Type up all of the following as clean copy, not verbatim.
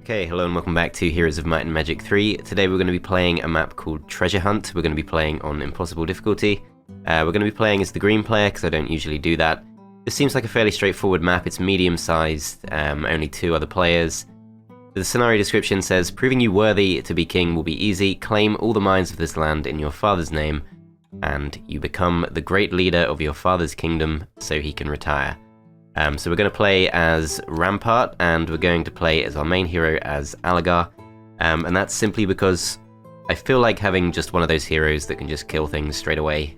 Okay, hello and welcome back to Heroes of Might and Magic 3. Today we're going to be playing a map called Treasure Hunt. We're going to be playing on Impossible difficulty. We're going to be playing as the green player because I don't usually do that. This seems like a fairly straightforward map. It's medium-sized, only 2 other players. The scenario description says, proving you worthy to be king will be easy. Claim all the mines of this land in your father's name, and you become the great leader of your father's kingdom so he can retire. So we're going to play as Rampart, and we're going to play as our main hero as Alagar, and that's simply because I feel like having just one of those heroes that can just kill things straight away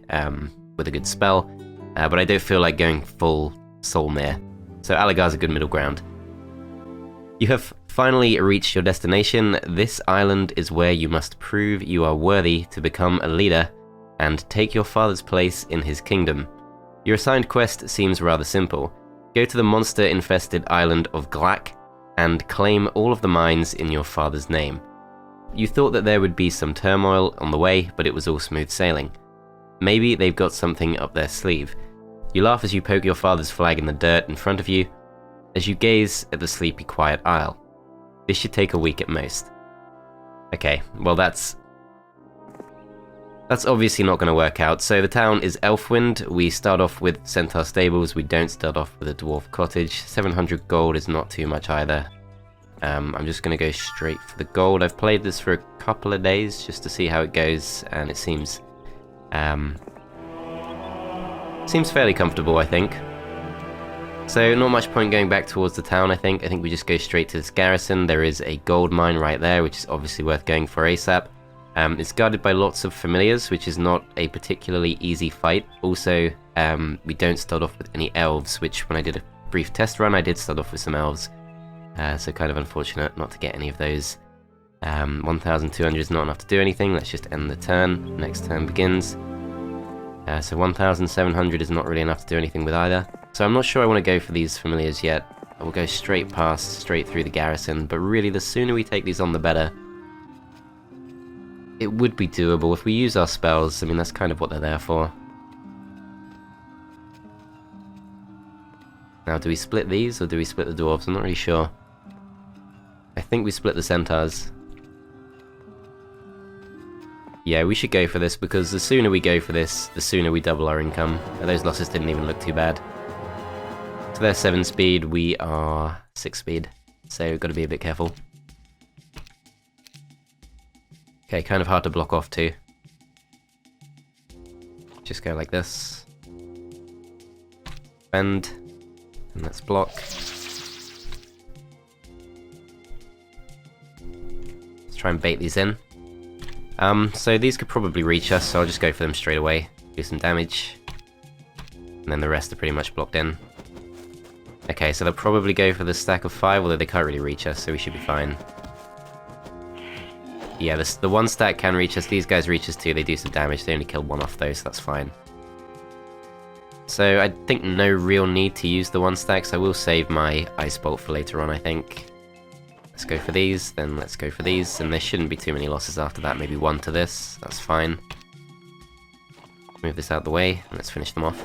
with a good spell, but I don't feel like going full Soulmare, so Alagar's a good middle ground. You have finally reached your destination. This island is where you must prove you are worthy to become a leader and take your father's place in his kingdom. Your assigned quest seems rather simple. Go to the monster-infested island of Glac and claim all of the mines in your father's name. You thought that there would be some turmoil on the way, but it was all smooth sailing. Maybe they've got something up their sleeve. You laugh as you poke your father's flag in the dirt in front of you, as you gaze at the sleepy quiet isle. This should take a week at most. Okay, well that's obviously not going to work out. So the town is Elfwind. We start off with Centaur Stables. We don't start off with a Dwarf Cottage. 700 gold is not too much either. I'm just going to go straight for the gold. I've played this for a couple of days just to see how it goes, and it seems fairly comfortable, I think. So not much point going back towards the town, I think. I think we just go straight to this garrison. There is a gold mine right there, which is obviously worth going for ASAP. It's guarded by lots of familiars, which is not a particularly easy fight. Also, we don't start off with any elves, which when I did a brief test run, I did start off with some elves. So kind of unfortunate not to get any of those. 1,200 is not enough to do anything. Let's just end the turn. Next turn begins. So 1,700 is not really enough to do anything with either. So I'm not sure I want to go for these familiars yet. I will go straight through the garrison, but really the sooner we take these on the better. It would be doable if we use our spells. I mean, that's kind of what they're there for. Now, do we split these or do we split the dwarves? I'm not really sure. I think we split the centaurs. Yeah, we should go for this because the sooner we go for this, the sooner we double our income. Those losses didn't even look too bad. So they're 7 speed, we are 6 speed. So we've got to be a bit careful. Okay, kind of hard to block off too. Just go like this. Bend. And let's block. Let's try and bait these in. So these could probably reach us, so I'll just go for them straight away. Do some damage. And then the rest are pretty much blocked in. Okay, so they'll probably go for the stack of 5, although they can't really reach us, so we should be fine. Yeah, the 1 stack can reach us. These guys reach us too. They do some damage. They only kill 1 off though, so that's fine. So I think no real need to use the 1 stack, so I will save my Ice Bolt for later on, I think. Let's go for these, then let's go for these, and there shouldn't be too many losses after that. Maybe 1 to this. That's fine. Move this out the way, and let's finish them off.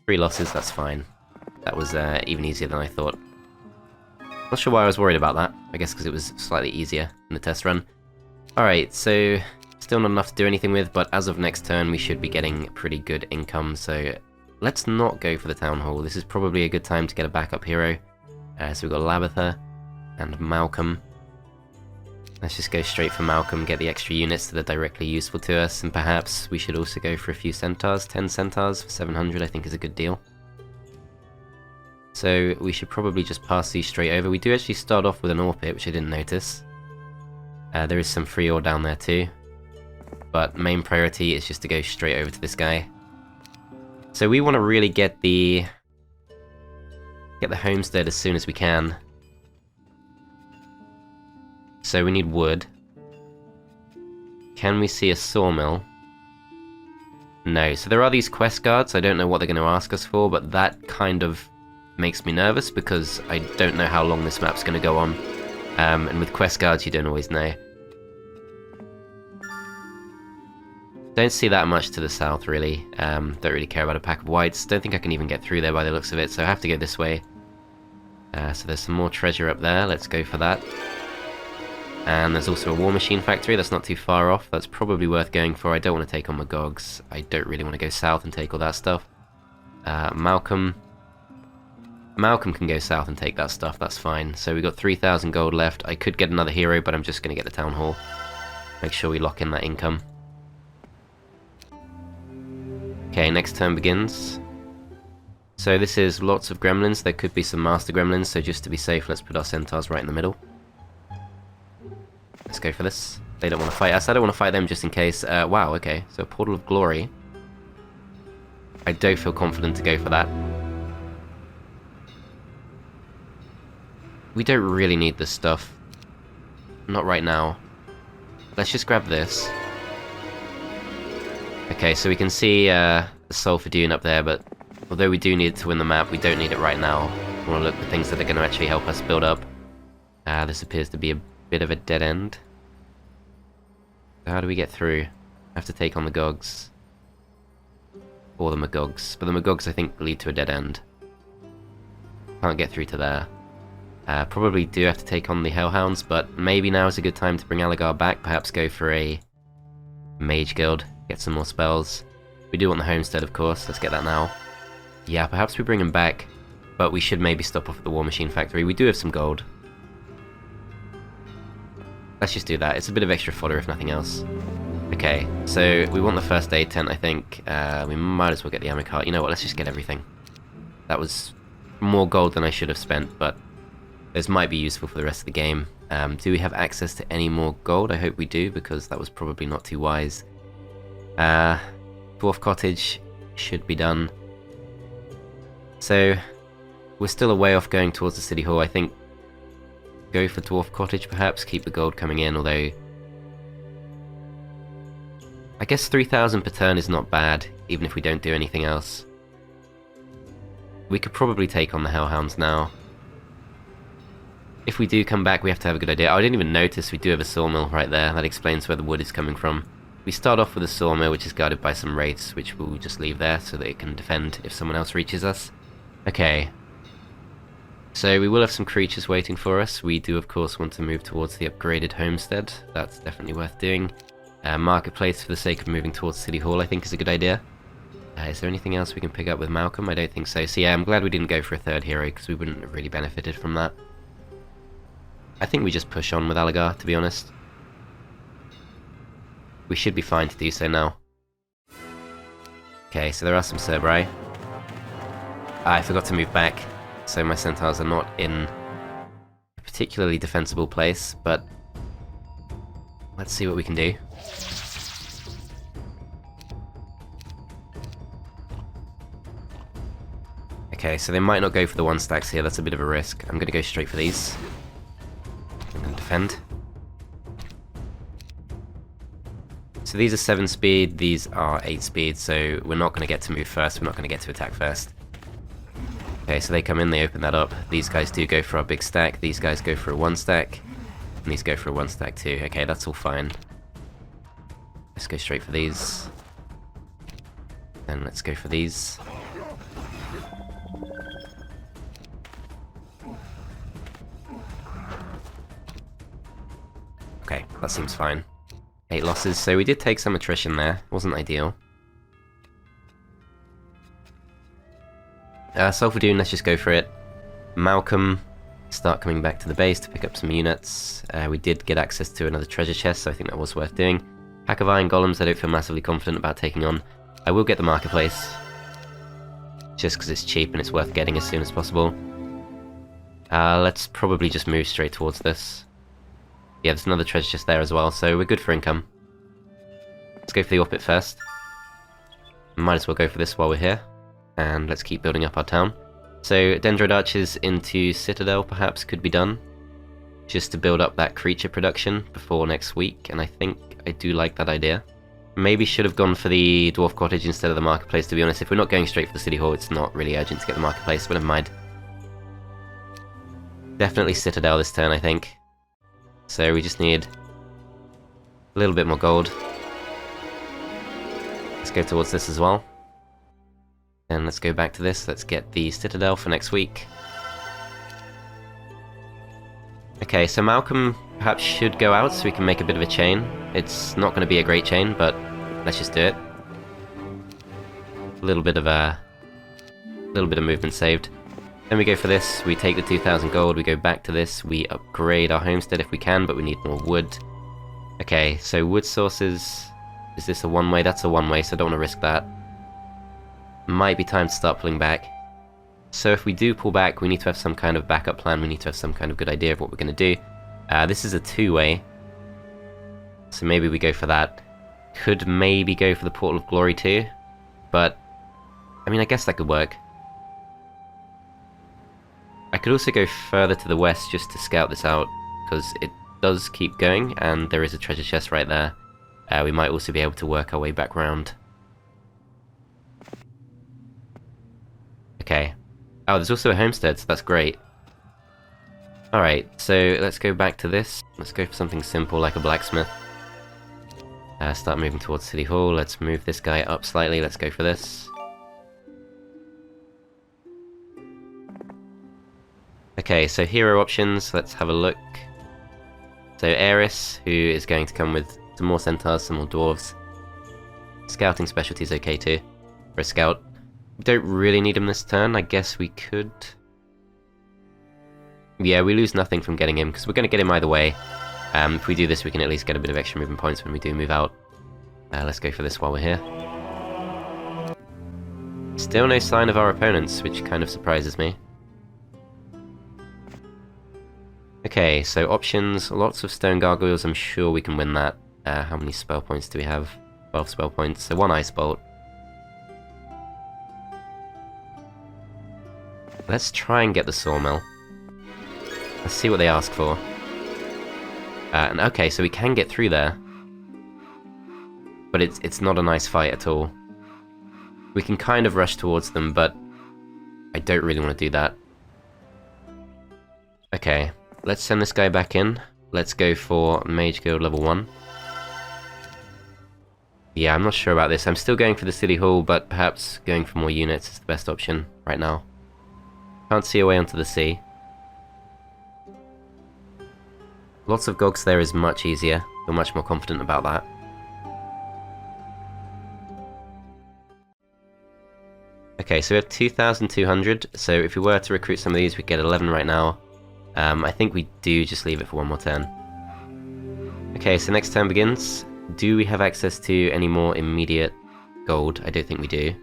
3 losses, that's fine. That was even easier than I thought. Not sure why I was worried about that. I guess because it was slightly easier in the test run. Alright, so still not enough to do anything with, but as of next turn we should be getting pretty good income, so let's not go for the Town Hall. This is probably a good time to get a backup hero. So we've got Labitha and Malcolm. Let's just go straight for Malcolm, get the extra units that are directly useful to us, and perhaps we should also go for a few centaurs. 10 centaurs for 700 I think is a good deal. So we should probably just pass these straight over. We do actually start off with an ore pit, which I didn't notice. There is some free ore down there too, but main priority is just to go straight over to this guy. So we want to really get the homestead as soon as we can. So we need wood. Can we see a sawmill? No. So there are these quest guards. I don't know what they're going to ask us for, but that kind of makes me nervous because I don't know how long this map's going to go on. And with quest guards, you don't always know. Don't see that much to the south, really. Don't really care about a pack of whites. Don't think I can even get through there by the looks of it, so I have to go this way. So there's some more treasure up there. Let's go for that. And there's also a war machine factory that's not too far off. That's probably worth going for. I don't want to take on Magogs. I don't really want to go south and take all that stuff. Malcolm can go south and take that stuff, that's fine. So we got 3,000 gold left. I could get another hero, but I'm just going to get the town hall. Make sure we lock in that income. Okay, next turn begins. So this is lots of gremlins. There could be some master gremlins, so just to be safe, let's put our centaurs right in the middle. Let's go for this. They don't want to fight us. I don't want to fight them just in case. Wow, okay. So Portal of Glory. I don't feel confident to go for that. We don't really need this stuff. Not right now. Let's just grab this. Okay, so we can see the Sulfur Dune up there, but although we do need it to win the map, we don't need it right now. We want to look for things that are going to actually help us build up. This appears to be a bit of a dead end. How do we get through? I have to take on the Gogs. Or the Magogs. But the Magogs, I think, lead to a dead end. Can't get through to there. Probably do have to take on the Hellhounds, but maybe now is a good time to bring Alagar back. Perhaps go for a Mage Guild, get some more spells. We do want the Homestead, of course. Let's get that now. Yeah, perhaps we bring him back, but we should maybe stop off at the War Machine Factory. We do have some gold. Let's just do that. It's a bit of extra fodder, if nothing else. Okay, so we want the first aid tent, I think. We might as well get the ammo cart. You know what, let's just get everything. That was more gold than I should have spent, but those might be useful for the rest of the game. Do we have access to any more gold? I hope we do, because that was probably not too wise. Dwarf Cottage should be done. So, we're still a way off going towards the City Hall. I think go for Dwarf Cottage, perhaps. Keep the gold coming in, although I guess 3,000 per turn is not bad, even if we don't do anything else. We could probably take on the Hellhounds now. If we do come back, we have to have a good idea. I didn't even notice we do have a sawmill right there. That explains where the wood is coming from. We start off with a sawmill, which is guarded by some wraiths, which we'll just leave there so that it can defend if someone else reaches us. Okay. So we will have some creatures waiting for us. We do, of course, want to move towards the upgraded homestead. That's definitely worth doing. Marketplace, for the sake of moving towards City Hall, I think is a good idea. Is there anything else we can pick up with Malcolm? I don't think so. So yeah, I'm glad we didn't go for a third hero, because we wouldn't have really benefited from that. I think we just push on with Alagar, to be honest. We should be fine to do so now. Okay, so there are some Cerberus. I forgot to move back, so my centaurs are not in a particularly defensible place, but let's see what we can do. Okay, so they might not go for the one stacks here, that's a bit of a risk. I'm going to go straight for these. I'm going to defend. So these are 7 speed, these are 8 speed, so we're not going to get to move first, we're not going to get to attack first. Okay, so they come in, they open that up. These guys do go for our big stack, these guys go for a 1 stack, and these go for a 1 stack too. Okay, that's all fine. Let's go straight for these. And let's go for these. Okay, that seems fine. 8 losses, so we did take some attrition there. Wasn't ideal. Sulfur Dune, let's just go for it. Malcolm, start coming back to the base to pick up some units. We did get access to another treasure chest, so I think that was worth doing. Pack of Iron Golems, I don't feel massively confident about taking on. I will get the Marketplace, just because it's cheap and it's worth getting as soon as possible. Let's probably just move straight towards this. Yeah, there's another treasure chest there as well, so we're good for income. Let's go for the Orbit first. Might as well go for this while we're here. And let's keep building up our town. So, Dendroid Archers into Citadel perhaps could be done. Just to build up that creature production before next week, and I think I do like that idea. Maybe should have gone for the Dwarf Cottage instead of the Marketplace, to be honest. If we're not going straight for the City Hall, it's not really urgent to get the Marketplace, but never mind. Definitely Citadel this turn, I think. So we just need a little bit more gold. Let's go towards this as well. And let's go back to this. Let's get the Citadel for next week. Okay, so Malcolm perhaps should go out so we can make a bit of a chain. It's not going to be a great chain, but let's just do it. A little bit of movement saved. Then we go for this, we take the 2,000 gold, we go back to this, we upgrade our homestead if we can, but we need more wood. Okay, so wood sources, is this a one-way? That's a one-way, so I don't want to risk that. Might be time to start pulling back. So if we do pull back, we need to have some kind of backup plan, we need to have some kind of good idea of what we're going to do. This is a two-way, so maybe we go for that. Could maybe go for the Portal of Glory too, but, I mean, I guess that could work. I could also go further to the west just to scout this out, because it does keep going, and there is a treasure chest right there. We might also be able to work our way back round. Okay. Oh, there's also a homestead, so that's great. Alright, so let's go back to this. Let's go for something simple like a blacksmith. Start moving towards City Hall. Let's move this guy up slightly. Let's go for this. Okay, so hero options, let's have a look. So Eris, who is going to come with some more centaurs, some more dwarves. Scouting specialty is okay too, for a scout. We don't really need him this turn, I guess we could... Yeah, we lose nothing from getting him, because we're going to get him either way. If we do this, we can at least get a bit of extra movement points when we do move out. Let's go for this while we're here. Still no sign of our opponents, which kind of surprises me. Okay, so options, lots of stone gargoyles, I'm sure we can win that. How many spell points do we have? 12 spell points, so one ice bolt. Let's try and get the sawmill. Let's see what they ask for. And okay, so we can get through there. But it's not a nice fight at all. We can kind of rush towards them, but I don't really want to do that. Okay. Let's send this guy back in. Let's go for Mage Guild level 1. Yeah, I'm not sure about this. I'm still going for the City Hall, but perhaps going for more units is the best option right now. Can't see a way onto the sea. Lots of Gogs there is much easier. Feel much more confident about that. Okay, so we have 2,200. So if we were to recruit some of these, we'd get 11 right now. I think we do just leave it for one more turn. Okay, so next turn begins. Do we have access to any more immediate gold? I don't think we do.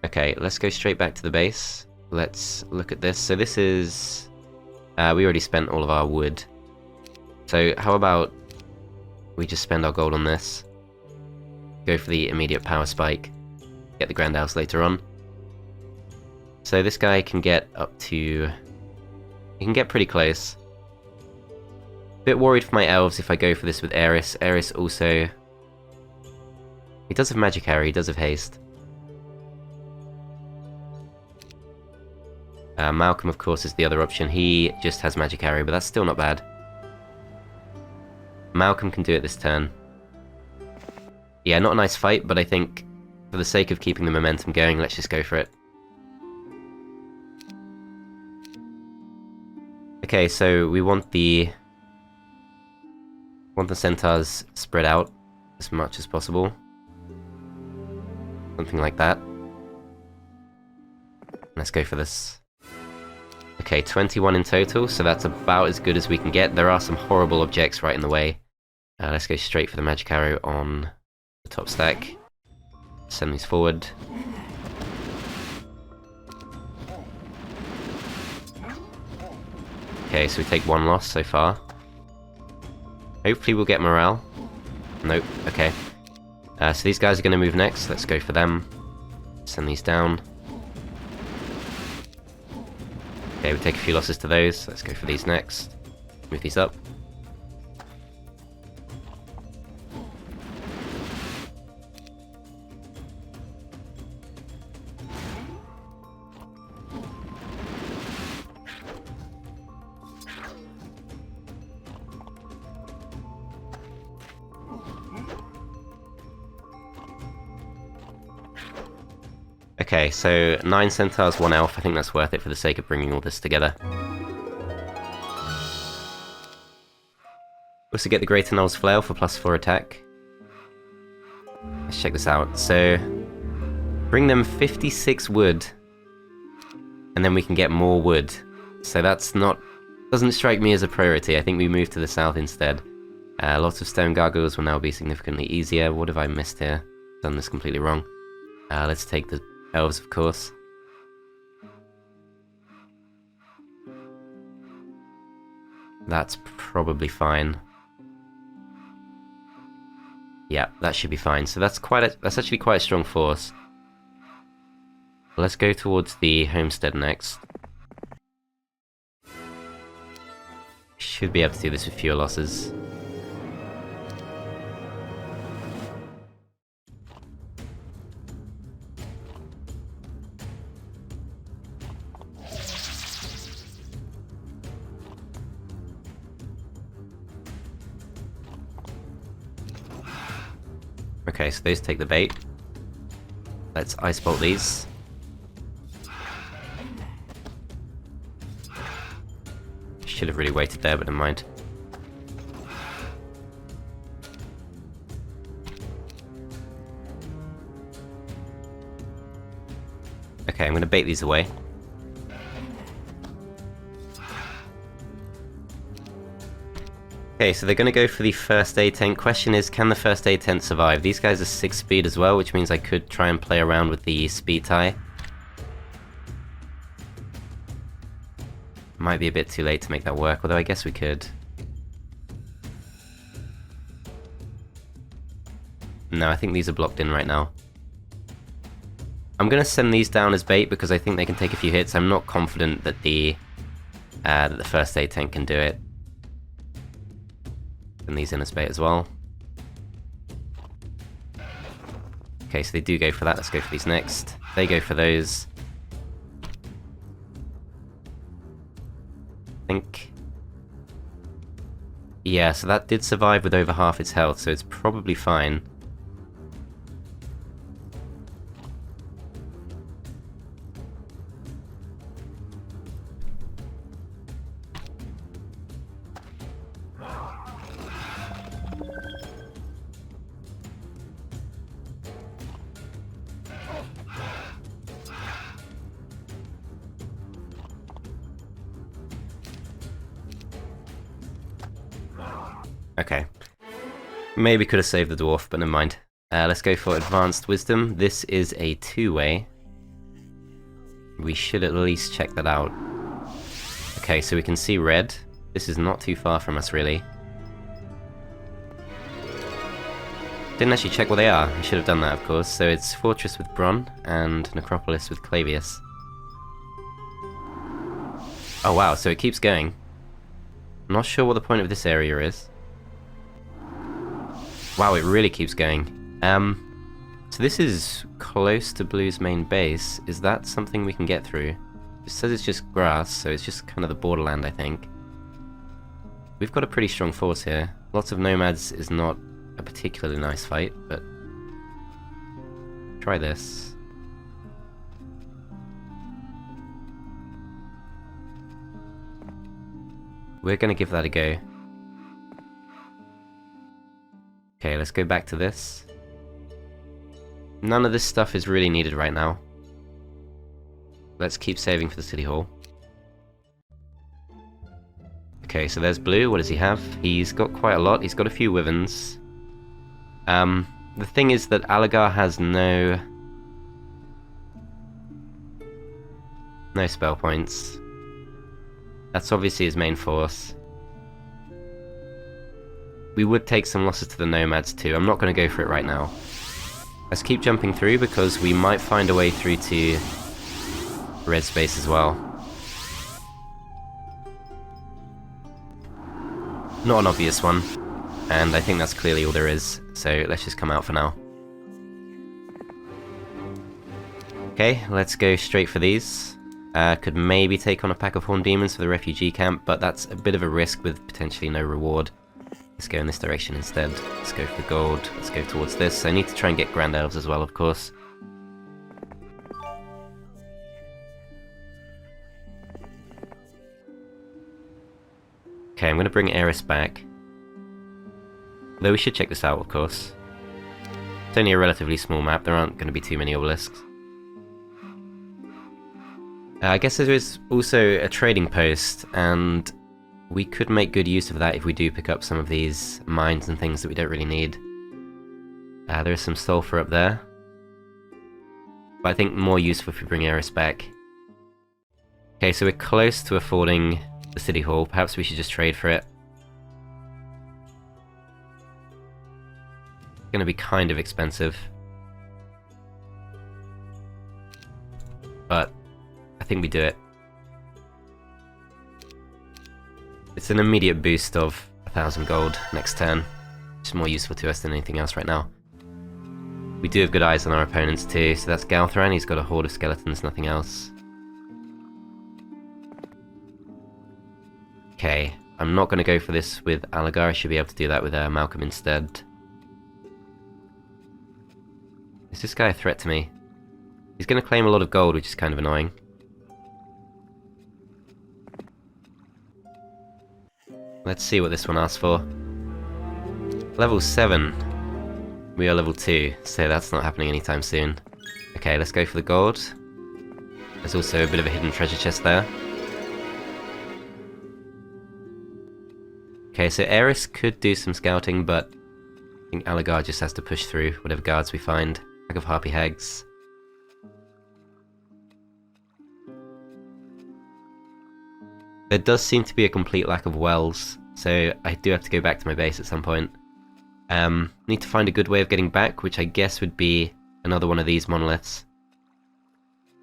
Okay, let's go straight back to the base. Let's look at this. So this is... we already spent all of our wood. So how about we just spend our gold on this? Go for the immediate power spike. Get the Grand House later on. So this guy can get up to... He can get pretty close. Bit worried for my elves if I go for this with Eris. Eris also... He does have magic arrow, he does have haste. Malcolm, of course, is the other option. He just has magic arrow, but that's still not bad. Malcolm can do it this turn. Yeah, not a nice fight, but I think for the sake of keeping the momentum going, let's just go for it. Okay, so we want the centaurs spread out as much as possible. Something like that. Let's go for this. Okay, 21 in total, so that's about as good as we can get. There are some horrible objects right in the way. Let's go straight for the magic arrow on the top stack. Send these forward. Okay, so we take one loss so far. Hopefully we'll get morale. Nope, okay. So these guys are going to move next. Let's go for them. Send these down. Okay, we take a few losses to those. Let's go for these next. Move these up. Okay, so 9 centaurs, 1 elf. I think that's worth it for the sake of bringing all this together. Also get the Greater Null's Flail for +4 attack. Let's check this out. So, bring them 56 wood, and then we can get more wood. So that's doesn't strike me as a priority. I think we move to the south instead. Lots of stone gargoyles will now be significantly easier. What have I missed here? Done this completely wrong. Let's take the elves, of course. That's probably fine. Yeah, that should be fine. So that's actually quite a strong force. Let's go towards the homestead next. Should be able to do this with fewer losses. Okay, so those take the bait. Let's ice bolt these. Should have really waited there, but never mind. Okay, I'm going to bait these away. Okay, so they're going to go for the first aid tent. Question is, can the first aid tent survive? These guys are 6 speed as well, which means I could try and play around with the speed tie. Might be a bit too late to make that work, although I guess we could. No, I think these are blocked in right now. I'm going to send these down as bait because I think they can take a few hits. I'm not confident that the first aid tent can do it. Send these in as bait as well. Okay, so they do go for that. Let's go for these next. They go for those. Yeah, so that did survive with over half its health, so it's probably fine. Okay. Maybe could have saved the dwarf, but never mind. Let's go for Advanced Wisdom. This is a 2-way. We should at least check that out. Okay, so we can see red. This is not too far from us, really. Didn't actually check what they are. I should have done that, of course. So it's Fortress with Bron and Necropolis with Clavius. Oh wow, so it keeps going. I'm not sure what the point of this area is. Wow, it really keeps going. So this is close to Blue's main base. Is that something we can get through? It says it's just grass, so it's just kind of the borderland, I think. We've got a pretty strong force here. Lots of nomads is not a particularly nice fight, but try this. We're gonna give that a go. Okay, let's go back to this. None of this stuff is really needed right now. Let's keep saving for the city hall. Okay, so there's Blue. What does he have? He's got quite a lot. He's got a few wyverns. The thing is that Alagar has no spell points. That's obviously his main force. We would take some losses to the nomads too. I'm not going to go for it right now. Let's keep jumping through because we might find a way through to red space as well. Not an obvious one, and I think that's clearly all there is, so let's just come out for now. Okay, let's go straight for these. Could maybe take on a pack of horned demons for the refugee camp, but that's a bit of a risk with potentially no reward. Let's go in this direction instead. Let's go for the gold. Let's go towards this. I need to try and get Grand Elves as well, of course. Okay, I'm going to bring Eris back. Though we should check this out, of course. It's only a relatively small map, there aren't going to be too many obelisks. I guess there is also a trading post, and we could make good use of that if we do pick up some of these mines and things that we don't really need. There is some sulfur up there. But I think more useful if we bring Eris back. Okay, so we're close to affording the city hall. Perhaps we should just trade for it. It's gonna be kind of expensive. But I think we do it. It's an immediate boost of 1,000 gold next turn. It's more useful to us than anything else right now. We do have good eyes on our opponents too, so that's Galthran, he's got a horde of skeletons, nothing else. Okay, I'm not going to go for this with Alagar, I should be able to do that with Malcolm instead. Is this guy a threat to me? He's going to claim a lot of gold, which is kind of annoying. Let's see what this one asks for. Level 7. We are level 2, so that's not happening anytime soon. Okay, let's go for the gold. There's also a bit of a hidden treasure chest there. Okay, so Eris could do some scouting, but I think Alagar just has to push through whatever guards we find. Bag of harpy hags. There does seem to be a complete lack of wells, so I do have to go back to my base at some point. Need to find a good way of getting back, which I guess would be another one of these monoliths.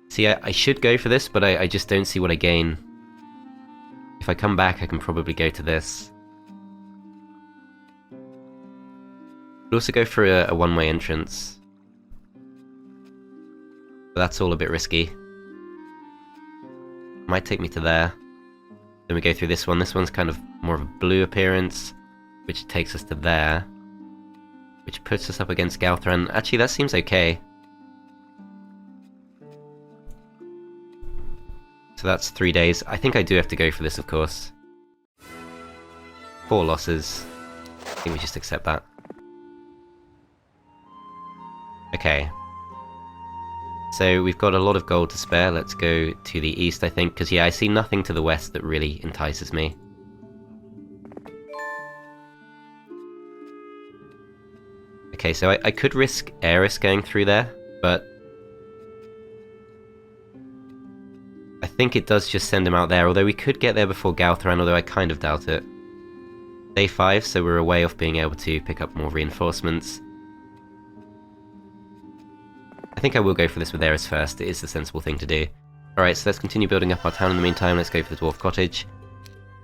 See, I should go for this, but I just don't see what I gain. If I come back, I can probably go to this. Could also go for a one-way entrance. But that's all a bit risky. Might take me to there. Then we go through this one. This one's kind of more of a blue appearance, which takes us to there. Which puts us up against Galthran. Actually, that seems okay. So that's 3 days. I think I do have to go for this, of course. 4 losses. I think we just accept that. Okay. So we've got a lot of gold to spare. Let's go to the east, I think. Because, yeah, I see nothing to the west that really entices me. Okay, so I could risk Eris going through there, but I think it does just send him out there, although we could get there before Galthran, although I kind of doubt it. Day 5, so we're a way off being able to pick up more reinforcements. I think I will go for this with Eris first, it is the sensible thing to do. Alright, so let's continue building up our town in the meantime, let's go for the Dwarf Cottage.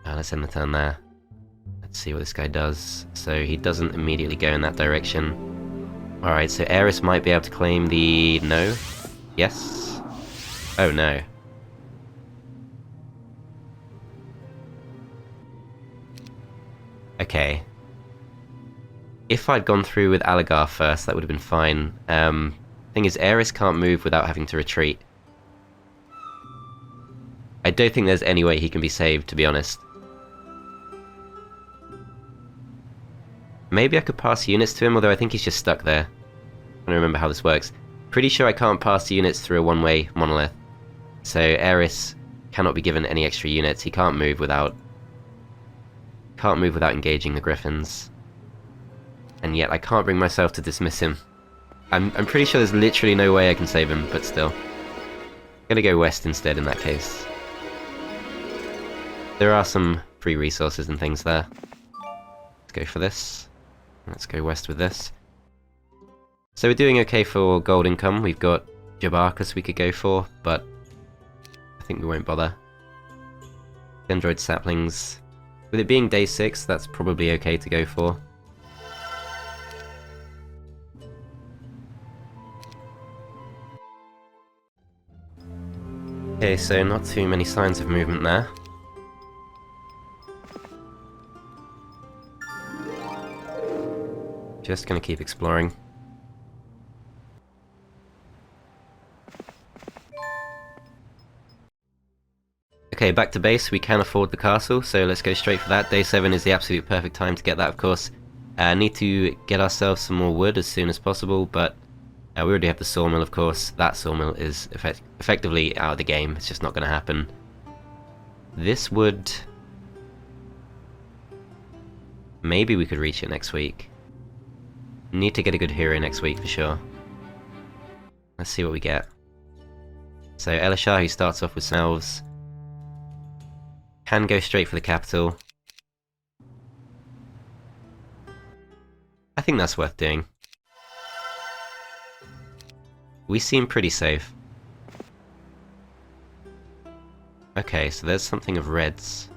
Let's end the turn there. Let's see what this guy does. So he doesn't immediately go in that direction. Alright, so Eris might be able to claim the... no? Yes? Oh no. Okay. If I'd gone through with Alagar first, that would have been fine. Thing is, Eris can't move without having to retreat. I don't think there's any way he can be saved, to be honest. Maybe I could pass units to him, although I think he's just stuck there. I don't remember how this works. Pretty sure I can't pass the units through a one-way monolith. So Eris cannot be given any extra units. He can't move without engaging the griffins. And yet I can't bring myself to dismiss him. I'm pretty sure there's literally no way I can save him, but still. I'm gonna go west instead in that case. There are some free resources and things there. Let's go for this. Let's go west with this. So we're doing okay for gold income. We've got Jabarcus we could go for, but I think we won't bother. Dendroid saplings. With it being day 6, that's probably okay to go for. Okay, so not too many signs of movement there. Just gonna keep exploring. Okay, Okay, back to base. We can afford the castle, so let's go straight for that. Day 7 is the absolute perfect time to get that, of course. Need to get ourselves some more wood as soon as possible, but we already have the sawmill, of course. That sawmill is effectively out of the game. It's just not going to happen. This wood... maybe we could reach it next week. Need to get a good hero next week for sure. Let's see what we get. So Alagar, who starts off with elves, can go straight for the capital. I think that's worth doing. We seem pretty safe. Okay, so there's something of reds.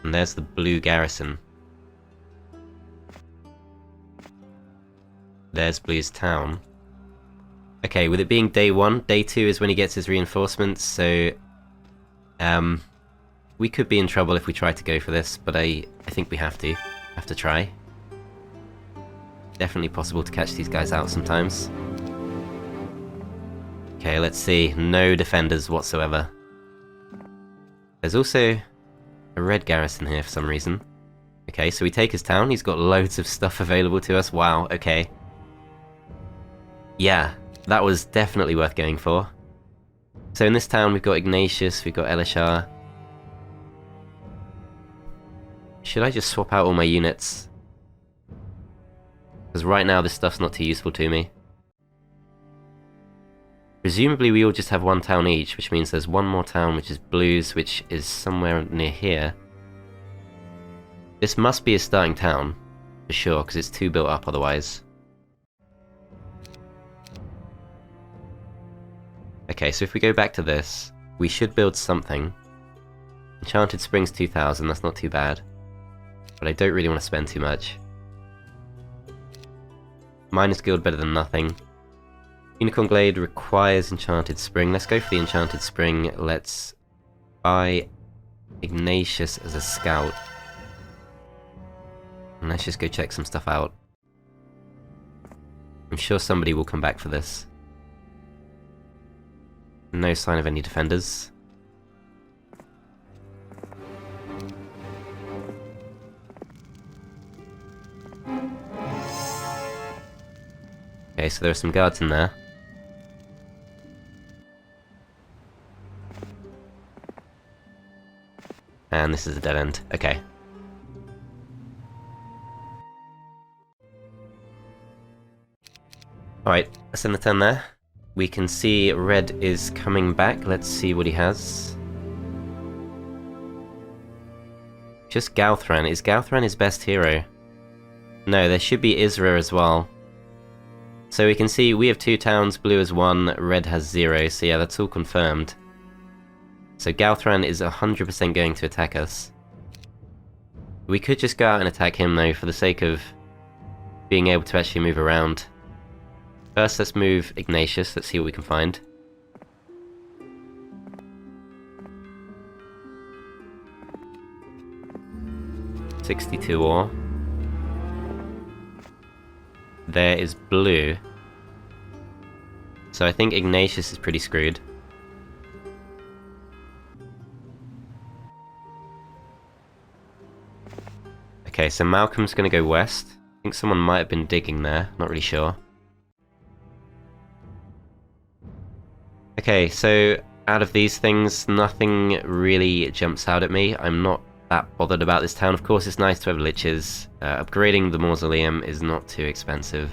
And there's the blue garrison. There's Blue's town. Okay, with it being day 1, day 2 is when he gets his reinforcements, so... we could be in trouble if we try to go for this, but I think we have to. Have to try. Definitely possible to catch these guys out sometimes. Okay, let's see. No defenders whatsoever. There's also a red garrison here for some reason. Okay, so we take his town. He's got loads of stuff available to us. Wow, okay. Yeah, that was definitely worth going for. So in this town we've got Ignatius, we've got Alagar. Should I just swap out all my units? Because right now this stuff's not too useful to me. Presumably we all just have one town each, which means there's one more town which is Blue's, which is somewhere near here. This must be a starting town, for sure, because it's too built up otherwise. Okay, so if we go back to this, we should build something. Enchanted Springs 2000, that's not too bad. But I don't really want to spend too much. Miners Guild better than nothing. Unicorn Glade requires Enchanted Spring. Let's go for the Enchanted Spring. Let's buy Ignatius as a scout. And let's just go check some stuff out. I'm sure somebody will come back for this. No sign of any defenders. Okay, so there are some guards in there. And this is a dead end. Okay. Alright, let's end the turn there. We can see red is coming back. Let's see what he has. Just Galthran. Is Galthran his best hero? No, there should be Isra as well. So we can see we have 2 towns, Blue has 1, red has 0, so yeah, that's all confirmed. So Galthran is 100% going to attack us. We could just go out and attack him though, for the sake of being able to actually move around. First, let's move Ignatius, let's see what we can find. $62 ore. There is Blue. So I think Ignatius is pretty screwed. Okay, so Malcolm's gonna go west. I think someone might have been digging there, not really sure. Okay, so out of these things, nothing really jumps out at me. I'm not that bothered about this town. Of course, it's nice to have liches. Upgrading the mausoleum is not too expensive.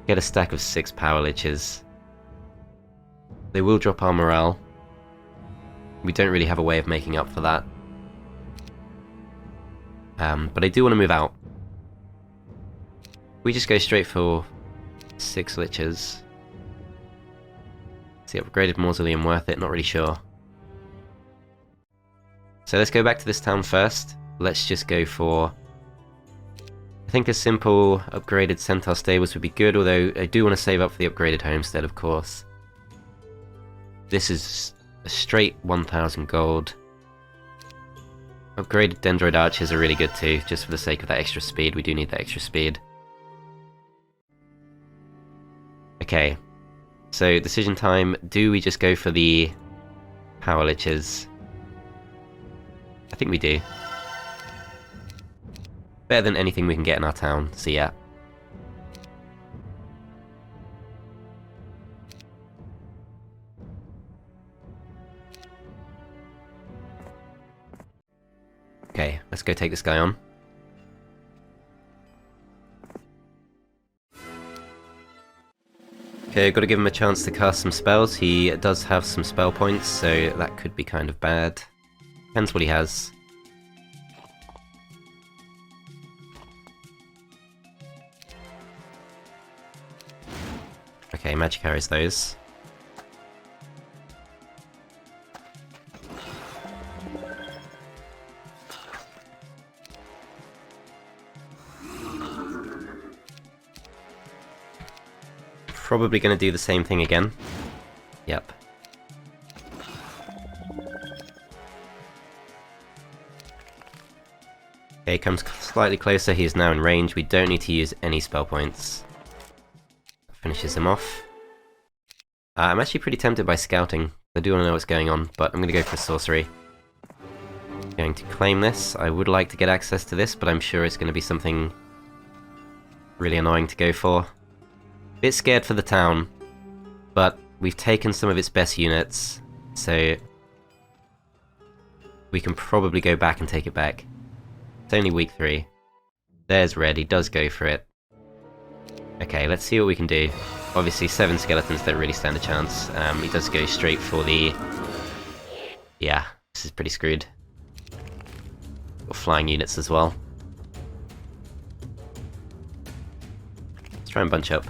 Get a stack of 6 power liches. They will drop our morale. We don't really have a way of making up for that. But I do want to move out. We just go straight for 6 liches. Is the upgraded mausoleum worth it? Not really sure. So let's go back to this town first. Let's just go for... I think a simple upgraded centaur stables would be good, although I do want to save up for the upgraded homestead, of course. This is a straight 1,000 gold. Upgraded dendroid archers are really good too, just for the sake of that extra speed. We do need that extra speed. Okay, so decision time. Do we just go for the power liches? I think we do. Better than anything we can get in our town, so yeah. Okay, let's go take this guy on. Okay, gotta give him a chance to cast some spells. He does have some spell points, so that could be kind of bad. Depends what he has. Okay, magic carries those. Probably going to do the same thing again. Yep. Okay, comes slightly closer. He is now in range. We don't need to use any spell points. Finishes him off. I'm actually pretty tempted by scouting. I do want to know what's going on, but I'm going to go for sorcery. Going to claim this. I would like to get access to this, but I'm sure it's going to be something really annoying to go for. Bit scared for the town, but we've taken some of its best units, so we can probably go back and take it back. It's only week 3. There's red, he does go for it. Okay, let's see what we can do. Obviously 7 skeletons don't really stand a chance. He does go straight for the... Yeah, this is pretty screwed. Got flying units as well. Let's try and bunch up.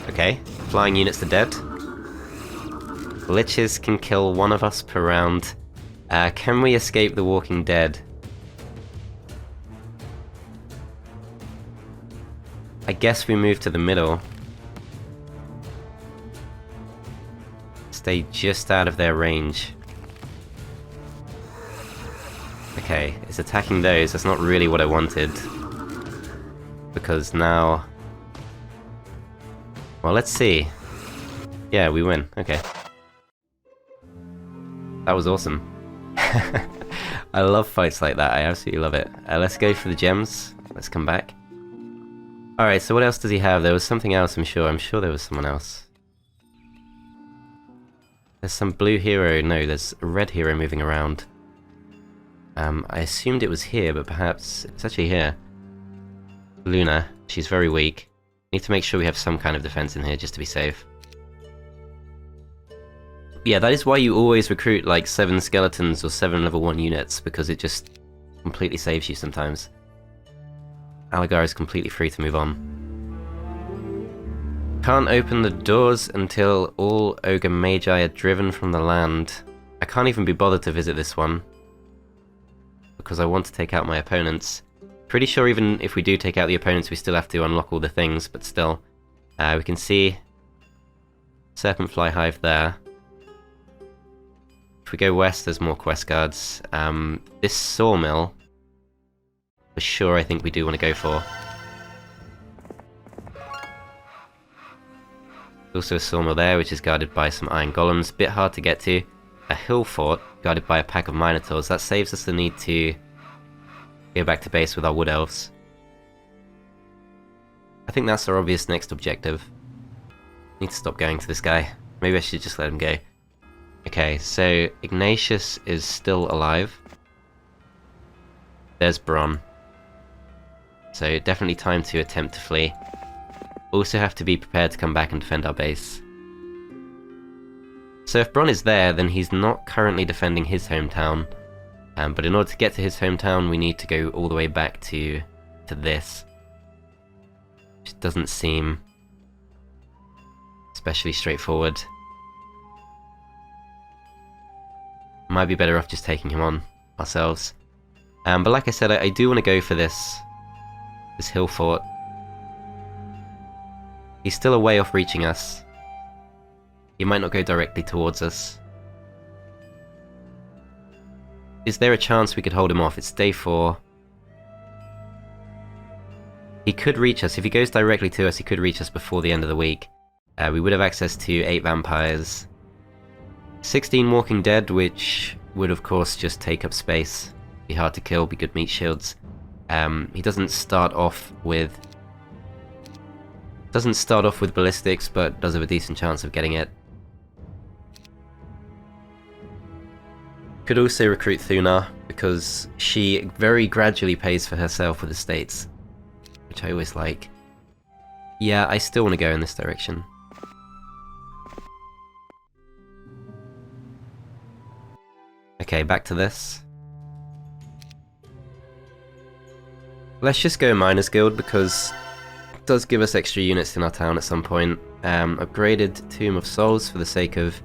Okay, flying units are dead. Liches can kill one of us per round. Can we escape the Walking Dead? I guess we move to the middle. Stay just out of their range. Okay, it's attacking those. That's not really what I wanted. Because now... Well, let's see. Yeah, we win. Okay. That was awesome. I love fights like that. I absolutely love it. Let's go for the gems. Let's come back. Alright, so what else does he have? There was something else, I'm sure. I'm sure there was someone else. There's some blue hero. No, there's a red hero moving around. I assumed it was here, but perhaps it's actually here. Luna. She's very weak. Need to make sure we have some kind of defense in here just to be safe. Yeah, that is why you always recruit like 7 skeletons or 7 level 1 units, because it just completely saves you sometimes. Alagar is completely free to move on. Can't open the doors until all Ogre Magi are driven from the land. I can't even be bothered to visit this one, because I want to take out my opponents. Pretty sure even if we do take out the opponents, we still have to unlock all the things, but still. We can see Serpentfly Hive there. If we go west, there's more quest guards. This sawmill, for sure, I think we do want to go for. There's also a sawmill there, which is guarded by some iron golems. Bit hard to get to. A hill fort, guarded by a pack of minotaurs. That saves us the need to go back to base with our wood elves. I think that's our obvious next objective. Need to stop going to this guy. Maybe I should just let him go. Okay, so Ignatius is still alive. There's Bron. So definitely time to attempt to flee. Also have to be prepared to come back and defend our base. So if Bron is there, then he's not currently defending his hometown. But in order to get to his hometown, we need to go all the way back to this. Which doesn't seem especially straightforward. Might be better off just taking him on ourselves. But like I said, I do want to go for this hill fort. He's still a way off reaching us. He might not go directly towards us. Is there a chance we could hold him off? It's day 4. He could reach us. If he goes directly to us, he could reach us before the end of the week. We would have access to 8 vampires. 16 walking dead, which would of course just take up space. Be hard to kill, be good meat shields. He doesn't start off with ballistics, but does have a decent chance of getting it. Could also recruit Thuna, because she very gradually pays for herself with estates, which I always like. Yeah, I still want to go in this direction. Okay, back to this. Let's just go Miners Guild, because it does give us extra units in our town at some point. Upgraded Tomb of Souls for the sake of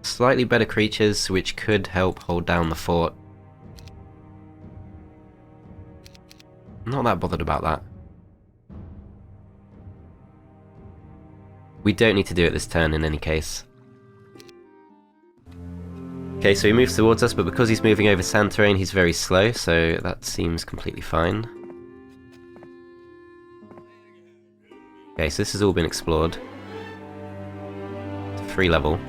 slightly better creatures, which could help hold down the fort. I'm not that bothered about that. We don't need to do it this turn in any case. Okay, so he moves towards us, but because he's moving over sand terrain, he's very slow, so that seems completely fine. Okay, so this has all been explored. It's 3 level.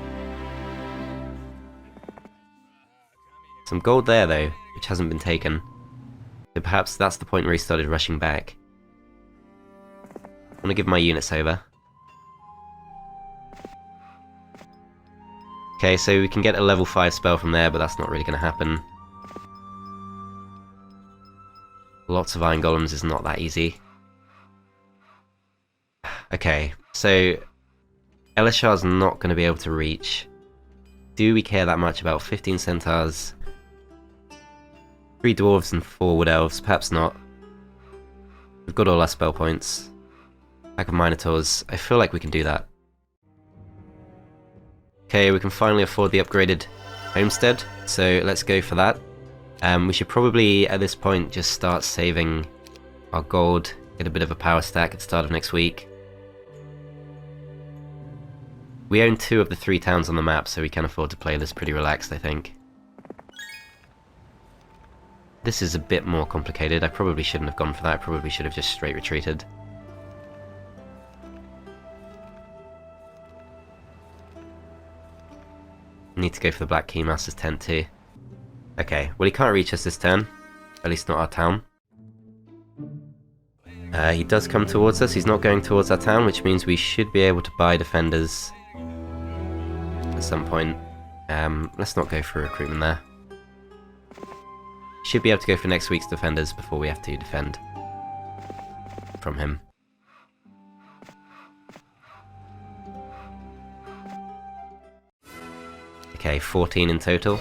Some gold there, though, which hasn't been taken. So perhaps that's the point where he started rushing back. I want to give my units over. Okay, so we can get a level 5 spell from there, but that's not really going to happen. Lots of Iron Golems is not that easy. Okay, so Elishar's not going to be able to reach. Do we care that much about 15 centaurs? 3 dwarves and 4 wood elves, perhaps not. We've got all our spell points. Pack of minotaurs, I feel like we can do that. Okay, we can finally afford the upgraded homestead, so let's go for that. We should probably, at this point, just start saving our gold, get a bit of a power stack at the start of next week. We own 2 of the 3 towns on the map, so we can afford to play this pretty relaxed, I think. This is a bit more complicated. I probably shouldn't have gone for that. I probably should have just straight retreated. Need to go for the Black Keymaster's tent too. Okay, well he can't reach us this turn. At least not our town. He does come towards us. He's not going towards our town, which means we should be able to buy defenders at some point. Let's not go for recruitment there. Should be able to go for next week's defenders before we have to defend from him. Okay, 14 in total.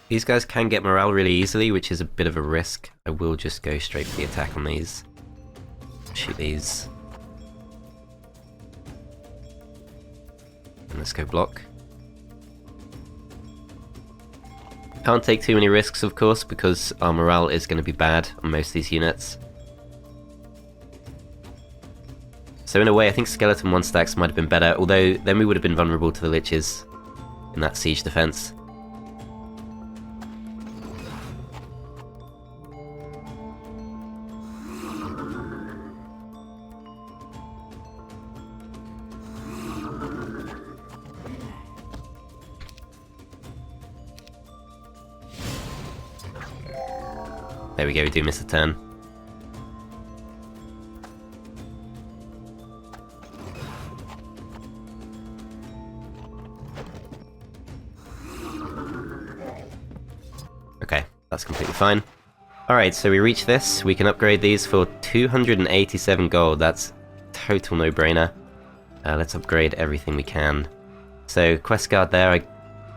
These guys can get morale really easily, which is a bit of a risk. I will just go straight for the attack on these. Shoot these. And let's go block. Can't take too many risks, of course, because our morale is going to be bad on most of these units. So in a way, I think skeleton 1-stacks might have been better, although then we would have been vulnerable to the liches in that siege defense. There we go, we do miss a turn. Okay, that's completely fine. Alright, so we reach this. We can upgrade these for 287 gold. That's total no-brainer. Let's upgrade everything we can. So, quest guard there, I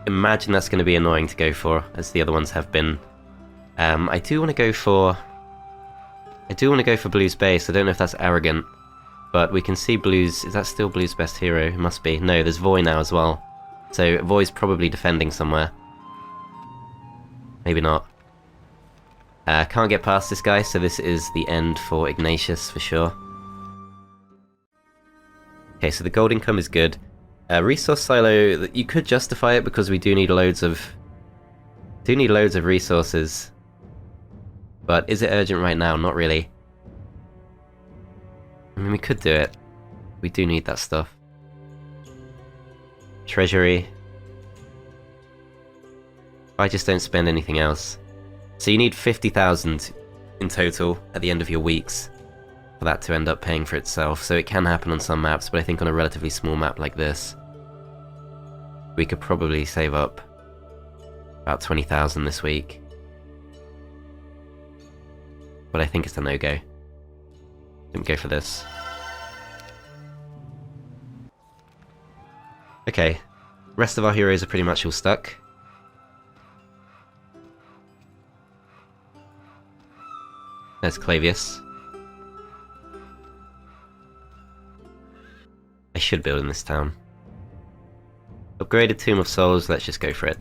imagine that's going to be annoying to go for, as the other ones have been. I do want to go for Blue's base. I don't know if that's arrogant, but we can see Blue's. Is that still Blue's best hero? It must be. No, there's Voy now as well. So Voy's probably defending somewhere. Maybe not. Can't get past this guy, so this is the end for Ignatius for sure. Okay, so the gold income is good. Resource silo, you could justify it because we do need loads of resources. But is it urgent right now? Not really. I mean, we could do it. We do need that stuff. Treasury. I just don't spend anything else. So you need 50,000 in total at the end of your weeks for that to end up paying for itself. So it can happen on some maps, but I think on a relatively small map like this, we could probably save up about 20,000 this week. But I think it's a no-go. Didn't go for this. Okay, rest of our heroes are pretty much all stuck. There's Clavius. I should build in this town. Upgraded Tomb of Souls, let's just go for it.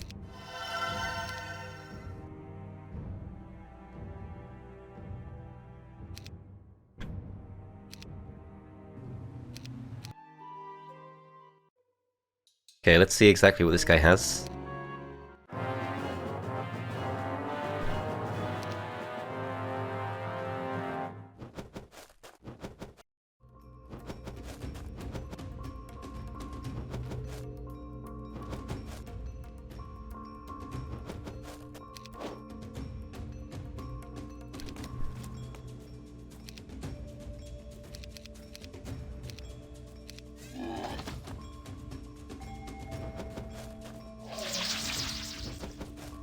Okay, let's see exactly what this guy has.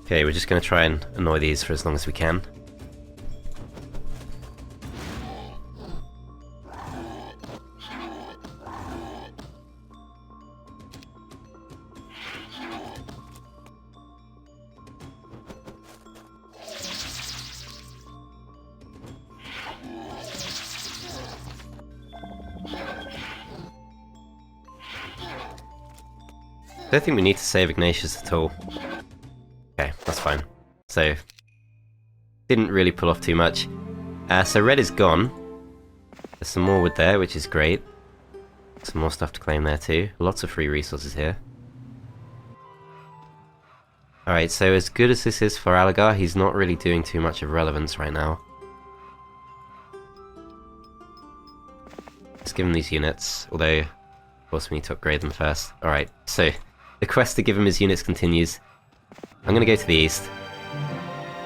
Okay, we're just going to try and annoy these for as long as we can. I don't think we need to save Ignatius at all. Okay, that's fine. So, didn't really pull off too much. So red is gone. There's some more wood there, which is great. Some more stuff to claim there too. Lots of free resources here. Alright, so as good as this is for Alagar, he's not really doing too much of relevance right now. Let's give him these units, although, of course, we need to upgrade them first. Alright, so the quest to give him his units continues. I'm going to go to the east,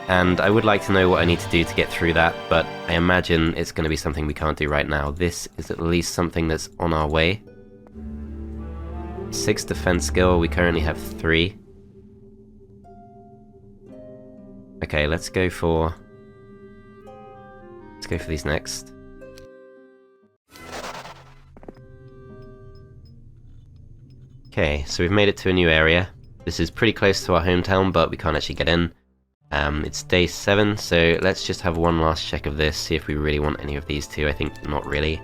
and I would like to know what I need to do to get through that, but I imagine it's going to be something we can't do right now. This is at least something that's on our way. 6 defense skill, we currently have 3. Okay, let's go for these next. Okay, so we've made it to a new area. This is pretty close to our hometown, but we can't actually get in. It's day 7, so let's just have one last check of this, see if we really want any of these two. I think not really.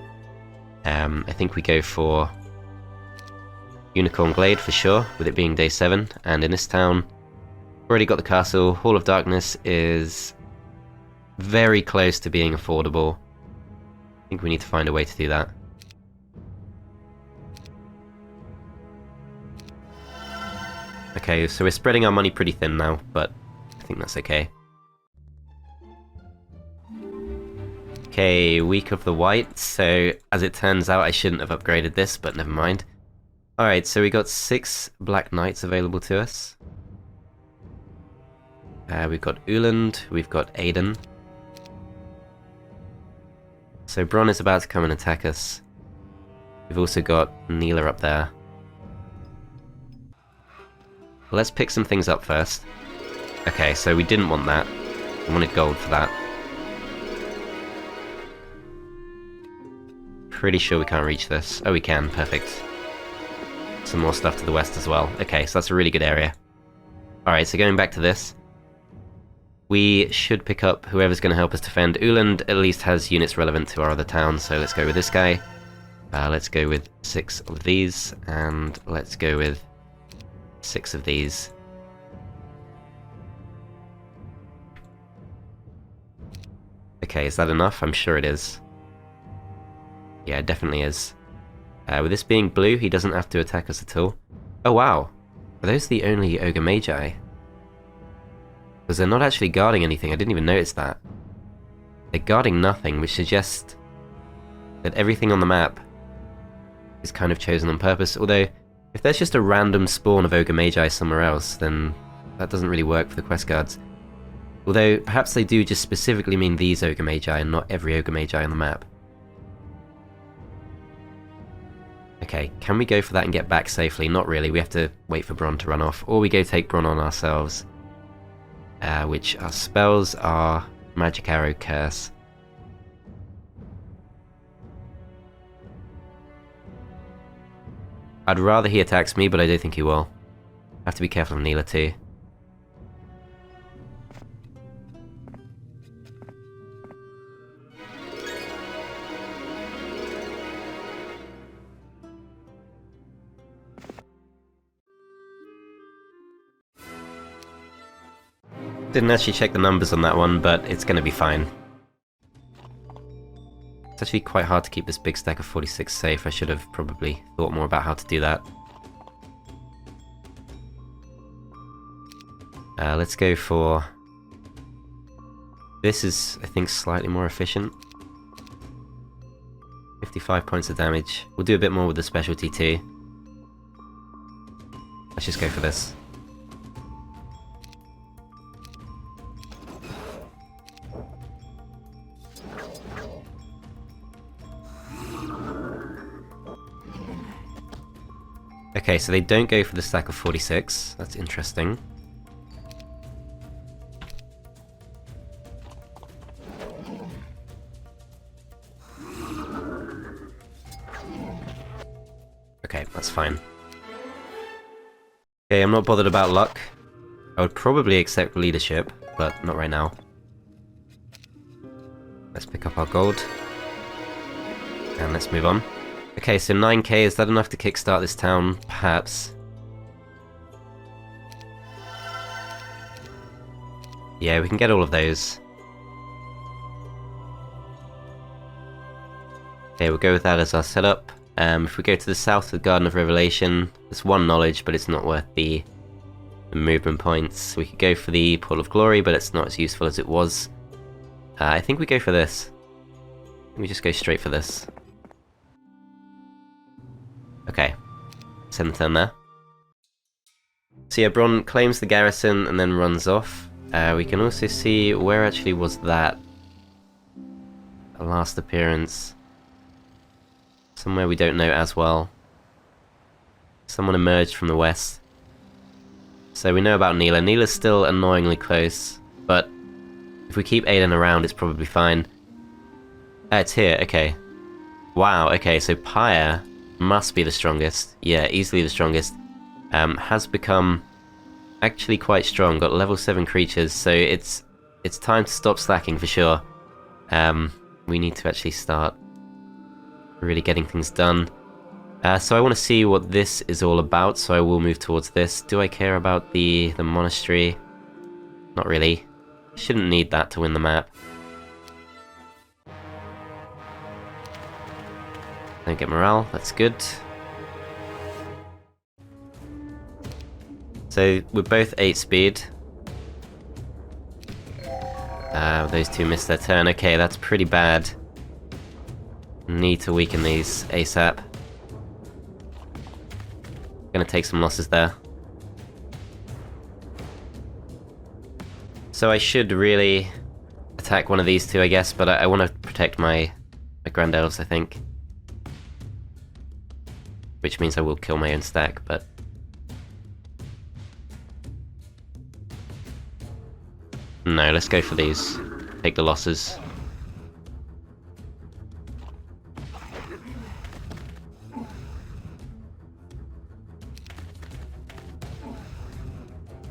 I think we go for Unicorn Glade for sure, with it being day 7, and in this town, already got the castle. Hall of Darkness is very close to being affordable. I think we need to find a way to do that. Okay, so we're spreading our money pretty thin now, but I think that's okay. Okay, Week of the White, so as it turns out I shouldn't have upgraded this, but never mind. Alright, so we got 6 Black Knights available to us. We've got Uland, we've got Aiden. So Bronn is about to come and attack us. We've also got Neela up there. Let's pick some things up first. Okay, so we didn't want that. We wanted gold for that. Pretty sure we can't reach this. Oh, we can. Perfect. Some more stuff to the west as well. Okay, so that's a really good area. Alright, so going back to this. We should pick up whoever's going to help us defend. Uland at least has units relevant to our other towns, so let's go with this guy. Let's go with 6 of these, and let's go with 6 of these. Okay, is that enough? I'm sure it is. Yeah, it definitely is. With this being blue, he doesn't have to attack us at all. Oh wow, are those the only Ogre Magi? Because they're not actually guarding anything, I didn't even notice that. They're guarding nothing, which suggests that everything on the map is kind of chosen on purpose, although if there's just a random spawn of Ogre Magi somewhere else, then that doesn't really work for the quest guards. Although, perhaps they do just specifically mean these Ogre Magi and not every Ogre Magi on the map. Okay, can we go for that and get back safely? Not really, we have to wait for Bron to run off, or we go take Bron on ourselves. Which our spells are Magic Arrow, Curse. I'd rather he attacks me, but I don't think he will. I have to be careful of Neela too. Didn't actually check the numbers on that one, but it's going to be fine. It's actually quite hard to keep this big stack of 46 safe. I should have probably thought more about how to do that. Let's go for... This is, I think, slightly more efficient. 55 points of damage. We'll do a bit more with the specialty too. Let's just go for this. Okay, so they don't go for the stack of 46. That's interesting. Okay, that's fine. Okay, I'm not bothered about luck. I would probably accept leadership, but not right now. Let's pick up our gold. And let's move on. Okay, so 9k, is that enough to kickstart this town? Perhaps. Yeah, we can get all of those. Okay, we'll go with that as our setup. If we go to the south of the Garden of Revelation, there's one knowledge, but it's not worth the movement points. We could go for the Pool of Glory, but it's not as useful as it was. I think we go for this. We just go straight for this. Okay, send the turn there. So yeah, Bron claims the garrison and then runs off. We can also see where actually was that last appearance. Somewhere we don't know as well. Someone emerged from the west. So we know about Neela. Neela's still annoyingly close, but if we keep Aiden around, it's probably fine. It's here, okay. Wow, okay, so Pyre must be the strongest. Yeah, easily the strongest. Has become actually quite strong. Got level 7 creatures, so it's time to stop slacking for sure. We need to actually start really getting things done. So I want to see what this is all about, so I will move towards this. Do I care about the monastery? Not really. Shouldn't need that to win the map. Don't get morale, that's good. So we're both 8 speed. Those two missed their turn. Okay, that's pretty bad. Need to weaken these ASAP. Gonna take some losses there. So I should really attack one of these two, I guess, but I want to protect my Grand Elves, I think. Which means I will kill my own stack, but... No, let's go for these. Take the losses.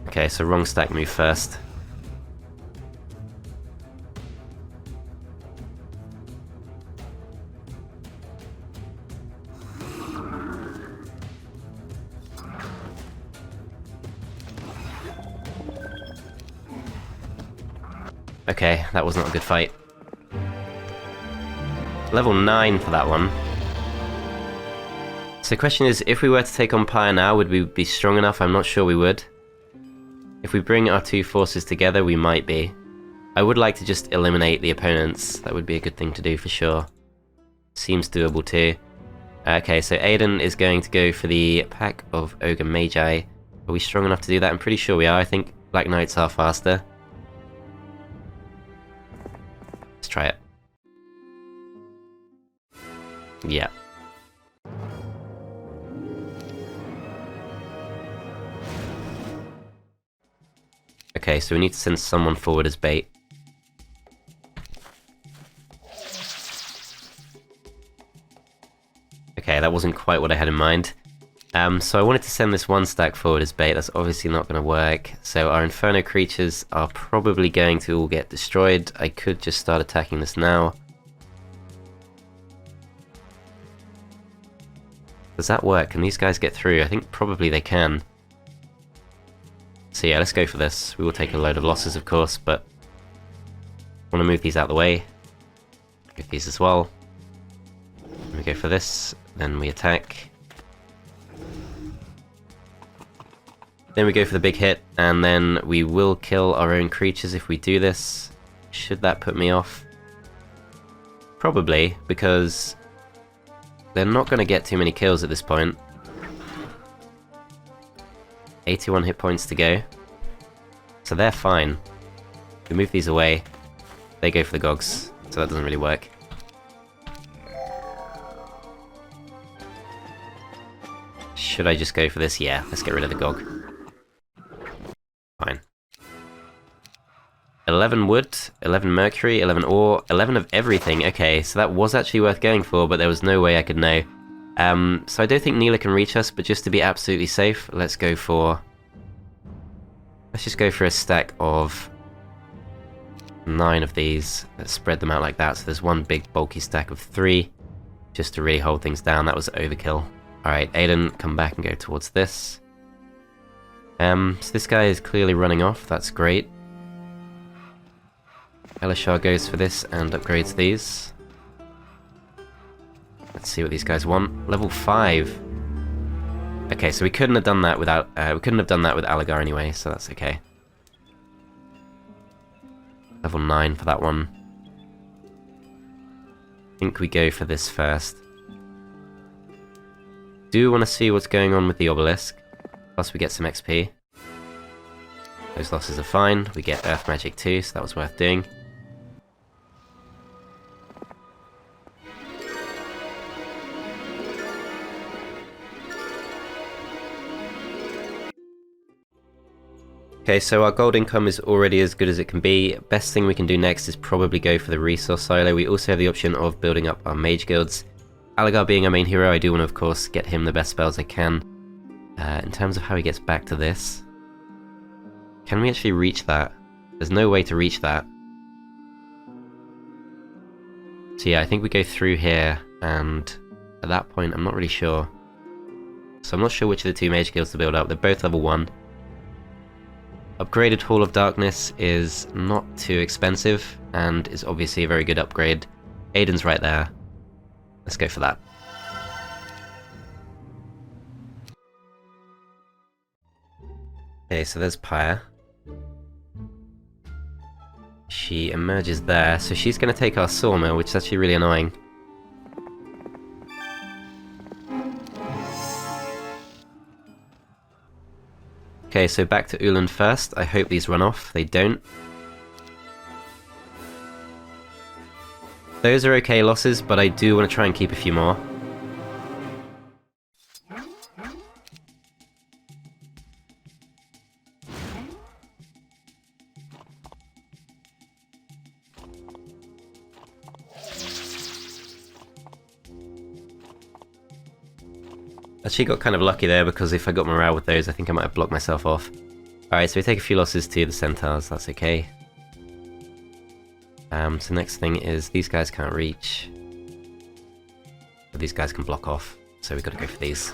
Okay, so wrong stack move first. Okay, that was not a good fight. Level 9 for that one. So the question is, if we were to take on Pyre now, would we be strong enough? I'm not sure we would. If we bring our two forces together, we might be. I would like to just eliminate the opponents. That would be a good thing to do for sure. Seems doable too. Okay, so Aiden is going to go for the pack of Ogre Magi. Are we strong enough to do that? I'm pretty sure we are. I think Black Knights are faster. Let's try it. Yeah. Okay, so we need to send someone forward as bait. Okay, that wasn't quite what I had in mind. So I wanted to send this one stack forward as bait. That's obviously not going to work. So our Inferno creatures are probably going to all get destroyed. I could just start attacking this now. Does that work? Can these guys get through? I think probably they can. So yeah, let's go for this. We will take a load of losses, of course, but I want to move these out of the way. Get these as well. We go for this, then we attack. Then we go for the big hit, and then we will kill our own creatures if we do this. Should that put me off? Probably, because they're not going to get too many kills at this point. 81 hit points to go. So they're fine. We move these away. They go for the Gogs, so that doesn't really work. Should I just go for this? Yeah, let's get rid of the Gog. Fine. 11 wood, 11 mercury, 11 ore, 11 of everything. Okay, so that was actually worth going for, but there was no way I could know. So I don't think Neela can reach us, but just to be absolutely safe, let's go for... Let's just go for a stack of 9 of these. Let's spread them out like that, so there's one big bulky stack of 3, just to really hold things down. That was overkill. Alright, Aiden, come back and go towards this. So this guy is clearly running off, that's great. Elishar goes for this and upgrades these. Let's see what these guys want. Level 5. Okay, so we couldn't have done that without we couldn't have done that with Alagar anyway, so that's okay. Level 9 for that one. I think we go for this first. Do want to see what's going on with the obelisk. Plus we get some XP. Those losses are fine. We get Earth Magic too, so that was worth doing. Okay, so our gold income is already as good as it can be. Best thing we can do next is probably go for the resource silo. We also have the option of building up our mage guilds. Alagar being our main hero, I do want to of course get him the best spells I can. In terms of how he gets back to this, can we actually reach that? There's no way to reach that. So yeah, I think we go through here, and at that point I'm not really sure. So I'm not sure which of the two mage guilds to build up. They're both level 1. Upgraded Hall of Darkness is not too expensive, and is obviously a very good upgrade. Aiden's right there. Let's go for that. Okay, so there's Pyre. She emerges there, so she's going to take our Sawmill, which is actually really annoying. Okay, so back to Uland first. I hope these run off. They don't. Those are okay losses, but I do want to try and keep a few more. Actually got kind of lucky there, because if I got morale with those, I think I might have blocked myself off. Alright, so we take a few losses to the Centaurs, that's okay. So next thing is, these guys can't reach. But these guys can block off, so we've got to go for these.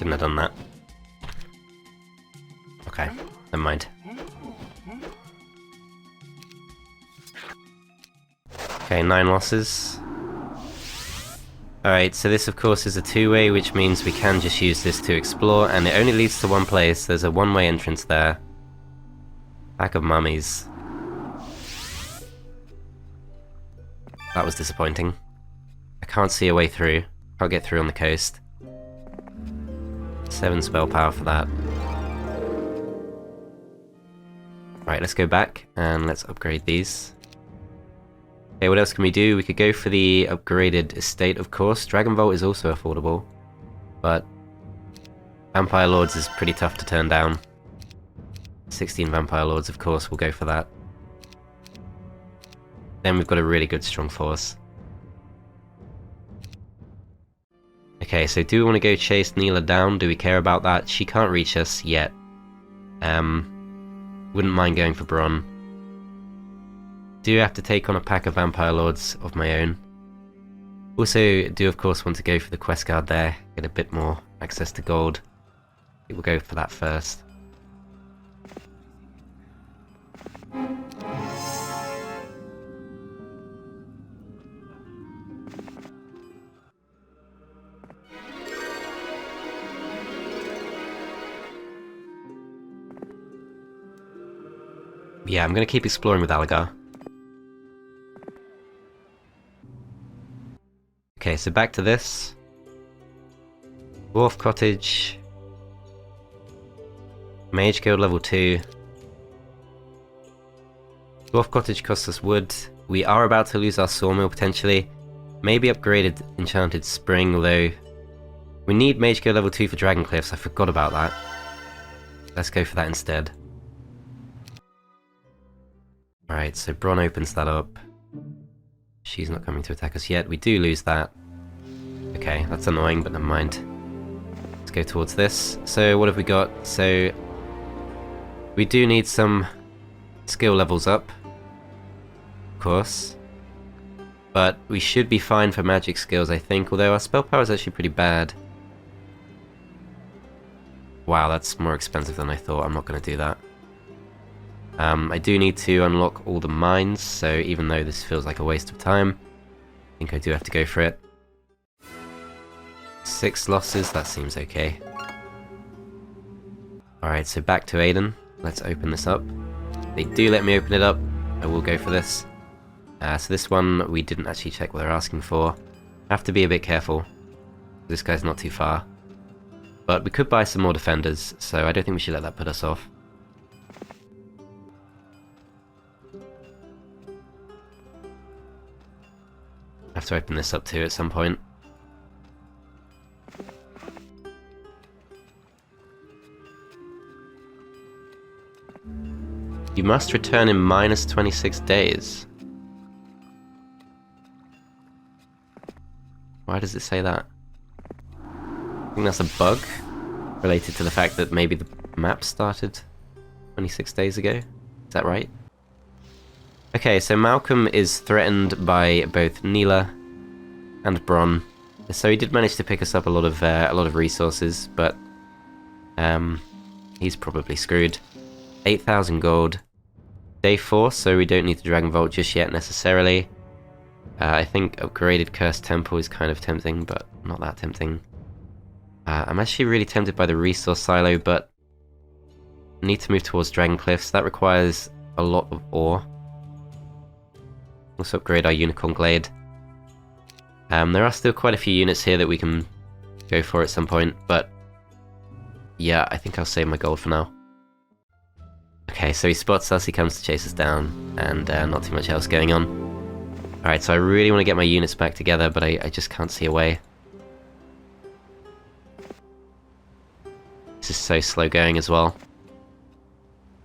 Shouldn't have done that. Okay, never mind. Okay, 9 losses. Alright, so this of course is a two-way, which means we can just use this to explore, and it only leads to one place. There's a one-way entrance there. Pack of mummies. That was disappointing. I can't see a way through. Can't get through on the coast. 7 spell power for that. Right, let's go back and let's upgrade these. Okay, what else can we do? We could go for the upgraded estate, of course. Dragon Vault is also affordable, but Vampire Lords is pretty tough to turn down. 16 Vampire Lords, of course, we'll go for that. Then we've got a really good strong force. Okay, so do we want to go chase Neela down? Do we care about that? She can't reach us yet. Wouldn't mind going for Bronn. Do have to take on a pack of Vampire Lords of my own. Also do of course want to go for the quest card there, get a bit more access to gold. I think we'll go for that first. Yeah, I'm going to keep exploring with Alagar. Okay, so back to this. Dwarf Cottage. Mage Guild level 2. Dwarf Cottage costs us wood. We are about to lose our sawmill potentially. Maybe upgraded Enchanted Spring, although we need Mage Guild level 2 for Dragon Cliffs. I forgot about that. Let's go for that instead. Alright, so Bronn opens that up. She's not coming to attack us yet. We do lose that. Okay, that's annoying, but never mind. Let's go towards this. So what have we got? So we do need some skill levels up, of course. But we should be fine for magic skills, I think, although our spell power is actually pretty bad. Wow, that's more expensive than I thought. I'm not going to do that. I do need to unlock all the mines, so even though this feels like a waste of time, I think I do have to go for it. 6 losses, that seems okay. Alright, so back to Aiden. Let's open this up. They do let me open it up. I will go for this. So this one, we didn't actually check what they're asking for. Have to be a bit careful. This guy's not too far. But we could buy some more defenders, so I don't think we should let that put us off. I have to open this up too at some point. You must return in minus 26 days. Why does it say that? I think that's a bug related to the fact that maybe the map started 26 days ago. Is that right? Okay, so Malcolm is threatened by both Neela and Bronn. So he did manage to pick us up a lot of resources, but he's probably screwed. 8,000 gold. Day 4, so we don't need the Dragon Vault just yet necessarily. I think upgraded Cursed Temple is kind of tempting, but not that tempting. I'm actually really tempted by the resource silo, but I need to move towards Dragon Cliffs. That requires a lot of ore. Let's upgrade our Unicorn Glade. There are still quite a few units here that we can go for at some point, but yeah, I think I'll save my gold for now. Okay, so he spots us, he comes to chase us down, and not too much else going on. Alright, so I really want to get my units back together, but I just can't see a way. This is so slow going as well.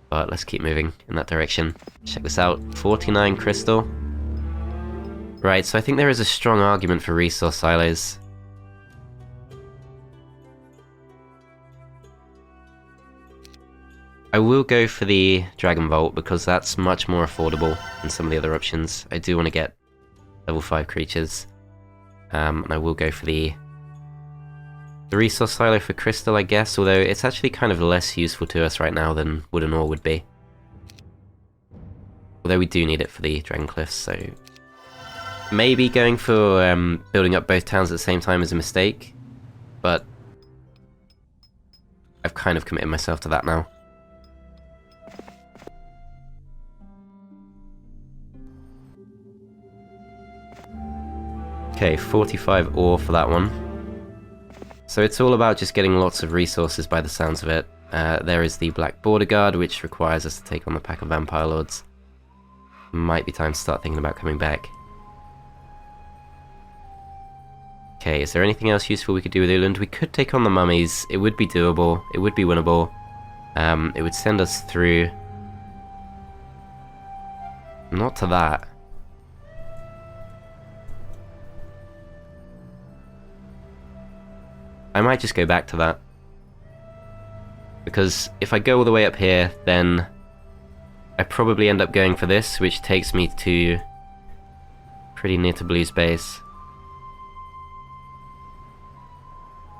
But let's keep moving in that direction. Check this out, 49 crystal. Right, so I think there is a strong argument for resource silos. I will go for the Dragon Vault because that's much more affordable than some of the other options. I do want to get level 5 creatures. And I will go for the The resource silo for crystal, I guess, although it's actually kind of less useful to us right now than wooden ore would be. Although we do need it for the Dragon Cliffs, so... Maybe going for building up both towns at the same time is a mistake, but I've kind of committed myself to that now. Okay, 45 ore for that one. So it's all about just getting lots of resources by the sounds of it. There is the Black Border Guard, which requires us to take on the pack of Vampire Lords. Might be time to start thinking about coming back. Okay, is there anything else useful we could do with Uland? We could take on the mummies. It would be doable. It would be winnable. It would send us through... Not to that. I might just go back to that. Because if I go all the way up here, then I probably end up going for this, which takes me to pretty near to Blue's base.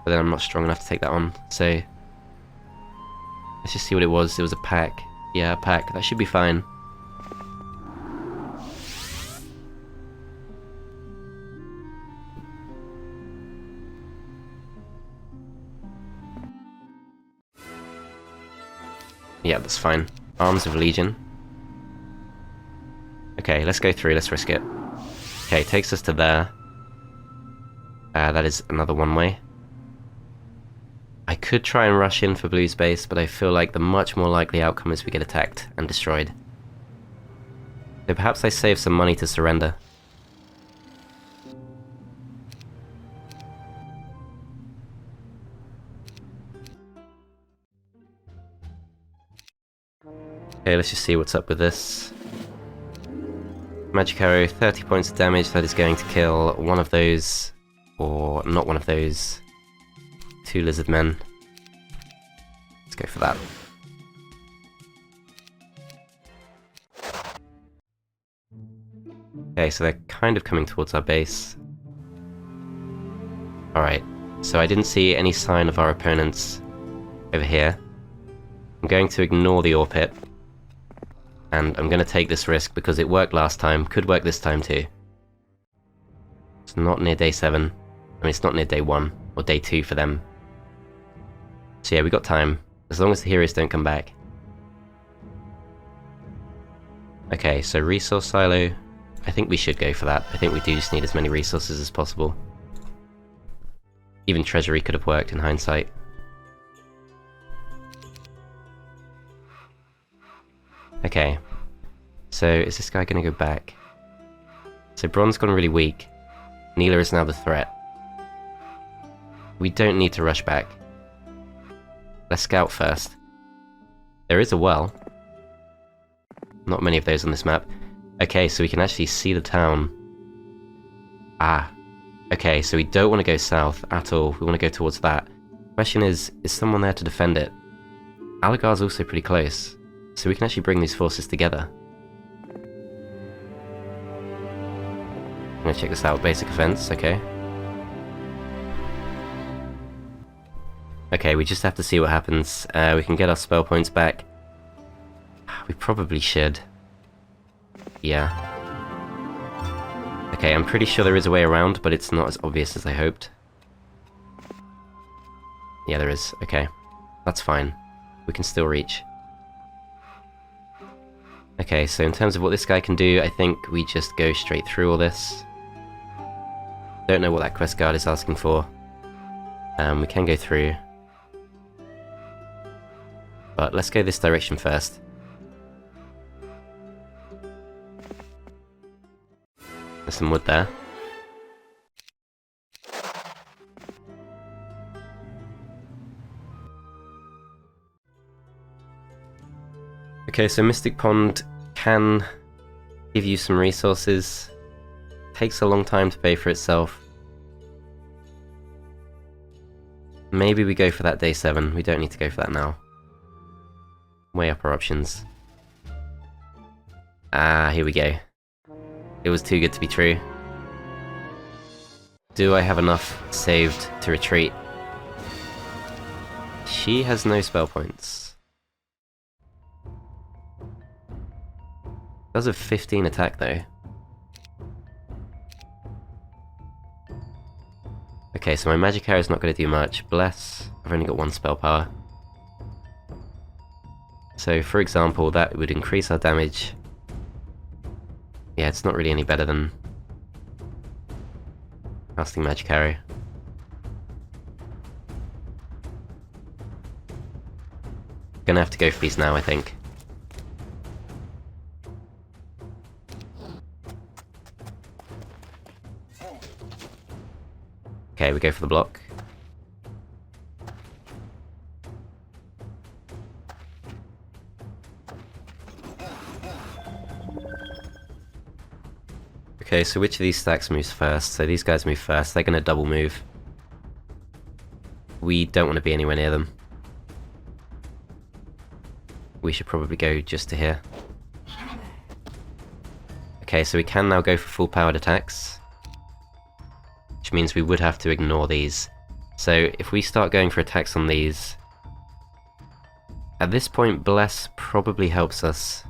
But then I'm not strong enough to take that on, so let's just see what it was. It was a pack. Yeah, a pack. That should be fine. Yeah, that's fine. Arms of Legion. Okay, let's go through, let's risk it. Okay, takes us to there. That is another one-way. I could try and rush in for Blue's base, but I feel like the much more likely outcome is we get attacked and destroyed. So perhaps I save some money to surrender. Okay, let's just see what's up with this. Magic arrow, 30 points of damage. That is going to kill one of those, or not one of those, 2 lizard men. Let's go for that. Okay, so they're kind of coming towards our base. Alright, so I didn't see any sign of our opponents over here. I'm going to ignore the ore pit. And I'm going to take this risk because it worked last time, could work this time too. It's not near day 7. I mean, it's not near day 1, or day 2 for them. So yeah, we got time, as long as the heroes don't come back. Okay, so resource silo, I think we should go for that. I think we do just need as many resources as possible. Even treasury could have worked in hindsight. Okay, so is this guy going to go back? So Bron's gone really weak. Neela is now the threat. We don't need to rush back. Let's scout first. There is a well. Not many of those on this map. Okay, so we can actually see the town. Ah. Okay, so we don't want to go south at all. We want to go towards that. Question is someone there to defend it? Alagar's also pretty close. So we can actually bring these forces together. I'm gonna check this out. Basic offense, okay. Okay, we just have to see what happens. We can get our spell points back. We probably should. Yeah. Okay, I'm pretty sure there is a way around, but it's not as obvious as I hoped. Yeah, there is. Okay. That's fine. We can still reach. Okay, so in terms of what this guy can do, I think we just go straight through all this. Don't know what that quest guard is asking for. We can go through. But let's go this direction first. There's some wood there. Okay, so Mystic Pond can give you some resources. Takes a long time to pay for itself. Maybe we go for that day 7. We don't need to go for that now. Weigh up our options. Ah, here we go. It was too good to be true. Do I have enough saved to retreat? She has no spell points. Does have 15 attack though. Okay, so my magic arrow is not going to do much. Bless, I've only got 1 spell power. So for example, that would increase our damage. Yeah, it's not really any better than casting magic arrow. Gonna have to go for these now, I think. Okay, we go for the block. Okay, so which of these stacks moves first? So these guys move first, they're gonna double move. We don't want to be anywhere near them. We should probably go just to here. Okay, so we can now go for full powered attacks, which means we would have to ignore these. So if we start going for attacks on these, at this point Bless probably helps us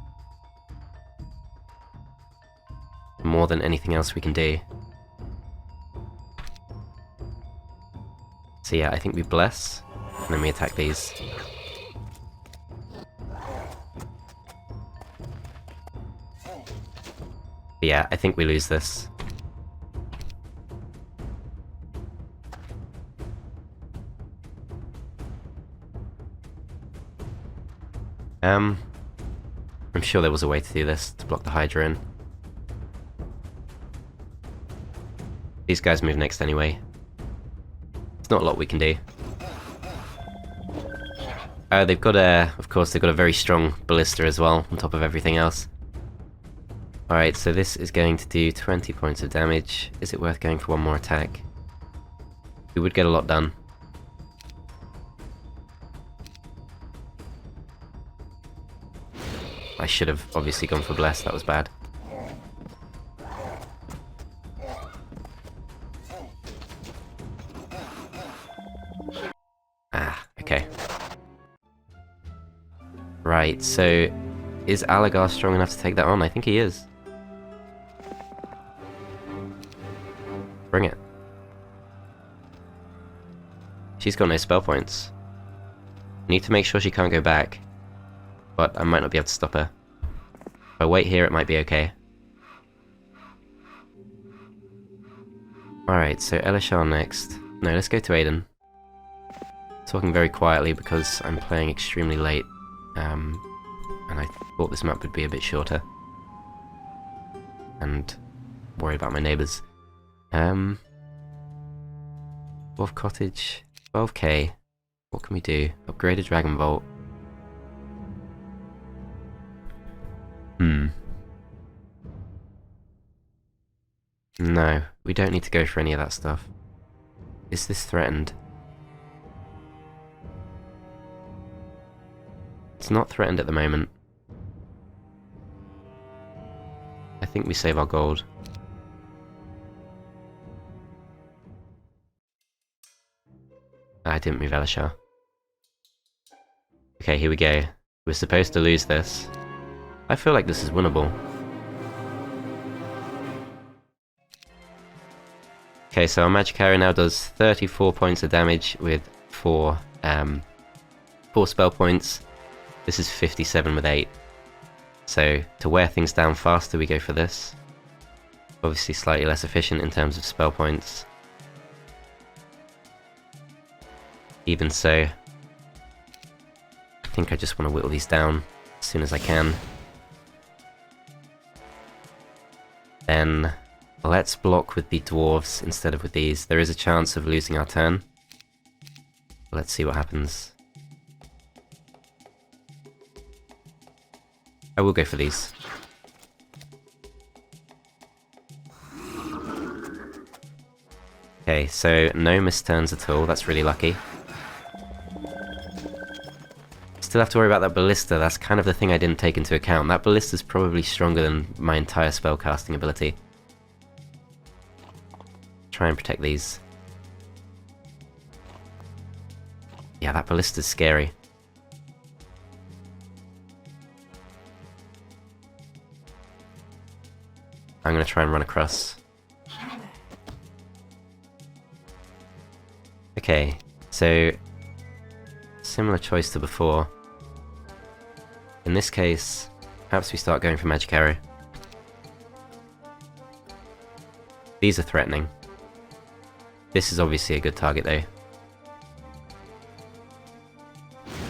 more than anything else we can do. So yeah, I think we Bless, and then we attack these. But yeah, I think we lose this. I'm sure there was a way to do this, to block the Hydra in. These guys move next anyway. There's not a lot we can do. They've got of course they've got a very strong ballista as well, on top of everything else. Alright, so this is going to do 20 points of damage. Is it worth going for 1 more attack? We would get a lot done. I should have obviously gone for Bless, that was bad. Okay. Right, so is Alagar strong enough to take that on? I think he is. Bring it. She's got no spell points. Need to make sure she can't go back, but I might not be able to stop her. If I wait here, it might be okay. Alright, so Elishar next. No, let's go to Aiden. Talking very quietly because I'm playing extremely late, and I thought this map would be a bit shorter. And worry about my neighbours. Dwarf Cottage, 12k. What can we do? Upgrade a Dragon Vault. No, we don't need to go for any of that stuff. Is this threatened? It's not threatened at the moment. I think we save our gold. I didn't move Elishar. Okay, here we go. We're supposed to lose this. I feel like this is winnable. Okay, so our magic arrow now does 34 points of damage with 4 spell points. This is 57 with 8. So to wear things down faster, we go for this. Obviously slightly less efficient in terms of spell points. Even so, I think I just want to whittle these down as soon as I can. Then let's block with the dwarves instead of with these. There is a chance of losing our turn. Let's see what happens. I will go for these. Okay, so no missed turns at all. That's really lucky. Still have to worry about that ballista. That's kind of the thing I didn't take into account. That ballista's probably stronger than my entire spellcasting ability. Try and protect these. Yeah, that ballista's scary. I'm gonna try and run across. Okay, so similar choice to before. In this case, perhaps we start going for magic arrow. These are threatening. This is obviously a good target though.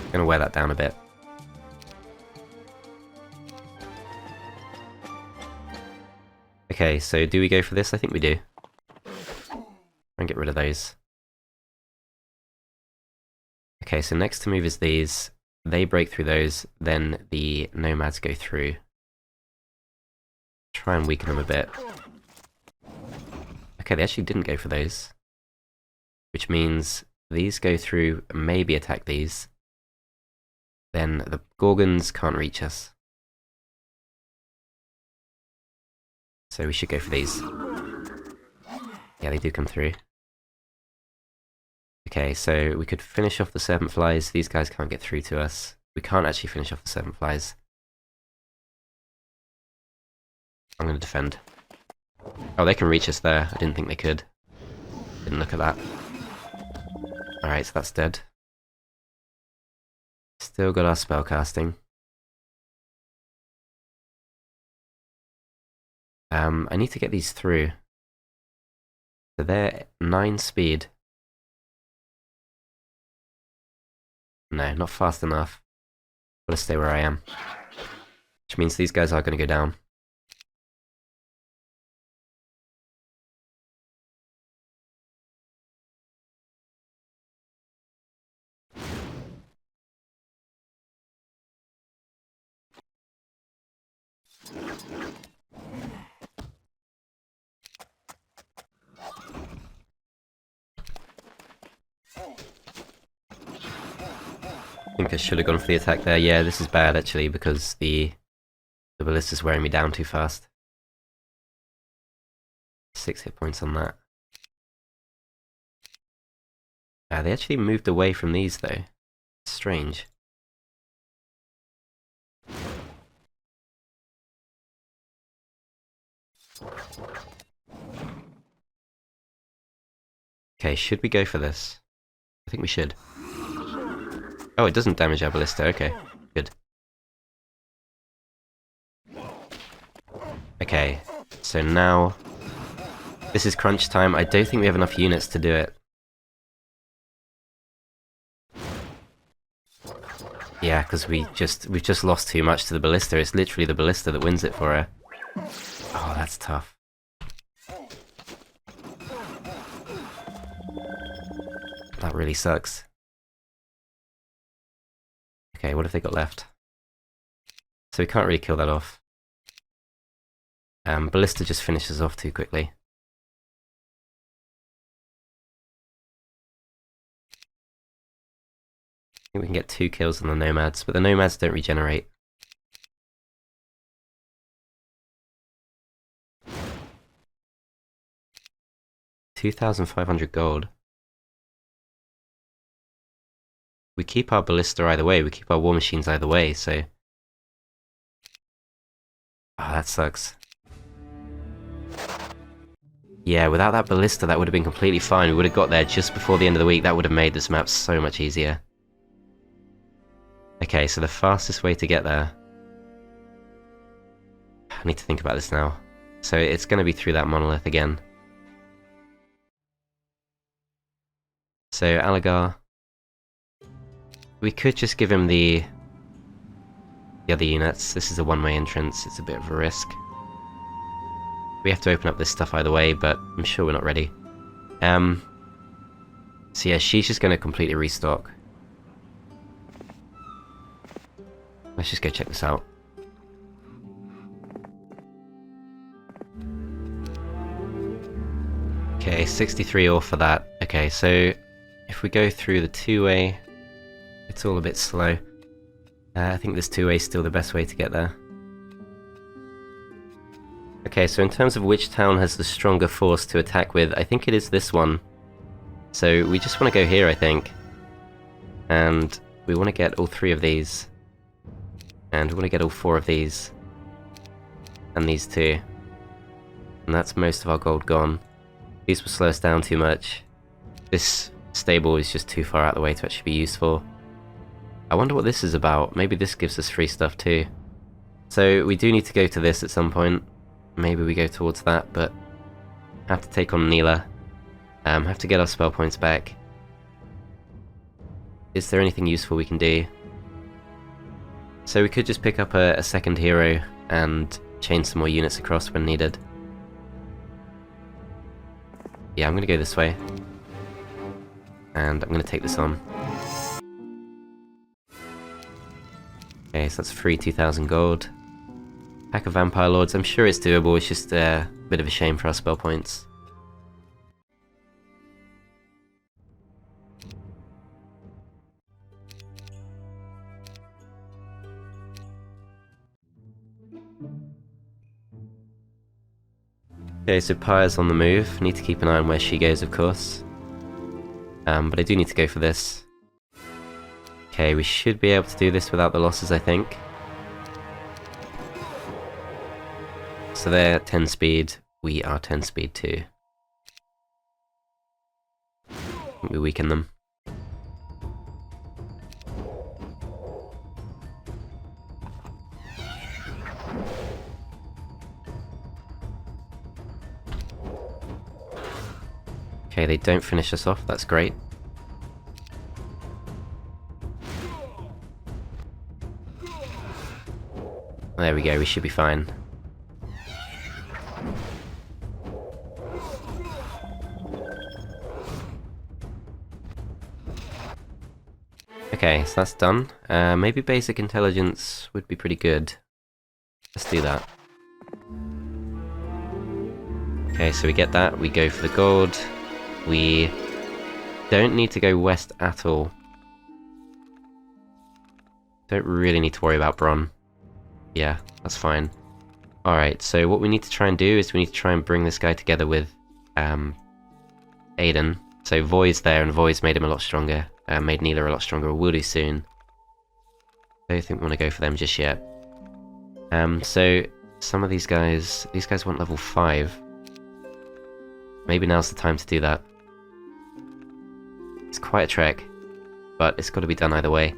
I'm gonna wear that down a bit. Okay, so do we go for this? I think we do. And get rid of those. Okay, so next to move is these. They break through those, then the nomads go through. Try and weaken them a bit. Okay, they actually didn't go for those. Which means these go through, maybe attack these. Then the Gorgons can't reach us. So we should go for these. Yeah, they do come through. Okay, so we could finish off the Serpent Flies. These guys can't get through to us. We can't actually finish off the Serpent Flies. I'm going to defend. Oh, they can reach us there. I didn't think they could. Didn't look at that. Alright, so that's dead. Still got our spellcasting. I need to get these through. So they're 9 speed. No, not fast enough. Gotta stay where I am. Which means these guys are gonna go down. I think I should have gone for the attack there. Yeah, this is bad actually because the ballista's wearing me down too fast. 6 hit points on that. They actually moved away from these though. Strange. Okay, should we go for this? I think we should. Oh, it doesn't damage our ballista, okay. Good. Okay, so now... This is crunch time. I don't think we have enough units to do it. Yeah, because we've just lost too much to the ballista. It's literally the ballista that wins it for her. Oh, that's tough. That really sucks. Okay, what have they got left? So we can't really kill that off. Ballista just finishes off too quickly. I think we can get 2 kills on the nomads, but the nomads don't regenerate. $2,500 gold. We keep our ballista either way, we keep our war machines either way, so... Oh, that sucks. Yeah, without that ballista that would have been completely fine. We would have got there just before the end of the week. That would have made this map so much easier. Okay, so the fastest way to get there... I need to think about this now. So it's going to be through that monolith again. So Alagar... We could just give him the other units. This is a one-way entrance, it's a bit of a risk. We have to open up this stuff either way, but I'm sure we're not ready. So yeah, she's just going to completely restock. Let's just go check this out. Okay, 63 ore for that. Okay, so if we go through the two-way, it's all a bit slow. I think this two-way is still the best way to get there. Okay, so in terms of which town has the stronger force to attack with, I think it is this one. So we just want to go here, I think. And we want to get all 3 of these. And we want to get all 4 of these. And these 2. And that's most of our gold gone. These will slow us down too much. This stable is just too far out of the way to actually be useful. I wonder what this is about. Maybe this gives us free stuff too. So we do need to go to this at some point. Maybe we go towards that, but have to take on Neela. Have to get our spell points back. Is there anything useful we can do? So we could just pick up a second hero and chain some more units across when needed. Yeah, I'm gonna go this way. And I'm gonna take this on. Okay, so that's free 2,000 gold. Pack of Vampire Lords, I'm sure it's doable, it's just a bit of a shame for our spell points. Okay, so Pyre's on the move. Need to keep an eye on where she goes, of course. But I do need to go for this. Okay, we should be able to do this without the losses, I think. So they're 10 speed, we are 10 speed too. We weaken them. Okay, they don't finish us off, that's great. There we go, we should be fine. Okay, so that's done. Maybe basic intelligence would be pretty good. Let's do that. Okay, so we get that, we go for the gold. We don't need to go west at all. Don't really need to worry about Bronn. Yeah, that's fine. Alright, so what we need to try and do is we need to try and bring this guy together with Aiden. So Voi's there, and Voi's made him a lot stronger. Made Neela a lot stronger, or will do soon. I don't think we want to go for them just yet. So some of these guys want level 5. Maybe now's the time to do that. It's quite a trek, but it's got to be done either way.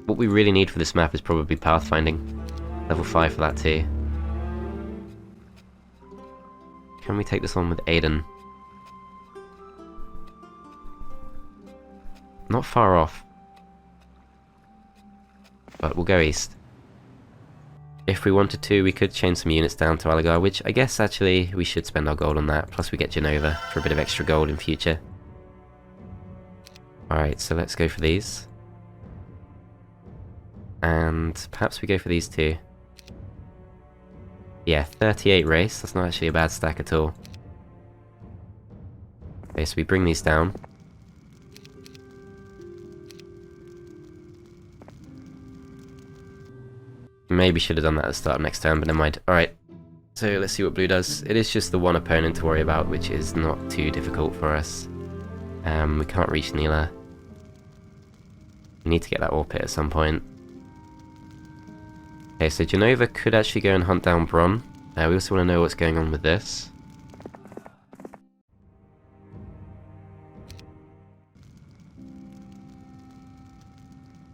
What we really need for this map is probably pathfinding. Level 5 for that too. Can we take this on with Aiden? Not far off. But we'll go east. If we wanted to, we could chain some units down to Alagar, which I guess actually we should spend our gold on that, plus we get Genova for a bit of extra gold in future. Alright, so let's go for these. And perhaps we go for these too. Yeah, 38 race, that's not actually a bad stack at all. Okay, so we bring these down. Maybe should have done that at the start of next turn, but never mind. Alright, so let's see what blue does. It is just the one opponent to worry about, which is not too difficult for us. We can't reach Neela. We need to get that ore pit at some point. Okay, so Genova could actually go and hunt down Bronn. We also want to know what's going on with this.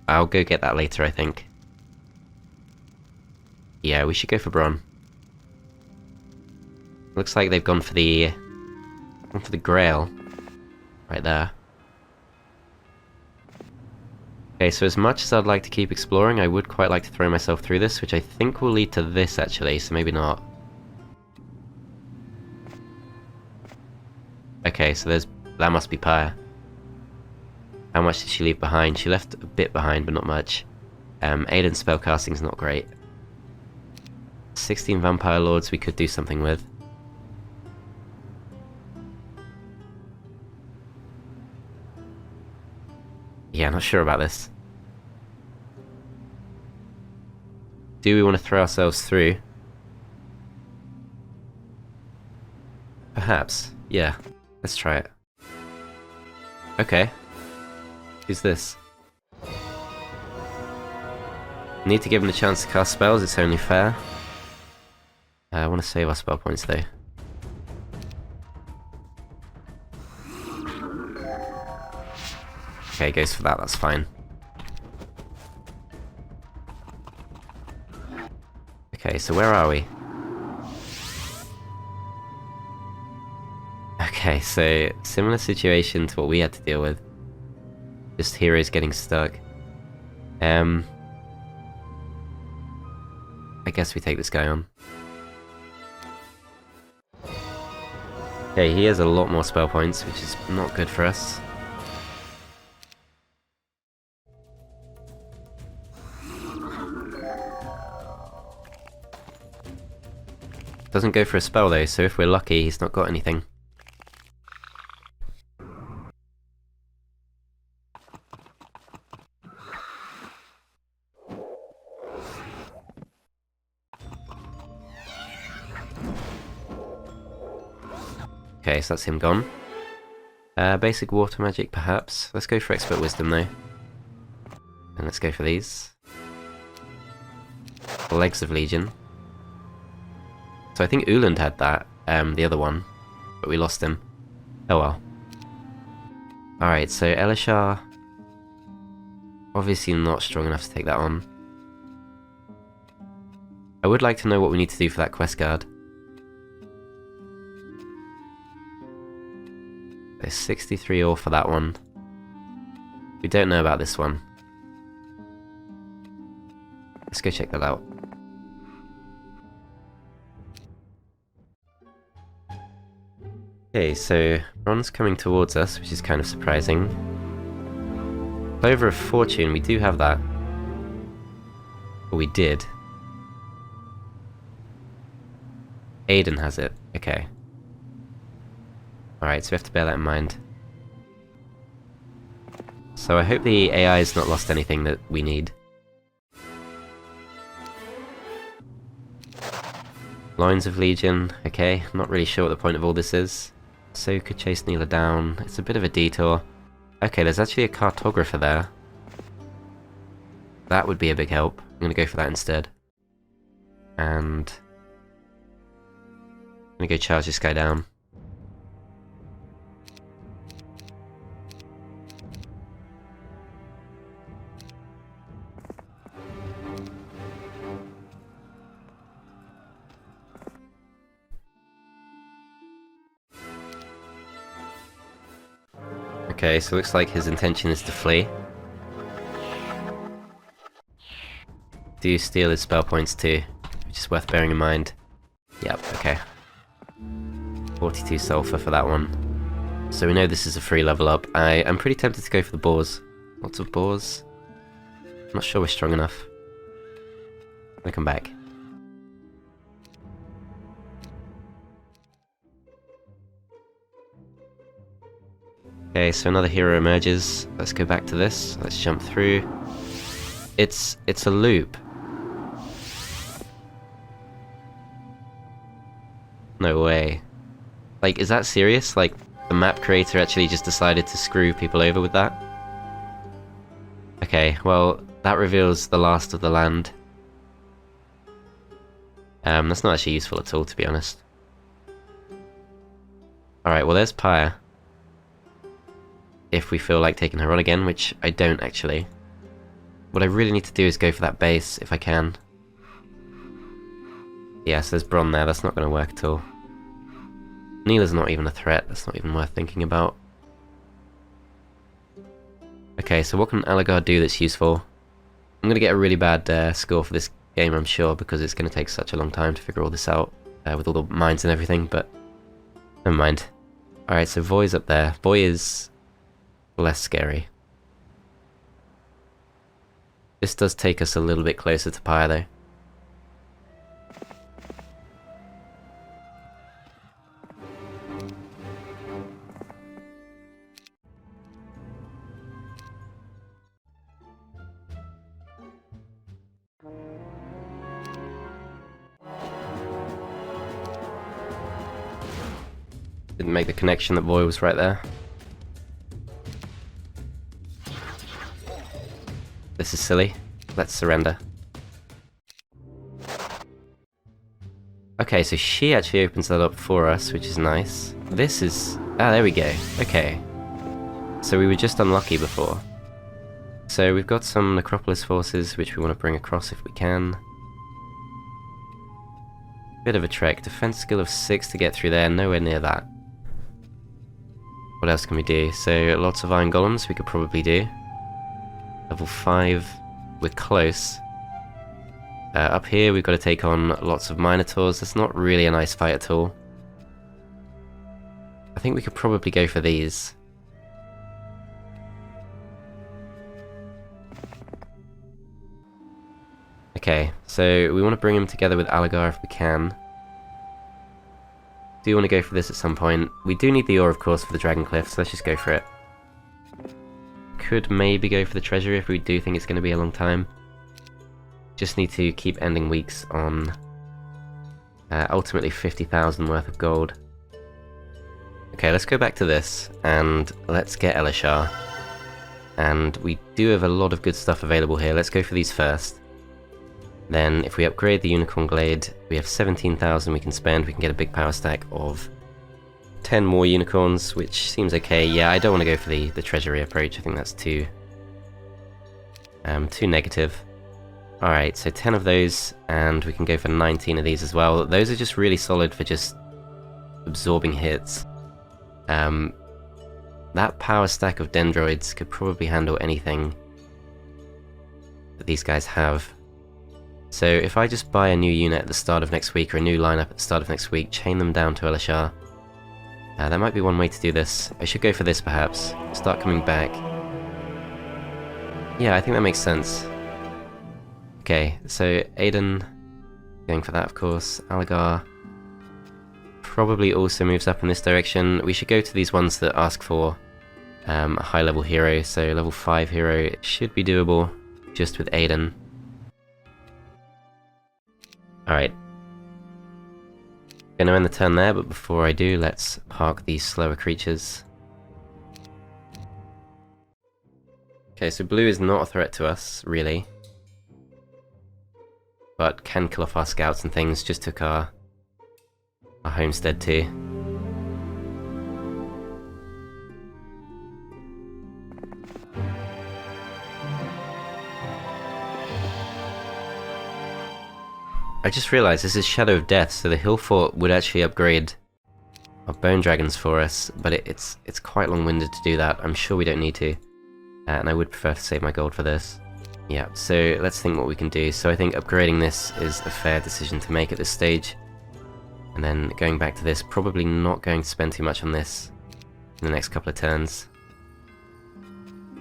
I'll go get that later, I think. Yeah, we should go for Bronn. Looks like they've gone for the Grail. Right there. Okay, so as much as I'd like to keep exploring, I would quite like to throw myself through this, which I think will lead to this actually, so maybe not. Okay, so that must be Pyre. How much did she leave behind? She left a bit behind, but not much. Aiden's spellcasting is not great. 16 Vampire Lords we could do something with. Yeah, not sure about this. Do we want to throw ourselves through? Perhaps. Yeah. Let's try it. Okay. Who's this? Need to give him the chance to cast spells, it's only fair. I want to save our spell points though. Okay, goes for that, that's fine. Okay, so where are we? Okay, so similar situation to what we had to deal with. Just heroes getting stuck. I guess we take this guy on. Okay, he has a lot more spell points, which is not good for us. Doesn't go for a spell though, so if we're lucky, he's not got anything. Okay, so that's him gone. Basic water magic, perhaps. Let's go for expert wisdom though. And let's go for these. Legs of Legion. So I think Uland had that, the other one, but we lost him. Oh well. Alright, so Elishar, obviously not strong enough to take that on. I would like to know what we need to do for that quest guard. There's 63 ore for that one. We don't know about this one. Let's go check that out. Okay, so Ron's coming towards us, which is kind of surprising. Clover of Fortune, we do have that. Or we did. Aiden has it, okay. Alright, so we have to bear that in mind. So I hope the AI has not lost anything that we need. Loins of Legion, okay, not really sure what the point of all this is. So could chase Neela down, it's a bit of a detour. Okay, there's actually a cartographer there. That would be a big help. I'm gonna go for that instead. And I'm gonna go charge this guy down. Okay, so looks like his intention is to flee. Do you steal his spell points too? Which is worth bearing in mind. Yep, okay. 42 sulfur for that one. So we know this is a free level up. I'm pretty tempted to go for the boars. Lots of boars. I'm not sure we're strong enough. I'm gonna come back. Okay, so another hero emerges. Let's go back to this. Let's jump through. It's a loop. No way. Like, is that serious? Like, the map creator actually just decided to screw people over with that? Okay, well, that reveals the last of the land. That's not actually useful at all, to be honest. Alright, well there's Pyre. If we feel like taking her on again, which I don't actually. What I really need to do is go for that base, if I can. Yes, there's Bronn there, that's not going to work at all. Neela's not even a threat, that's not even worth thinking about. Okay, so what can Alagar do that's useful? I'm going to get a really bad score for this game, I'm sure, because it's going to take such a long time to figure all this out, with all the mines and everything, but never mind. Alright, so Voy's up there. Voy is less scary. This does take us a little bit closer to Pyre though. Didn't make the connection that Voy was right there. This is silly. Let's surrender. Okay, so she actually opens that up for us, which is nice. This is... ah, there we go. Okay. So we were just unlucky before. So we've got some Necropolis forces, which we want to bring across if we can. Bit of a trek. Defense skill of 6 to get through there, nowhere near that. What else can we do? So lots of Iron Golems we could probably do. Level 5, we're close. Up here we've got to take on lots of Minotaurs. That's not really a nice fight at all. I think we could probably go for these. Okay, so we want to bring them together with Alagar if we can. Do want to go for this at some point. We do need the ore, of course, for the Dragon Cliff, so let's just go for it. Could maybe go for the treasure if we do think it's going to be a long time. Just need to keep ending weeks on ultimately 50,000 worth of gold. Okay, let's go back to this, and let's get Elishar. And we do have a lot of good stuff available here. Let's go for these first. Then, if we upgrade the Unicorn Glade, we have 17,000 we can spend. We can get a big power stack of 10 more unicorns, which seems okay. Yeah, I don't want to go for the treasury approach. I think that's too negative. Alright, so 10 of those, and we can go for 19 of these as well. Those are just really solid for just absorbing hits. That power stack of Dendroids could probably handle anything that these guys have. So if I just buy a new unit at the start of next week, or a new lineup at the start of next week, chain them down to Elishar, that might be one way to do this. I should go for this perhaps. Start coming back. Yeah, I think that makes sense. Okay, so Aiden, going for that of course. Alagar probably also moves up in this direction. We should go to these ones that ask for a high level hero, so level 5 hero should be doable just with Aiden. Alright. Gonna end the turn there, but before I do, let's park these slower creatures. Okay, so blue is not a threat to us, really. But can kill off our scouts and things. Just took our homestead too. I just realised this is Shadow of Death, so the Hill Fort would actually upgrade our Bone Dragons for us, but it's quite long-winded to do that. I'm sure we don't need to, and I would prefer to save my gold for this. Yeah, so let's think what we can do. So I think upgrading this is a fair decision to make at this stage. And then going back to this, probably not going to spend too much on this in the next couple of turns.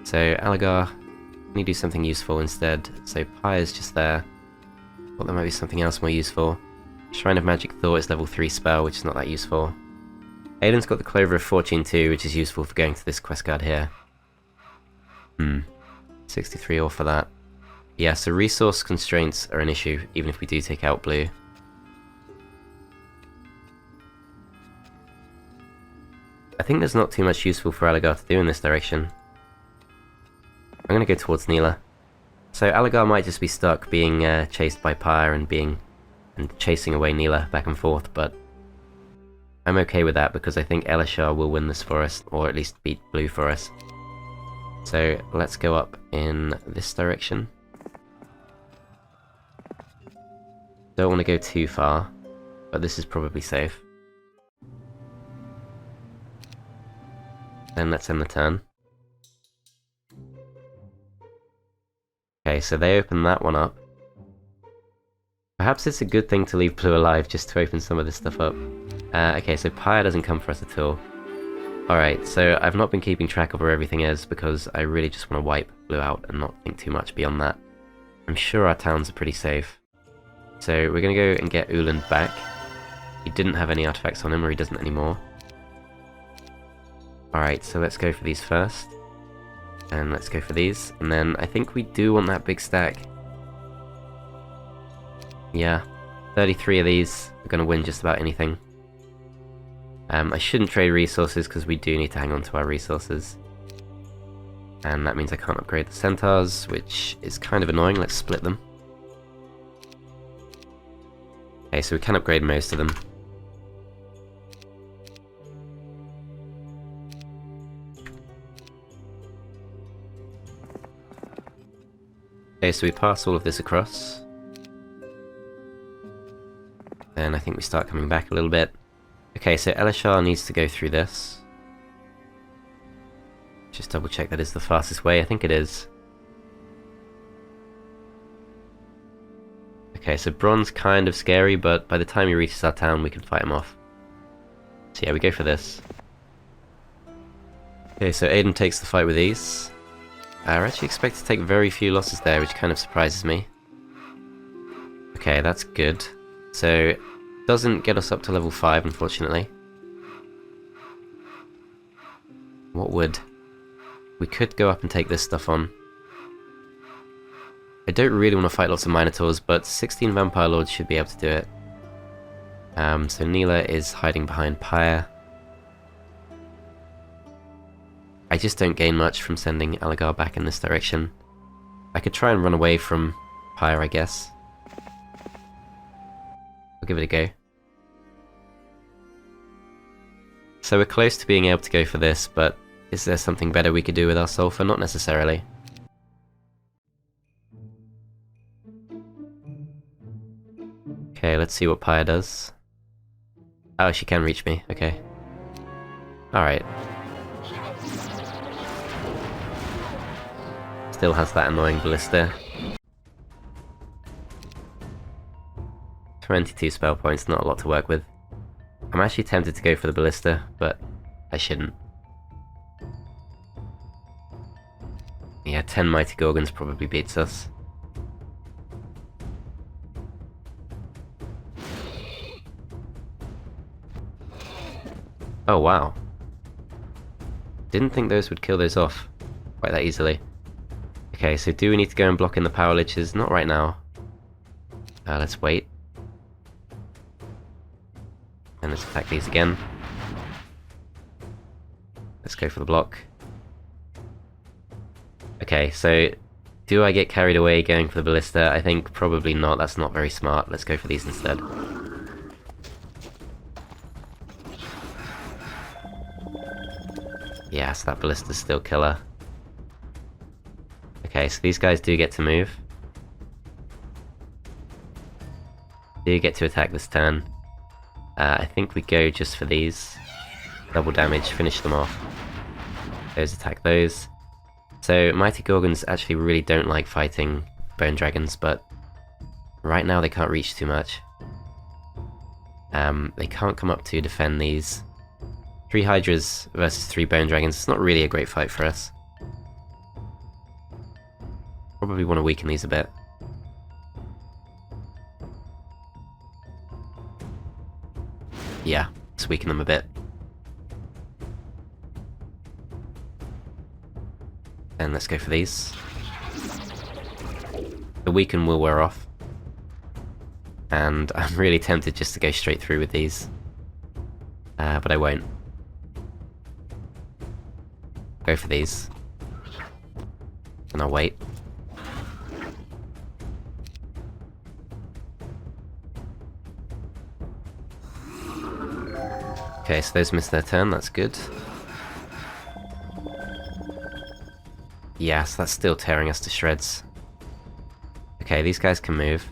So Alagar, let me do something useful instead. So Pyre's just there. Thought there might be something else more useful. Shrine of Magic Thought is level 3 spell, which is not that useful. Aiden's got the Clover of Fortune too, which is useful for going to this quest card here. 63 ore for that. Yeah, so resource constraints are an issue, even if we do take out blue. I think there's not too much useful for Alagar to do in this direction. I'm going to go towards Neela. So Alagar might just be stuck being chased by Pyre and chasing away Neela back and forth, but I'm okay with that because I think Elishar will win this for us, or at least beat blue for us. So let's go up in this direction. Don't want to go too far, but this is probably safe. Then let's end the turn. Okay, so they open that one up. Perhaps it's a good thing to leave blue alive just to open some of this stuff up. Okay, so Pyre doesn't come for us at all. Alright, so I've not been keeping track of where everything is because I really just want to wipe blue out and not think too much beyond that. I'm sure our towns are pretty safe. So we're going to go and get Uland back. He didn't have any artifacts on him, or he doesn't anymore. Alright, so let's go for these first. And let's go for these. And then I think we do want that big stack. Yeah, 33 of these. We're going to win just about anything. I shouldn't trade resources because we do need to hang on to our resources. And that means I can't upgrade the centaurs, which is kind of annoying. Let's split them. Okay, so we can upgrade most of them. Okay, so we pass all of this across. Then I think we start coming back a little bit. Okay, so Elishar needs to go through this. Just double check that is the fastest way. I think it is. Okay, so Bron's kind of scary, but by the time he reaches our town, we can fight him off. So yeah, we go for this. Okay, so Aiden takes the fight with ease. I actually expect to take very few losses there, which kind of surprises me. Okay, that's good. So, doesn't get us up to level 5, unfortunately. What would? We could go up and take this stuff on. I don't really want to fight lots of Minotaurs, but 16 Vampire Lords should be able to do it. So Neela is hiding behind Pyre. I just don't gain much from sending Alagar back in this direction. I could try and run away from Pyre, I guess. I'll give it a go. So we're close to being able to go for this, but is there something better we could do with our Sulfur? Not necessarily. Okay, let's see what Pyre does. Oh, she can reach me, okay. Alright. Still has that annoying ballista. 22 spell points, not a lot to work with. I'm actually tempted to go for the ballista, but I shouldn't. Yeah, 10 Mighty Gorgons probably beats us. Oh wow. Didn't think those would kill those off quite that easily. Okay, so do we need to go and block in the power liches? Not right now. Let's wait. And let's attack these again. Let's go for the block. Okay, so do I get carried away going for the ballista? I think probably not. That's not very smart. Let's go for these instead. Yeah, so that ballista's still killer. Okay, so these guys do get to move. Do get to attack this turn. I think we go just for these. Double damage, finish them off. Those attack those. So Mighty Gorgons actually really don't like fighting Bone Dragons, but right now they can't reach too much. They can't come up to defend these. 3 Hydras versus 3 Bone Dragons. It's not really a great fight for us. Probably want to weaken these a bit. Yeah, let's weaken them a bit. And let's go for these. The weaken will wear off. And I'm really tempted just to go straight through with these. But I won't. Go for these. And I'll wait. Okay, so those missed their turn, that's good. Yes, that's still tearing us to shreds. Okay, these guys can move.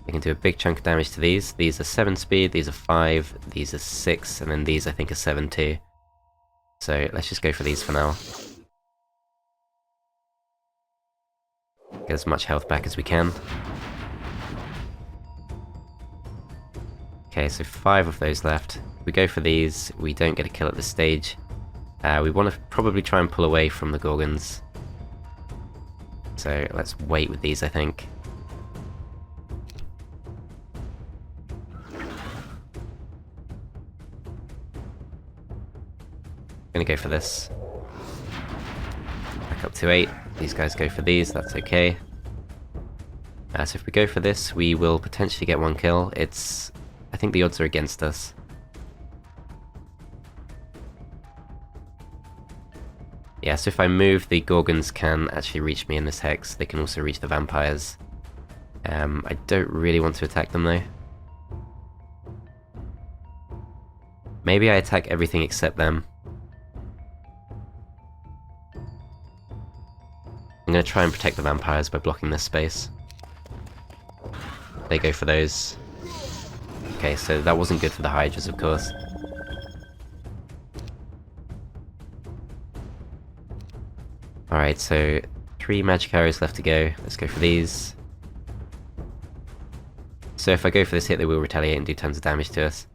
They can do a big chunk of damage to these. These are 7 speed, these are 5, these are 6, and then these I think are 7 too. So let's just go for these for now. Get as much health back as we can. Okay, so 5 of those left. We go for these, we don't get a kill at this stage. We want to probably try and pull away from the Gorgons. So let's wait with these, I think. Gonna go for this. Back up to 8. These guys go for these, that's okay. So if we go for this, we will potentially get 1 kill. I think the odds are against us. Yeah, so if I move, the Gorgons can actually reach me in this hex. They can also reach the vampires. I don't really want to attack them though. Maybe I attack everything except them. I'm gonna try and protect the vampires by blocking this space. They go for those. Okay, so that wasn't good for the Hydras, of course. Alright, so 3 magic arrows left to go. Let's go for these. So if I go for this hit, they will retaliate and do tons of damage to us.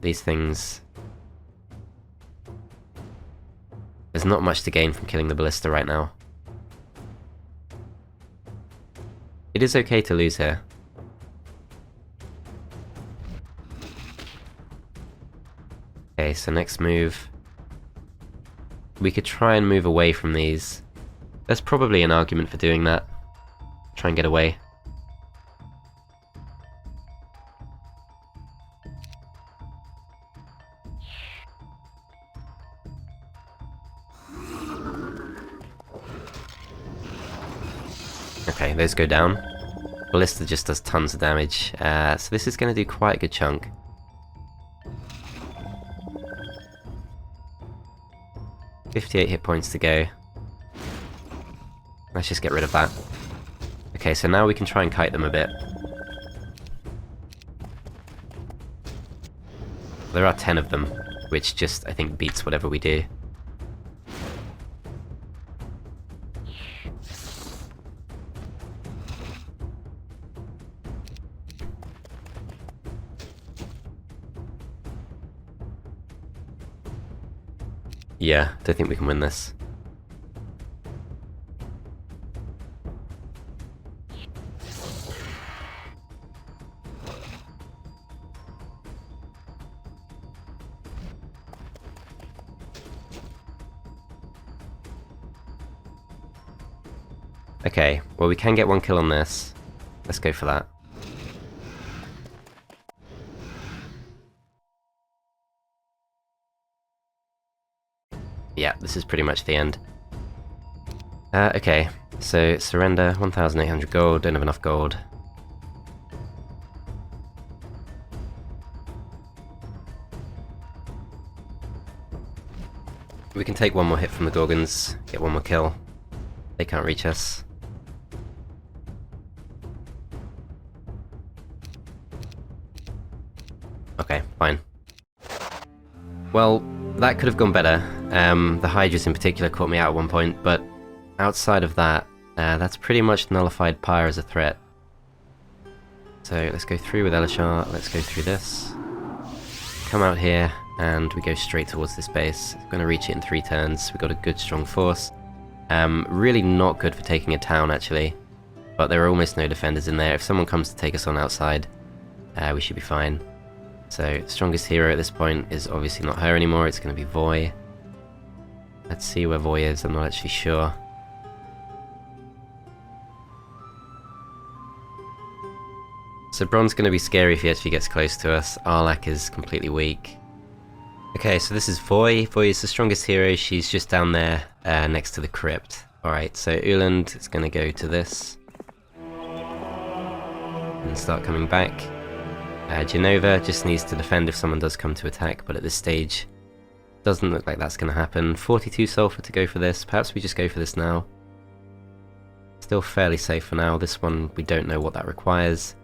These things... There's not much to gain from killing the ballista right now. It is okay to lose here. Okay, so next move. We could try and move away from these. There's probably an argument for doing that. Try and get away. Okay, those go down. Ballista just does tons of damage, so this is going to do quite a good chunk. $58 hit points to go. Let's just get rid of that. Okay, so now we can try and kite them a bit. There are 10 of them, which just, I think, beats whatever we do. Yeah, don't think we can win this. Okay, well we can get 1 kill on this. Let's go for that. Yeah, this is pretty much the end. Okay, so surrender, 1,800 gold, don't have enough gold. We can take 1 more hit from the Gorgons, get 1 more kill. They can't reach us. Okay, fine. Well, that could have gone better. The Hydras in particular caught me out at one point, but outside of that, that's pretty much nullified Pyre as a threat. So let's go through with Elishar, let's go through this. Come out here, and we go straight towards this base. We're going to reach it in 3 turns. We've got a good strong force. Really not good for taking a town, actually. But there are almost no defenders in there. If someone comes to take us on outside, we should be fine. So, strongest hero at this point is obviously not her anymore, it's going to be Voy. Let's see where Voy is, I'm not actually sure. So Bron's going to be scary if he actually gets close to us. Arlak is completely weak. Okay, so this is Voy. Voy is the strongest hero, she's just down there next to the crypt. Alright, so Uland is going to go to this. And start coming back. Genova just needs to defend if someone does come to attack, but at this stage, doesn't look like that's going to happen. 42 sulfur to go for this. Perhaps we just go for this now. Still fairly safe for now. This one, we don't know what that requires.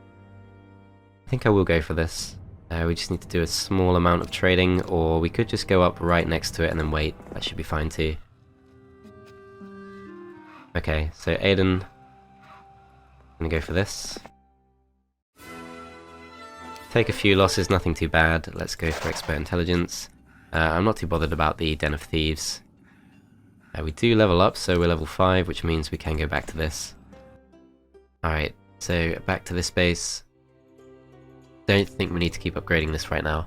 I think I will go for this. We just need to do a small amount of trading, or we could just go up right next to it and then wait. That should be fine too. Okay, so Aiden, I'm going to go for this. Take a few losses, nothing too bad. Let's go for Expert Intelligence. I'm not too bothered about the Den of Thieves. We do level up, so we're level 5, which means we can go back to this. Alright, so back to this base. Don't think we need to keep upgrading this right now.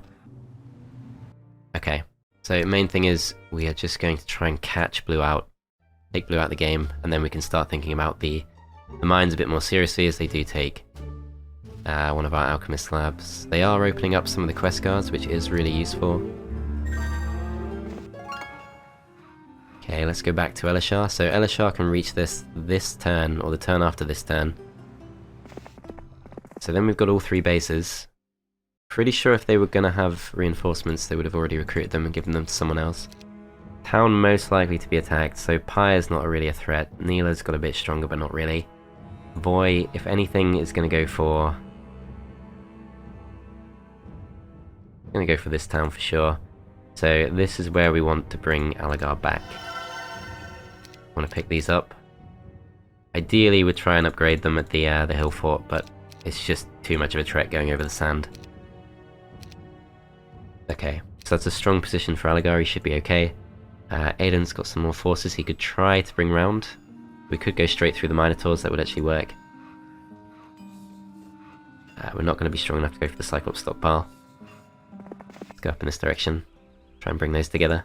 Okay, so main thing is we are just going to try and catch Blue out. Take Blue out of the game, and then we can start thinking about the mines a bit more seriously, as they do take one of our alchemist labs. They are opening up some of the quest cards, which is really useful. Okay, let's go back to Elishar. So Elishar can reach this turn, or the turn after this turn. So then we've got all 3 bases. Pretty sure if they were going to have reinforcements, they would have already recruited them and given them to someone else. Town most likely to be attacked, so Pyre's not really a threat. Neela's got a bit stronger, but not really. Voy, if anything, is going to go for... going to go for this town for sure. So this is where we want to bring Alagar back. I want to pick these up. Ideally, we'd try and upgrade them at the hill fort, but it's just too much of a trek going over the sand. Okay, so that's a strong position for Alagar, he should be okay. Aiden's got some more forces he could try to bring round. We could go straight through the Minotaurs, that would actually work. We're not going to be strong enough to go for the Cyclops stockpile. Let's go up in this direction, try and bring those together.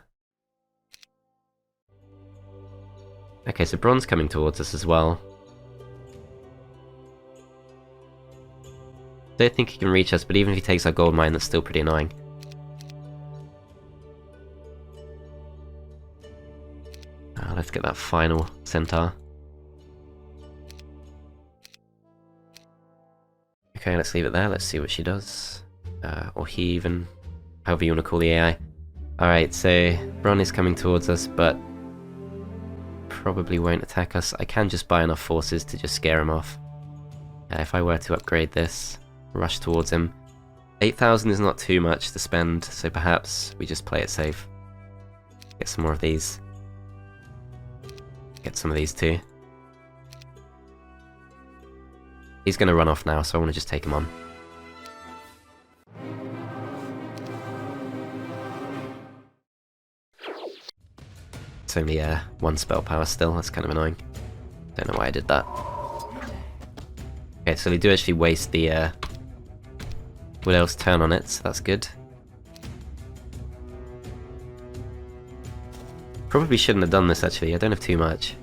Okay, so Bron's coming towards us as well. Don't think he can reach us, but even if he takes our gold mine, that's still pretty annoying. Let's get that final centaur. Okay, let's leave it there. Let's see what she does. Or he even... however you want to call the AI. Alright, so Bron is coming towards us, but probably won't attack us. I can just buy enough forces to just scare him off. If I were to upgrade this, rush towards him. 8,000 is not too much to spend, so perhaps we just play it safe. Get some more of these. Get some of these too. He's going to run off now, so I want to just take him on. It's only one spell power still, that's kind of annoying. Don't know why I did that. Okay, so they do actually waste the Wood Elf's turn on it, so that's good. Probably shouldn't have done this actually, I don't have too much.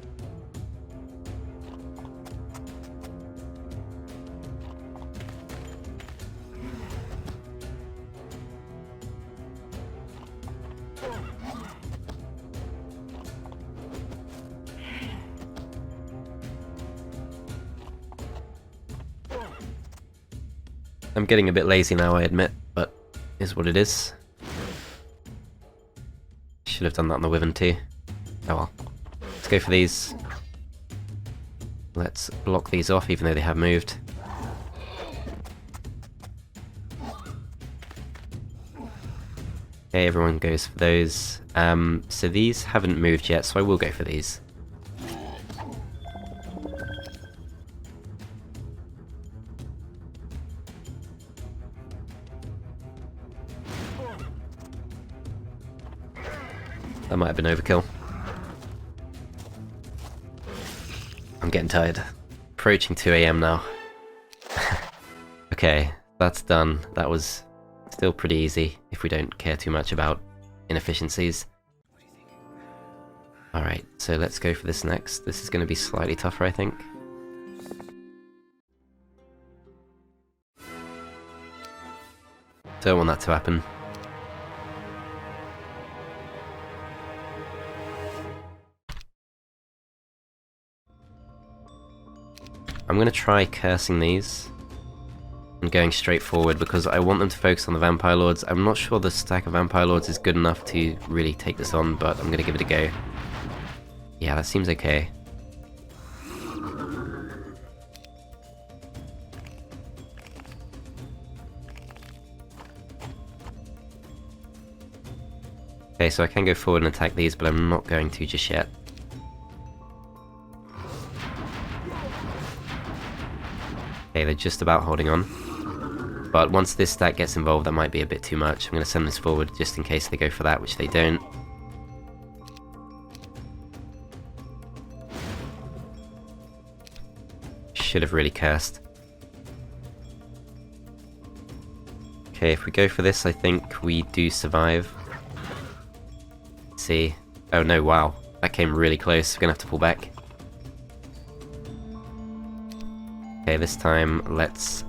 I'm getting a bit lazy now, I admit, but is what it is. Should have done that on the Wyvern too. Oh well. Let's go for these. Let's block these off, even though they have moved. Okay, everyone goes for those. So these haven't moved yet, so I will go for these. That might have been overkill. I'm getting tired. Approaching 2 AM now. Okay, that's done. That was still pretty easy, if we don't care too much about inefficiencies. Alright, so let's go for this next. This is going to be slightly tougher, I think. Don't want that to happen. I'm going to try cursing these and going straight forward because I want them to focus on the Vampire Lords. I'm not sure the stack of Vampire Lords is good enough to really take this on, but I'm going to give it a go. Yeah, that seems okay. Okay, so I can go forward and attack these, but I'm not going to just yet. Okay, they're just about holding on. But once this stack gets involved, that might be a bit too much. I'm going to send this forward just in case they go for that, which they don't. Should have really cursed. Okay, if we go for this, I think we do survive. Let's see. Oh no, wow. That came really close. We're going to have to pull back. Okay, this time let's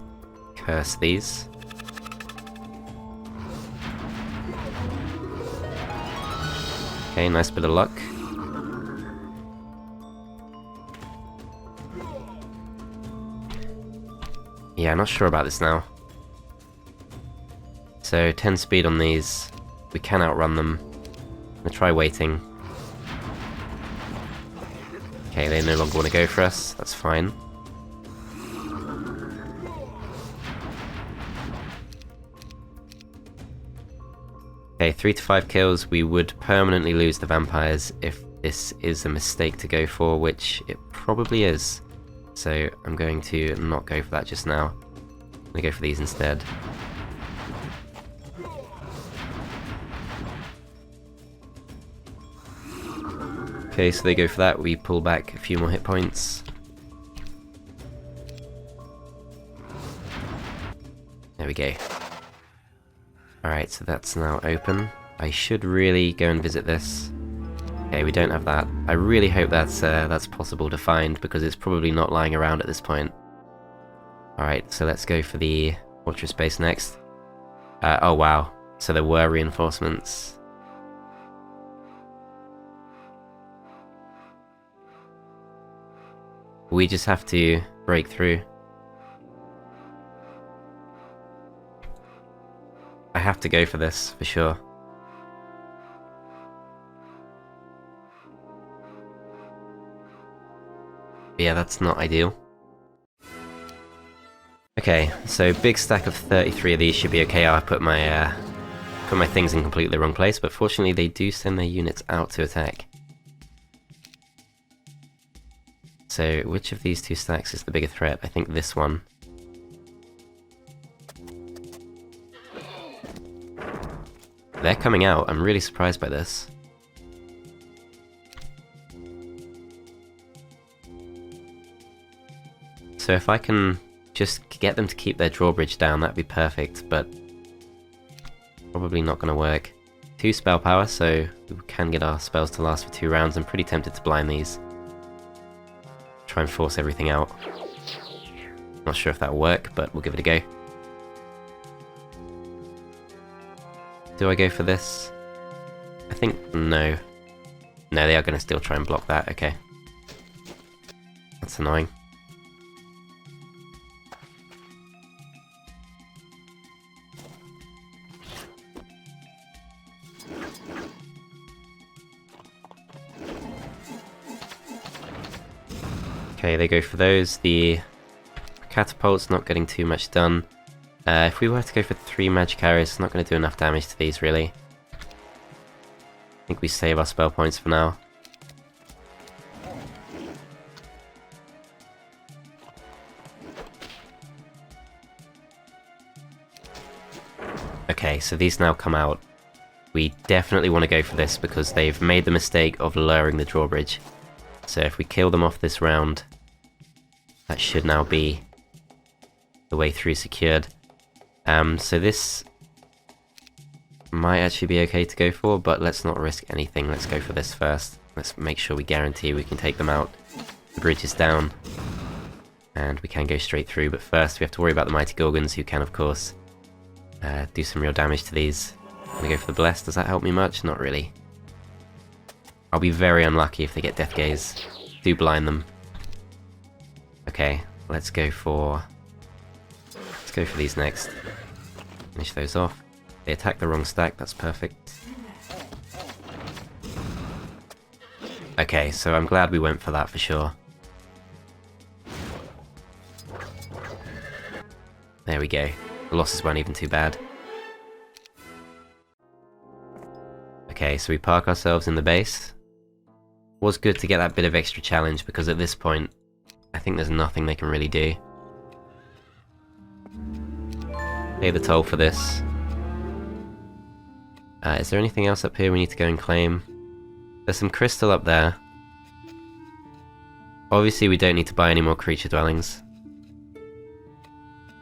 curse these. Okay, nice bit of luck. Yeah, not sure about this now. So 10 speed on these. We can outrun them. I'm gonna try waiting. Okay, they no longer want to go for us. That's fine. Okay, 3 to 5 kills. We would permanently lose the vampires if this is a mistake to go for, which it probably is. So I'm going to not go for that just now. I'm going to go for these instead. Okay, so they go for that. We pull back a few more hit points. There we go. Alright, so that's now open. I should really go and visit this. Okay, we don't have that. I really hope that's possible to find, because it's probably not lying around at this point. Alright, so let's go for the fortress base next. Oh wow, so there were reinforcements. We just have to break through. I have to go for this, for sure. But yeah, that's not ideal. Okay, so big stack of 33 of these should be okay. I put my things in completely the wrong place, but fortunately they do send their units out to attack. So which of these two stacks is the bigger threat? I think this one. They're coming out. I'm really surprised by this. So if I can just get them to keep their drawbridge down, that'd be perfect, but probably not going to work. 2 spell power, so we can get our spells to last for 2 rounds. I'm pretty tempted to blind these. Try and force everything out. Not sure if that'll work, but we'll give it a go. Do I go for this? I think no. No, they are going to still try and block that, okay. That's annoying. Okay, they go for those. The catapult's not getting too much done. If we were to go for 3 magic arrows, it's not going to do enough damage to these, really. I think we save our spell points for now. Okay, so these now come out. We definitely want to go for this because they've made the mistake of lowering the drawbridge. So if we kill them off this round, that should now be the way through secured. So this might actually be okay to go for, but let's not risk anything. Let's go for this first. Let's make sure we guarantee we can take them out. The bridge is down, and we can go straight through, but first we have to worry about the Mighty Gorgons, who can, of course, do some real damage to these. I'm gonna go for the Bless. Does that help me much? Not really. I'll be very unlucky if they get Death Gaze. Do blind them. Okay, let's go for these next. Finish those off. They attack the wrong stack, that's perfect. Okay, so I'm glad we went for that for sure. There we go. The losses weren't even too bad. Okay, so we park ourselves in the base. Was good to get that bit of extra challenge, because at this point, I think there's nothing they can really do. Pay the toll for this. Is there anything else up here we need to go and claim? There's some crystal up there. Obviously we don't need to buy any more creature dwellings.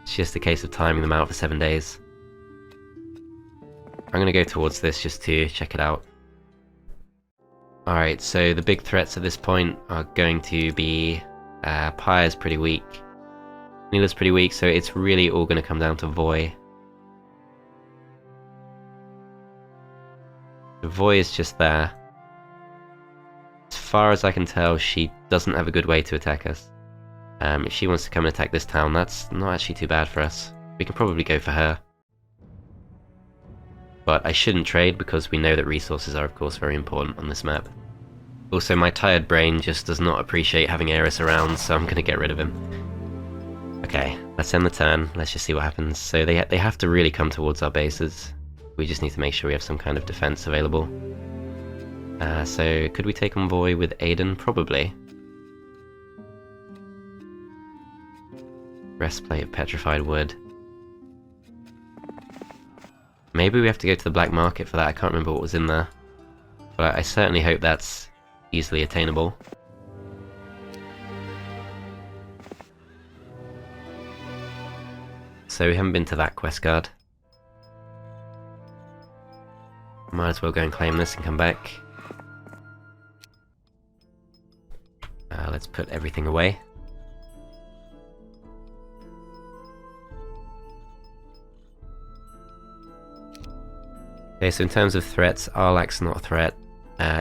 It's just a case of timing them out for 7 days. I'm gonna go towards this just to check it out. Alright, so the big threats at this point are going to be Pyre's pretty weak. Neela's pretty weak, so it's really all going to come down to Voy. The Voy is just there. As far as I can tell, she doesn't have a good way to attack us. If she wants to come and attack this town, that's not actually too bad for us. We can probably go for her. but I shouldn't trade because we know that resources are of course very important on this map. Also, my tired brain just does not appreciate having Ares around, so I'm going to get rid of him. Okay, let's end the turn, let's just see what happens. So they have to really come towards our bases. We just need to make sure we have some kind of defense available. So could we take Envoy with Aiden? Probably. Breastplate of petrified wood. Maybe we have to go to the black market for that, I can't remember what was in there. But I certainly hope that's easily attainable. So we haven't been to that quest card. Might as well go and claim this and come back. Let's put everything away. Okay, so in terms of threats, Arlak's not a threat,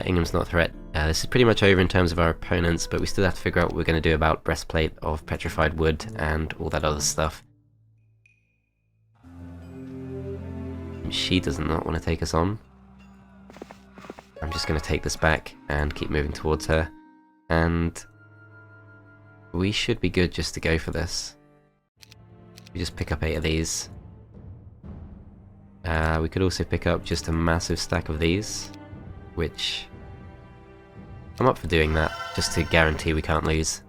Ingham's not a threat. This is pretty much over in terms of our opponents, but we still have to figure out what we're going to do about Breastplate of Petrified Wood and all that other stuff. She does not want to take us on. I'm just going to take this back and keep moving towards her. And we should be good just to go for this. We just pick up 8 of these. We could also pick up just a massive stack of these, which I'm up for doing that, just to guarantee we can't lose.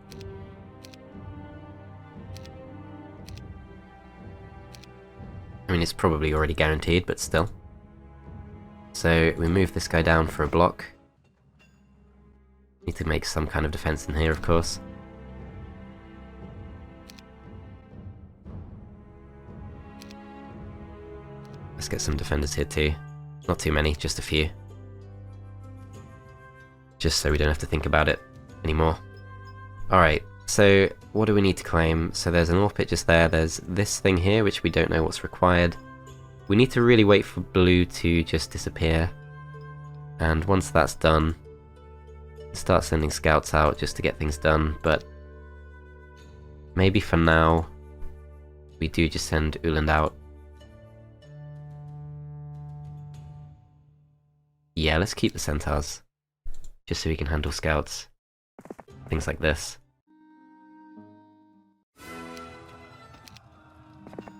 I mean, it's probably already guaranteed, but still. So we move this guy down for a block. Need to make some kind of defense in here, of course. Let's get some defenders here too. Not too many, just a few. Just so we don't have to think about it anymore. Alright, so what do we need to claim? So there's an ore pit just there, there's this thing here which we don't know what's required. We need to really wait for blue to just disappear. And once that's done, start sending scouts out just to get things done, but maybe for now we do just send Uland out. Yeah, let's keep the centaurs, just so we can handle scouts. Things like this.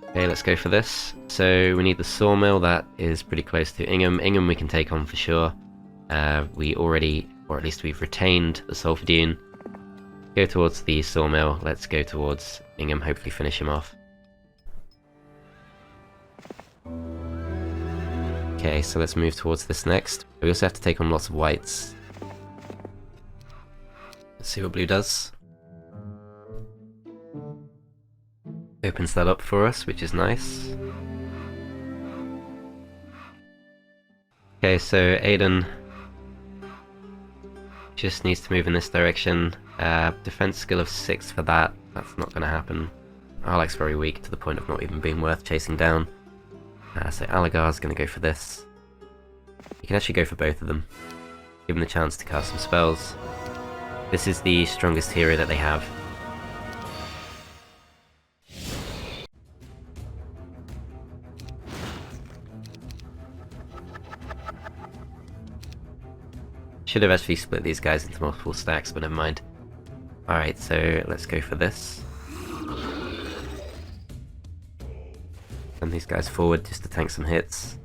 Okay, let's go for this. So we need the sawmill, that is pretty close to Ingham. Ingham we can take on for sure. We already, or at least we've retained the sulfur dune. Go towards the sawmill, let's go towards Ingham, hopefully finish him off. Okay, so let's move towards this next. We also have to take on lots of whites. Let's see what blue does. Opens that up for us, which is nice. Okay, so Aiden just needs to move in this direction. Defense skill of 6 for that. That's not going to happen. Arlak's very weak to the point of not even being worth chasing down. So Alagar's going to go for this. You can actually go for both of them. Give him the chance to cast some spells. This is the strongest hero that they have. Should have actually split these guys into multiple stacks, but never mind. Alright, so let's go for this. Send these guys forward just to tank some hits.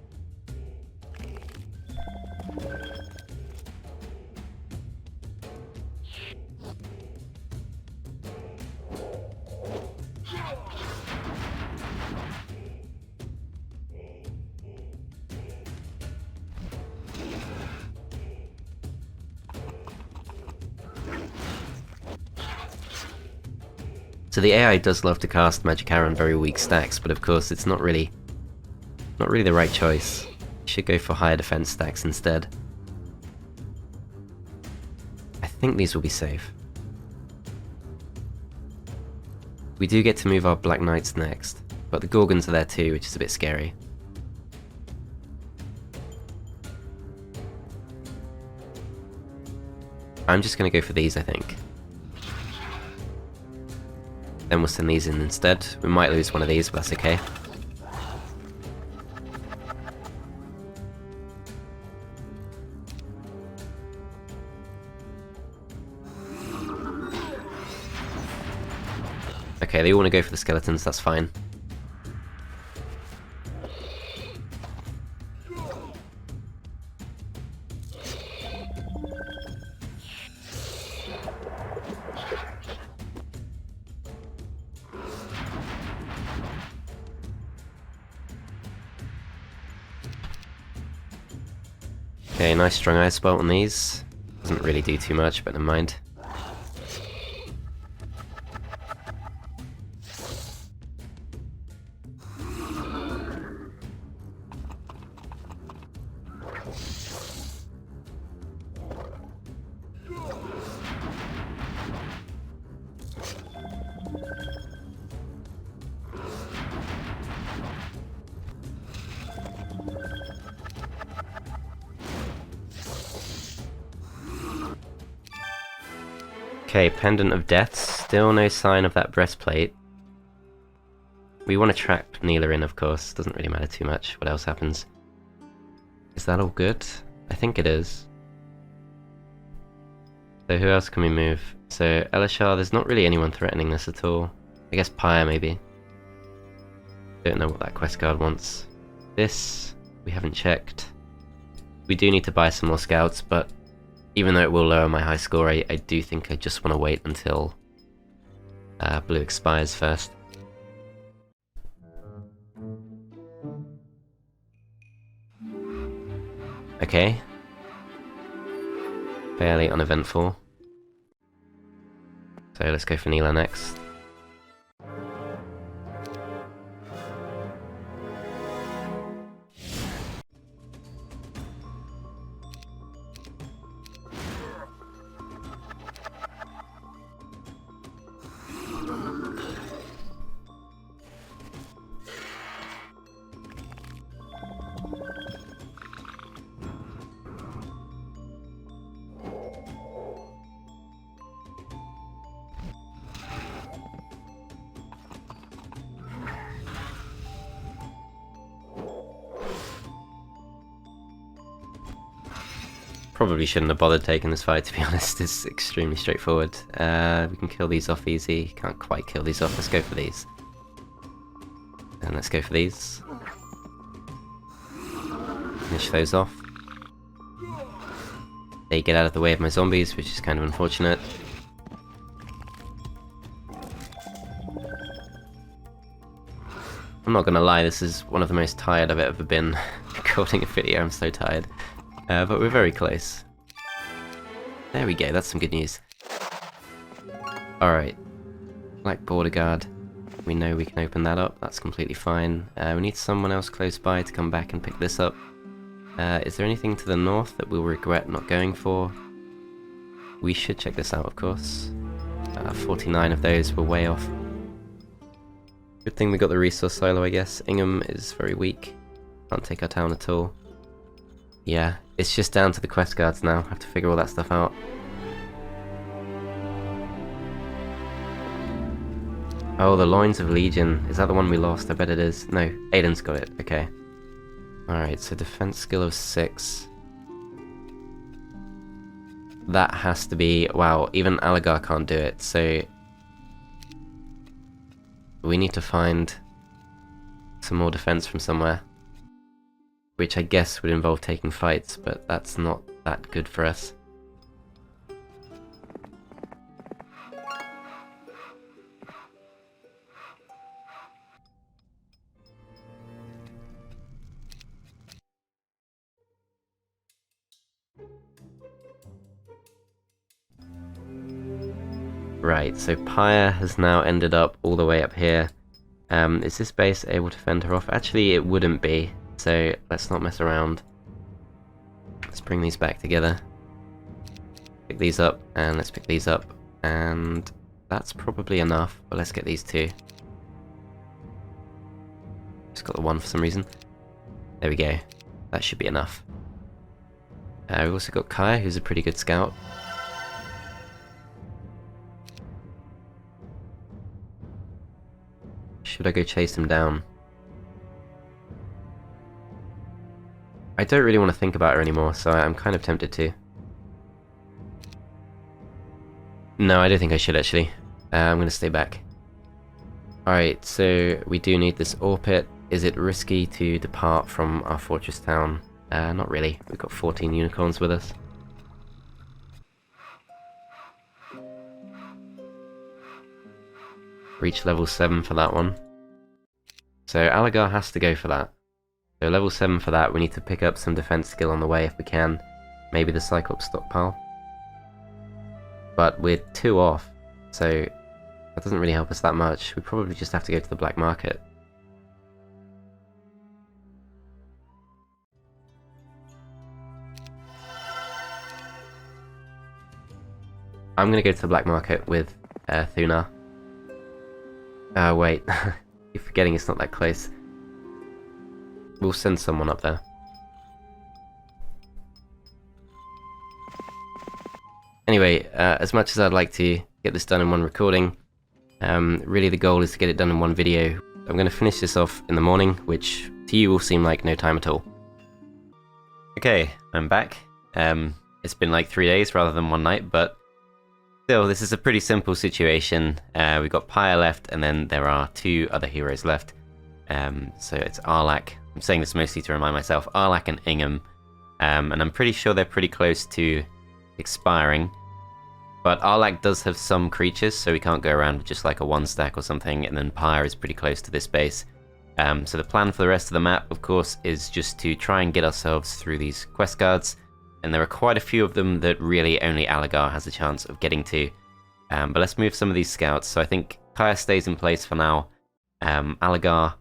So the AI does love to cast Magic Arrow on very weak stacks, but of course it's not really the right choice. You should go for higher defense stacks instead. I think these will be safe. We do get to move our Black Knights next, but the Gorgons are there too, which is a bit scary. I'm just going to go for these, I think. Then we'll send these in instead. We might lose one of these, but that's okay. Okay, they all want to go for the skeletons, that's fine. Okay, nice strong ice bolt on these. Doesn't really do too much, but never mind. Okay, Pendant of Death, still no sign of that breastplate. We want to trap Neela in, of course, doesn't really matter too much what else happens. Is that all good? I think it is. So who else can we move? So Elishar, there's not really anyone threatening this at all. I guess Pyre maybe. Don't know what that quest card wants. This, we haven't checked. We do need to buy some more scouts, but even though it will lower my high score, I do think I just want to wait until blue expires first. Okay. Fairly uneventful. So let's go for Neela next. Probably shouldn't have bothered taking this fight, to be honest. It's extremely straightforward. We can kill these off easy. Can't quite kill these off. Let's go for these. And let's go for these. Finish those off. They get out of the way of my zombies, which is kind of unfortunate. I'm not gonna lie, this is one of the most tired I've ever been recording a video. I'm so tired. But we're very close. There we go, that's some good news. Alright. Black border guard. We know we can open that up, that's completely fine. We need someone else close by to come back and pick this up. Is there anything to the north that we'll regret not going for? We should check this out, of course. 49 of those were way off. Good thing we got the resource silo, I guess. Ingham is very weak. Can't take our town at all. Yeah, it's just down to the quest cards now. I have to figure all that stuff out. Oh, the Loins of Legion. Is that the one we lost? I bet it is. No, Aiden's got it. Okay. Alright, so defense skill of 6. That has to be... Wow, even Alagar can't do it, so... We need to find some more defense from somewhere. Which I guess would involve taking fights, but that's not that good for us. Right, so Pyre has now ended up all the way up here. Is this base able to fend her off? Actually, it wouldn't be. So let's not mess around. Let's bring these back together. Pick these up, and let's pick these up. And that's probably enough, but let's get these two. Just got the one for some reason. There we go. That should be enough. We've also got Kai, who's a pretty good scout. Should I go chase him down? I don't really want to think about her anymore, so I'm kind of tempted to. No, I don't think I should actually. I'm going to stay back. Alright, so we do need this ore pit. Is it risky to depart from our fortress town? Not really. We've got 14 unicorns with us. Reach level 7 for that one. So Alagar has to go for that. So level 7 for that. We need to pick up some defense skill on the way if we can. Maybe the Cyclops stockpile. But we're 2 off, so that doesn't really help us that much. We probably just have to go to the black market. I'm gonna go to the black market with Thuna. Wait. You're forgetting it's not that close. We'll send someone up there. Anyway, as much as I'd like to get this done in one recording, really the goal is to get it done in one video. I'm going to finish this off in the morning, which to you will seem like no time at all. Okay, I'm back. It's been like 3 days rather than 1 night, but still, this is a pretty simple situation. We've got Pyre left, and then there are 2 other heroes left. So it's Arlak. I'm saying this mostly to remind myself. Arlak and Ingham. And I'm pretty sure they're pretty close to expiring. But Arlak does have some creatures, so we can't go around with just like a 1-stack or something, and then Pyre is pretty close to this base. So the plan for the rest of the map, of course, is just to try and get ourselves through these quest guards, and there are quite a few of them that really only Alagar has a chance of getting to. But let's move some of these scouts. So I think Pyre stays in place for now. Alagar,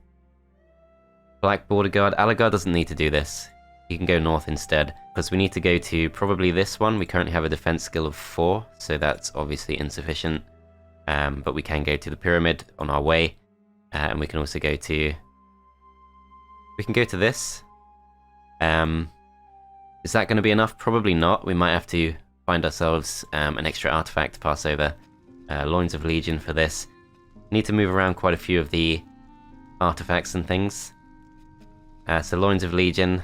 Black Border Guard. Alagar doesn't need to do this. He can go north instead, because we need to go to probably this one. We currently have a defense skill of 4, so that's obviously insufficient. But we can go to the pyramid on our way, and we can also go to... We can go to this. Is that going to be enough? Probably not. We might have to find ourselves an extra artifact to pass over. Loins of Legion for this. Need to move around quite a few of the artifacts and things. So Loins of Legion...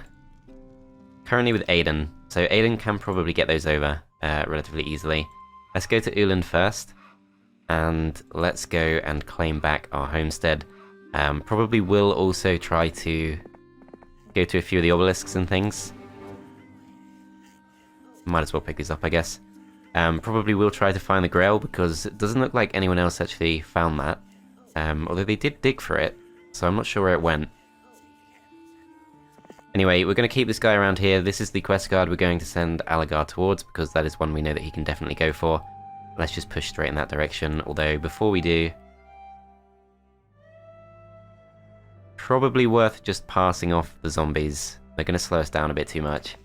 Currently with Aiden, so Aiden can probably get those over relatively easily. Let's go to Uland first, and let's go and claim back our homestead. Probably will also try to go to a few of the obelisks and things. Might as well pick these up, I guess. Probably will try to find the Grail, because it doesn't look like anyone else actually found that. Although they did dig for it, so I'm not sure where it went. Anyway, we're going to keep this guy around here. This is the quest guard we're going to send Alagar towards, because that is one we know that he can definitely go for. Let's just push straight in that direction, although before we do... Probably worth just passing off the zombies. They're going to slow us down a bit too much.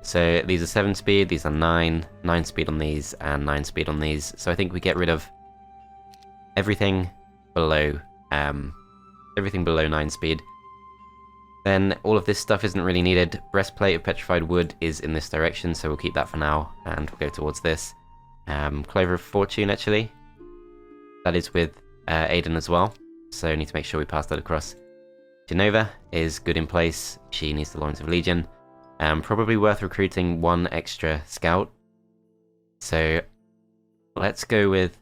So these are 7 speed, these are 9, 9 speed on these, and 9 speed on these. So I think we get rid of everything below 9 speed. Then all of this stuff isn't really needed. Breastplate of petrified wood is in this direction, so we'll keep that for now, and we'll go towards this. Clover of Fortune, actually. That is with Aiden as well, so need to make sure we pass that across. Genova is good in place. She needs the Loins of Legion. Probably worth recruiting 1 extra scout. So let's go with...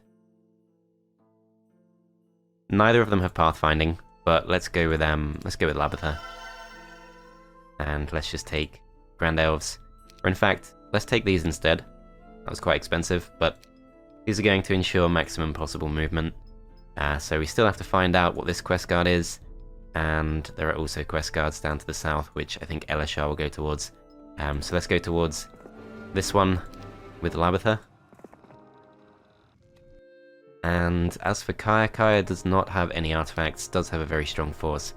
Neither of them have pathfinding, but let's go with Labatha. And let's just take Grand Elves. Or in fact, let's take these instead. That was quite expensive, but these are going to ensure maximum possible movement. So we still have to find out what this quest guard is, and there are also quest guards down to the south, which I think Elishar will go towards. So let's go towards this one with Labatha. And as for Kaya, Kaya does not have any artifacts, does have a very strong force.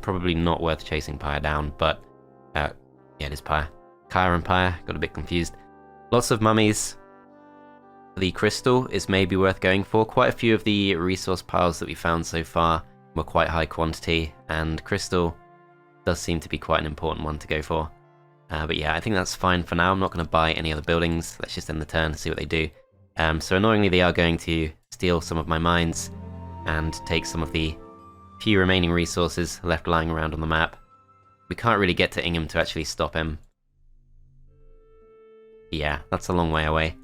Probably not worth chasing Pyre down, but yeah, it is Pyre. Kaya and Pyre, got a bit confused. Lots of mummies. The crystal is maybe worth going for. Quite a few of the resource piles that we found so far were quite high quantity, and crystal does seem to be quite an important one to go for. But yeah, I think that's fine for now. I'm not going to buy any other buildings. Let's just end the turn and see what they do. So annoyingly, they are going to steal some of my mines and take some of the few remaining resources left lying around on the map. We can't really get to Ingham to actually stop him. Yeah, that's a long way away.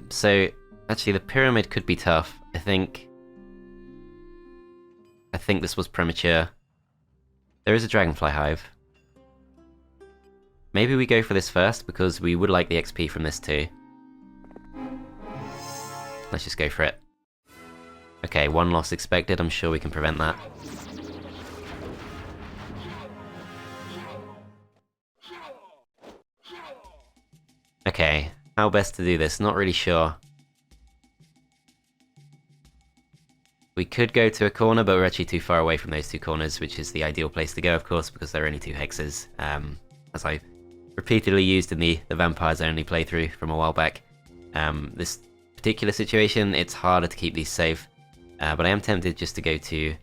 So actually the pyramid could be tough. I think I think this was premature. There is a Dragonfly Hive. Maybe we go for this first, because we would like the XP from this too. Let's just go for it. Okay, 1 loss expected, I'm sure we can prevent that. Okay, how best to do this? Not really sure. We could go to a corner, but we're actually too far away from those 2 corners, which is the ideal place to go, of course, because there are only 2 hexes, as I repeatedly used in the Vampires Only playthrough from a while back. This particular situation, it's harder to keep these safe, but I am tempted just to go to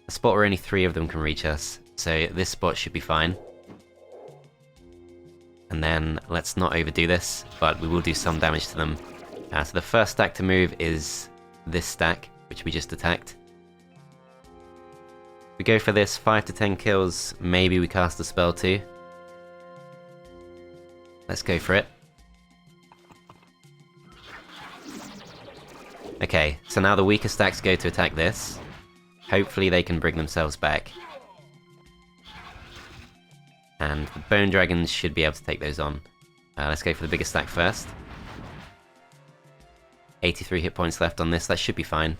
a spot where only 3 of them can reach us, so this spot should be fine. And then let's not overdo this, but we will do some damage to them. So the first stack to move is this stack, which we just attacked. We go for this, 5 to 10 kills, maybe we cast a spell too. Let's go for it. Okay, so now the weaker stacks go to attack this. Hopefully they can bring themselves back. And the Bone Dragons should be able to take those on. Let's go for the bigger stack first. 83 hit points left on this, that should be fine.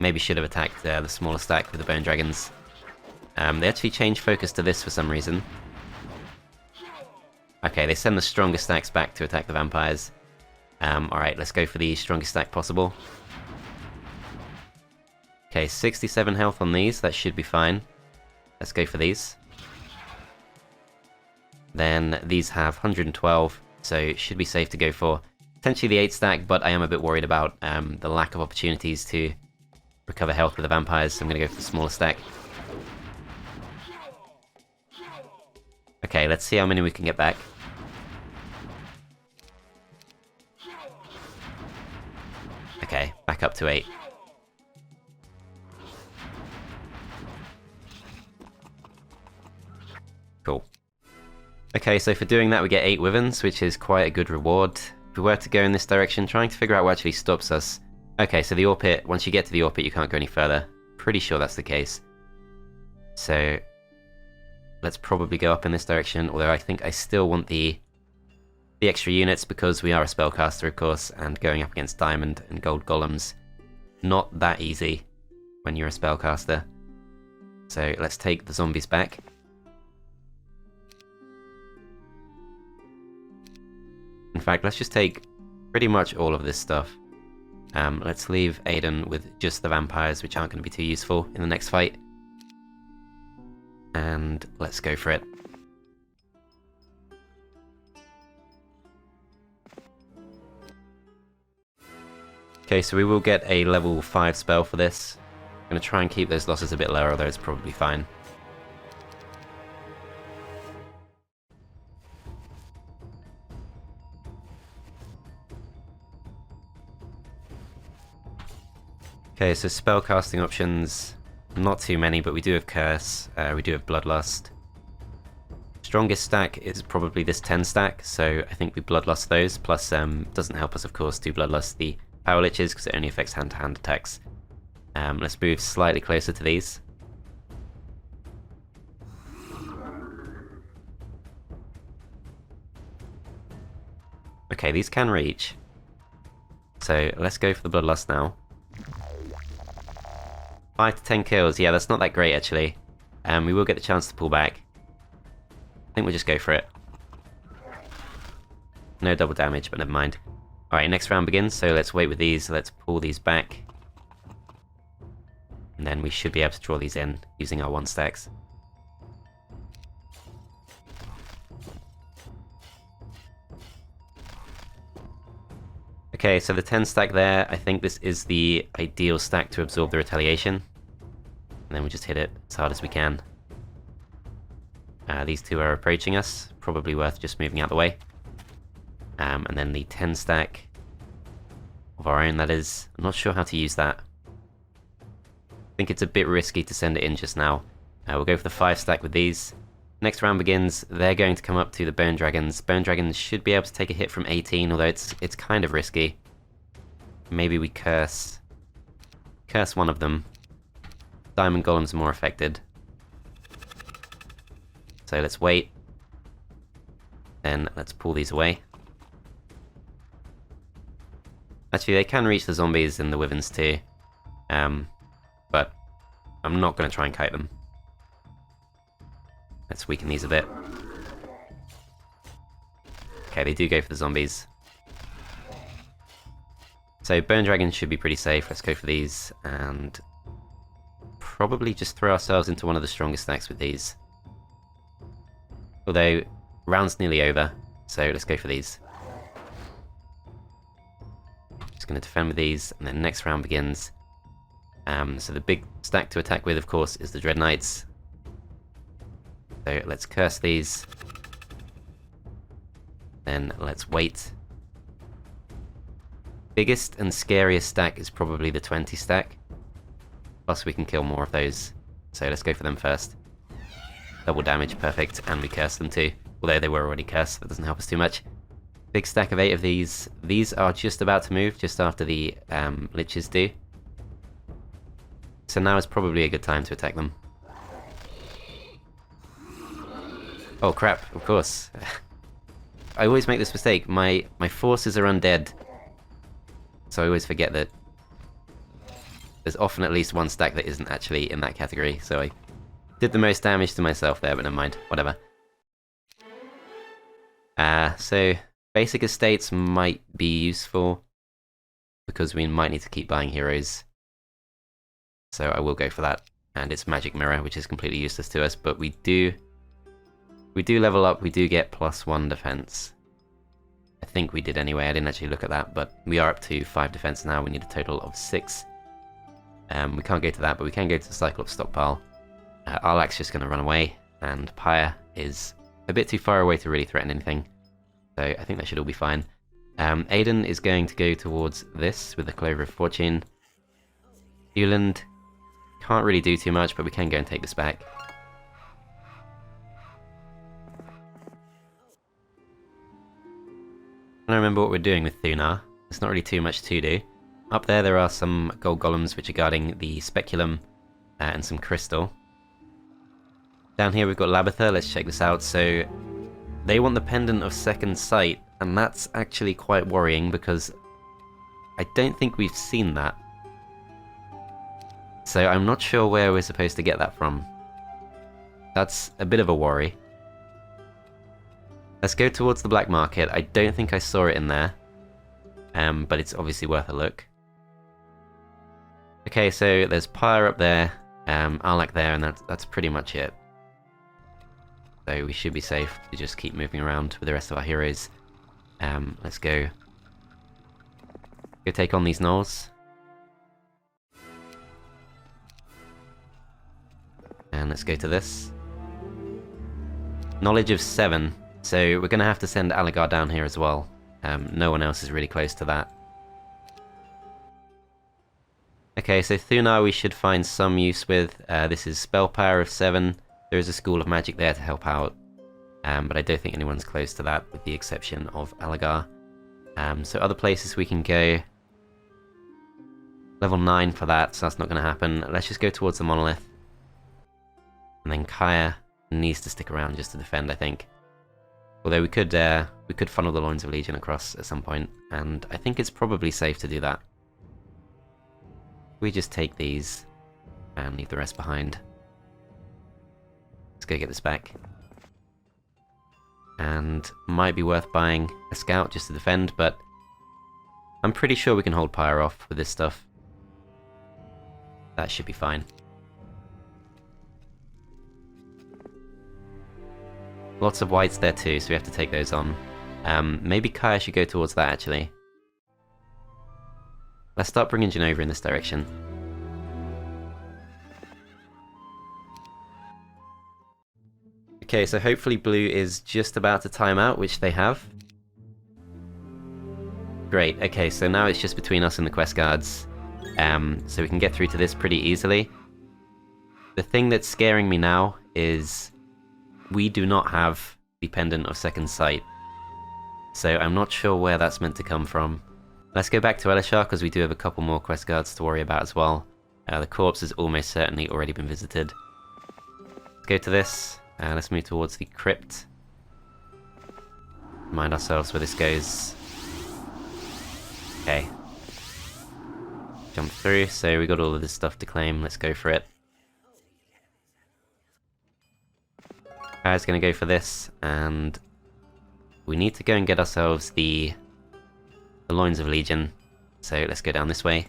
Maybe should have attacked the smaller stack with the Bone Dragons. They actually changed focus to this for some reason. Okay, they send the strongest stacks back to attack the vampires. Alright, let's go for the strongest stack possible. Okay, 67 health on these, that should be fine. Let's go for these. Then these have 112, so it should be safe to go for potentially the 8 stack, but I am a bit worried about the lack of opportunities to recover health with the vampires, so I'm going to go for the smaller stack. Okay, let's see how many we can get back. Okay, back up to 8. Cool. Okay, so for doing that we get 8 Wyverns, which is quite a good reward. If we were to go in this direction, trying to figure out what actually stops us. Okay, so the ore pit, once you get to the ore pit you can't go any further. Pretty sure that's the case. So let's probably go up in this direction, although I think I still want the extra units because we are a spellcaster, of course, and going up against diamond and gold golems, not that easy when you're a spellcaster. So let's take the zombies back. In fact, let's just take pretty much all of this stuff. Let's leave Aiden with just the vampires, which aren't going to be too useful in the next fight. And let's go for it. Okay, so we will get a level 5 spell for this. I'm going to try and keep those losses a bit lower, although it's probably fine. Okay, so spellcasting options, not too many, but we do have Curse, we do have Bloodlust. Strongest stack is probably this 10 stack, so I think we Bloodlust those, plus doesn't help us of course to Bloodlust the Power Liches because it only affects hand-to-hand attacks. Let's move slightly closer to these. Okay, these can reach. So let's go for the Bloodlust now. 5 to 10 kills, yeah, that's not that great actually. We will get the chance to pull back. I think we'll just go for it. No double damage, but never mind. Alright, next round begins, so let's wait with these, let's pull these back. And then we should be able to draw these in using our 1 stacks. Okay, so the 10 stack there, I think this is the ideal stack to absorb the retaliation. And then we just hit it as hard as we can. These 2 are approaching us, probably worth just moving out of the way. And then the 10 stack of our own, that is. I'm not sure how to use that. I think it's a bit risky to send it in just now. We'll go for the 5 stack with these. Next round begins, they're going to come up to the Bone Dragons. Bone Dragons should be able to take a hit from 18, although it's kind of risky. Maybe we curse curse one of them. Diamond golems are more affected. So let's wait. Then let's pull these away. Actually, they can reach the zombies and the wyverns too. But I'm not going to try and kite them. Let's weaken these a bit. Okay, they do go for the zombies. So bone dragons should be pretty safe. Let's go for these and probably just throw ourselves into one of the strongest stacks with these. Although, round's nearly over, so let's go for these. Just going to defend with these, and then next round begins. So the big stack to attack with, of course, is the Dread Knights. So let's curse these. Then let's wait. Biggest and scariest stack is probably the 20 stack. Plus we can kill more of those. So let's go for them first. Double damage, perfect, and we curse them too. Although they were already cursed, that doesn't help us too much. Big stack of 8 of these. These are just about to move, just after the liches do. So now is probably a good time to attack them. Oh crap, of course. I always make this mistake. My forces are undead. So I always forget that there's often at least one stack that isn't actually in that category. So I did the most damage to myself there, but never mind. Whatever. So basic estates might be useful because we might need to keep buying heroes. So I will go for that. And it's magic mirror, which is completely useless to us, but we do level up, we do get +1 defense. I think we did anyway, I didn't actually look at that, but we are up to 5 defense now, we need a total of 6. We can't go to that, but we can go to the Cyclops stockpile. Arlac's just going to run away, and Pyre is a bit too far away to really threaten anything. So I think that should all be fine. Aiden is going to go towards this with the Clover of Fortune. Hewland can't really do too much, but we can go and take this back. I don't remember what we're doing with Thunar. There's not really too much to do. Up there are some gold golems which are guarding the speculum and some crystal. Down here we've got Labatha. Let's check this out. So they want the pendant of second sight, and that's actually quite worrying because I don't think we've seen that. So I'm not sure where we're supposed to get that from. That's a bit of a worry. Let's go towards the black market. I don't think I saw it in there, but it's obviously worth a look. Okay, so there's Pyre up there, Arlac there, and that's pretty much it. So we should be safe to just keep moving around with the rest of our heroes. Let's go take on these gnolls. And let's go to this. Knowledge of 7. So we're going to have to send Alagar down here as well. No one else is really close to that. Okay, so Thunar we should find some use with. This is spell power of 7. There is a school of magic there to help out. But I don't think anyone's close to that with the exception of Alagar. So other places we can go. Level 9 for that, so that's not going to happen. Let's just go towards the monolith. And then Kaya needs to stick around just to defend, I think. Although we could funnel the Loins of Legion across at some point, and I think it's probably safe to do that. We just take these and leave the rest behind. Let's go get this back. And might be worth buying a scout just to defend, but I'm pretty sure we can hold Pyre off with this stuff. That should be fine. Lots of whites there too, so we have to take those on. Maybe Kaya should go towards that actually. Let's start bringing Genova in this direction. Okay, so hopefully blue is just about to time out, which they have. Great, okay, so now it's just between us and the quest guards. So we can get through to this pretty easily. The thing that's scaring me now is we do not have the Pendant of Second Sight. So I'm not sure where that's meant to come from. Let's go back to Elishar because we do have a couple more quest guards to worry about as well. The corpse has almost certainly already been visited. Let's go to this. Let's move towards the crypt. Remind ourselves where this goes. Okay. Jump through, so we got all of this stuff to claim. Let's go for it. Guy's gonna go for this, and we need to go and get ourselves the Loins of Legion. So let's go down this way.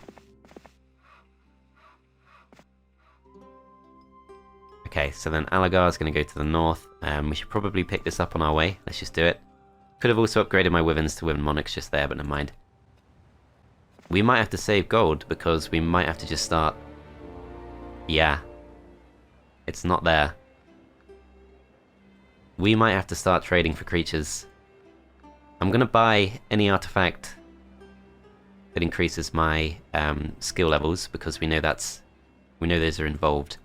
Okay, so then Alagar is going to go to the north. We should probably pick this up on our way. Let's just do it. Could have also upgraded my Wyverns to Wyvern Monarchs just there, but never mind. We might have to save gold, because we might have to just start... Yeah. It's not there. We might have to start trading for creatures. I'm going to buy any artifact that increases my skill levels, because we know those are involved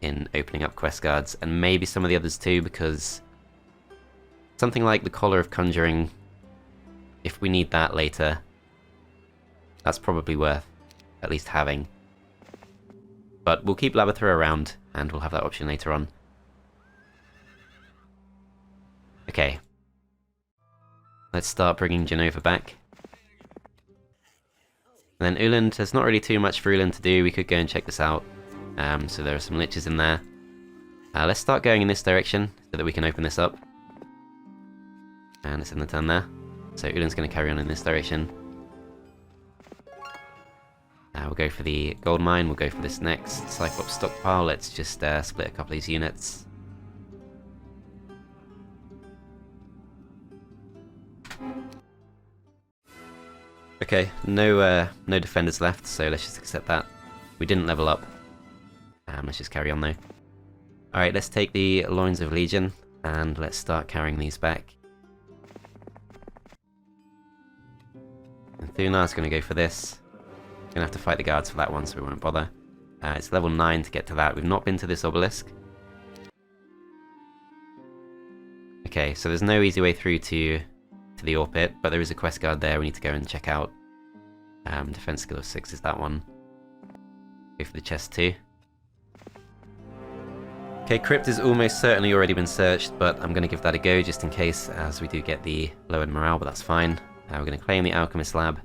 in opening up quest cards, and maybe some of the others too, because something like the Collar of Conjuring, if we need that later, that's probably worth at least having. But we'll keep Labatha around, and we'll have that option later on. Okay. Let's start bringing Genova back. And then Uland, there's not really too much for Uland to do. We could go and check this out. So there are some liches in there. Let's start going in this direction so that we can open this up. And it's in the turn there. So Uland's going to carry on in this direction. We'll go for the gold mine. We'll go for this next Cyclops stockpile. Let's just split a couple of these units. Okay, no defenders left, so let's just accept that. We didn't level up. Let's just carry on though. Alright, let's take the Loins of Legion, and let's start carrying these back. And Thunar's going to go for this. Going to have to fight the guards for that one, so we won't bother. It's level 9 to get to that. We've not been to this obelisk. Okay, so there's no easy way through to the ore pit, but there is a quest guard there we need to go and check out. Defense skill of 6 is that one. Go for the chest too. Okay, crypt has almost certainly already been searched, but I'm going to give that a go just in case, as we do get the lowered morale, but that's fine. We're going to claim the Alchemist Lab.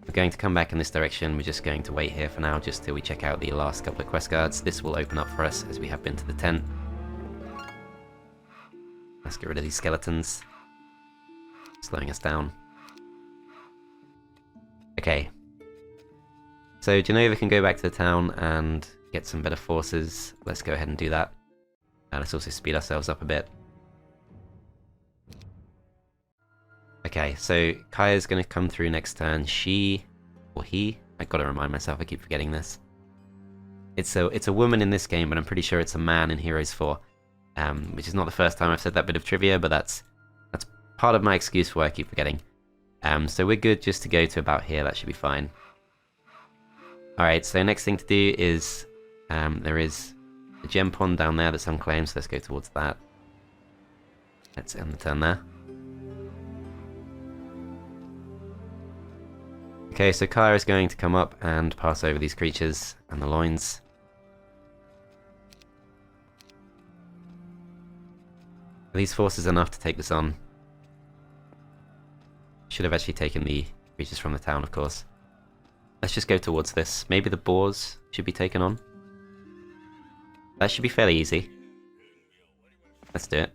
We're going to come back in this direction. We're just going to wait here for now, just till we check out the last couple of quest guards. This will open up for us, as we have been to the tent. Let's get rid of these skeletons. Slowing us down. Okay. So Genova can go back to the town and get some better forces. Let's go ahead and do that. Let's also speed ourselves up a bit. Okay, so Kaya's going to come through next turn. She, or he, I've got to remind myself, I keep forgetting this. It's a woman in this game, but I'm pretty sure it's a man in Heroes 4. Which is not the first time I've said that bit of trivia, but that's part of my excuse for why I keep forgetting. So we're good just to go to about here, that should be fine. Alright, so next thing to do is, there is a gem pond down there that's unclaimed, so let's go towards that. Let's end the turn there. Okay, so Kaya is going to come up and pass over these creatures and the loins. Are these forces enough to take this on? Should have actually taken the creatures from the town, of course. Let's just go towards this. Maybe the boars should be taken on. That should be fairly easy. Let's do it.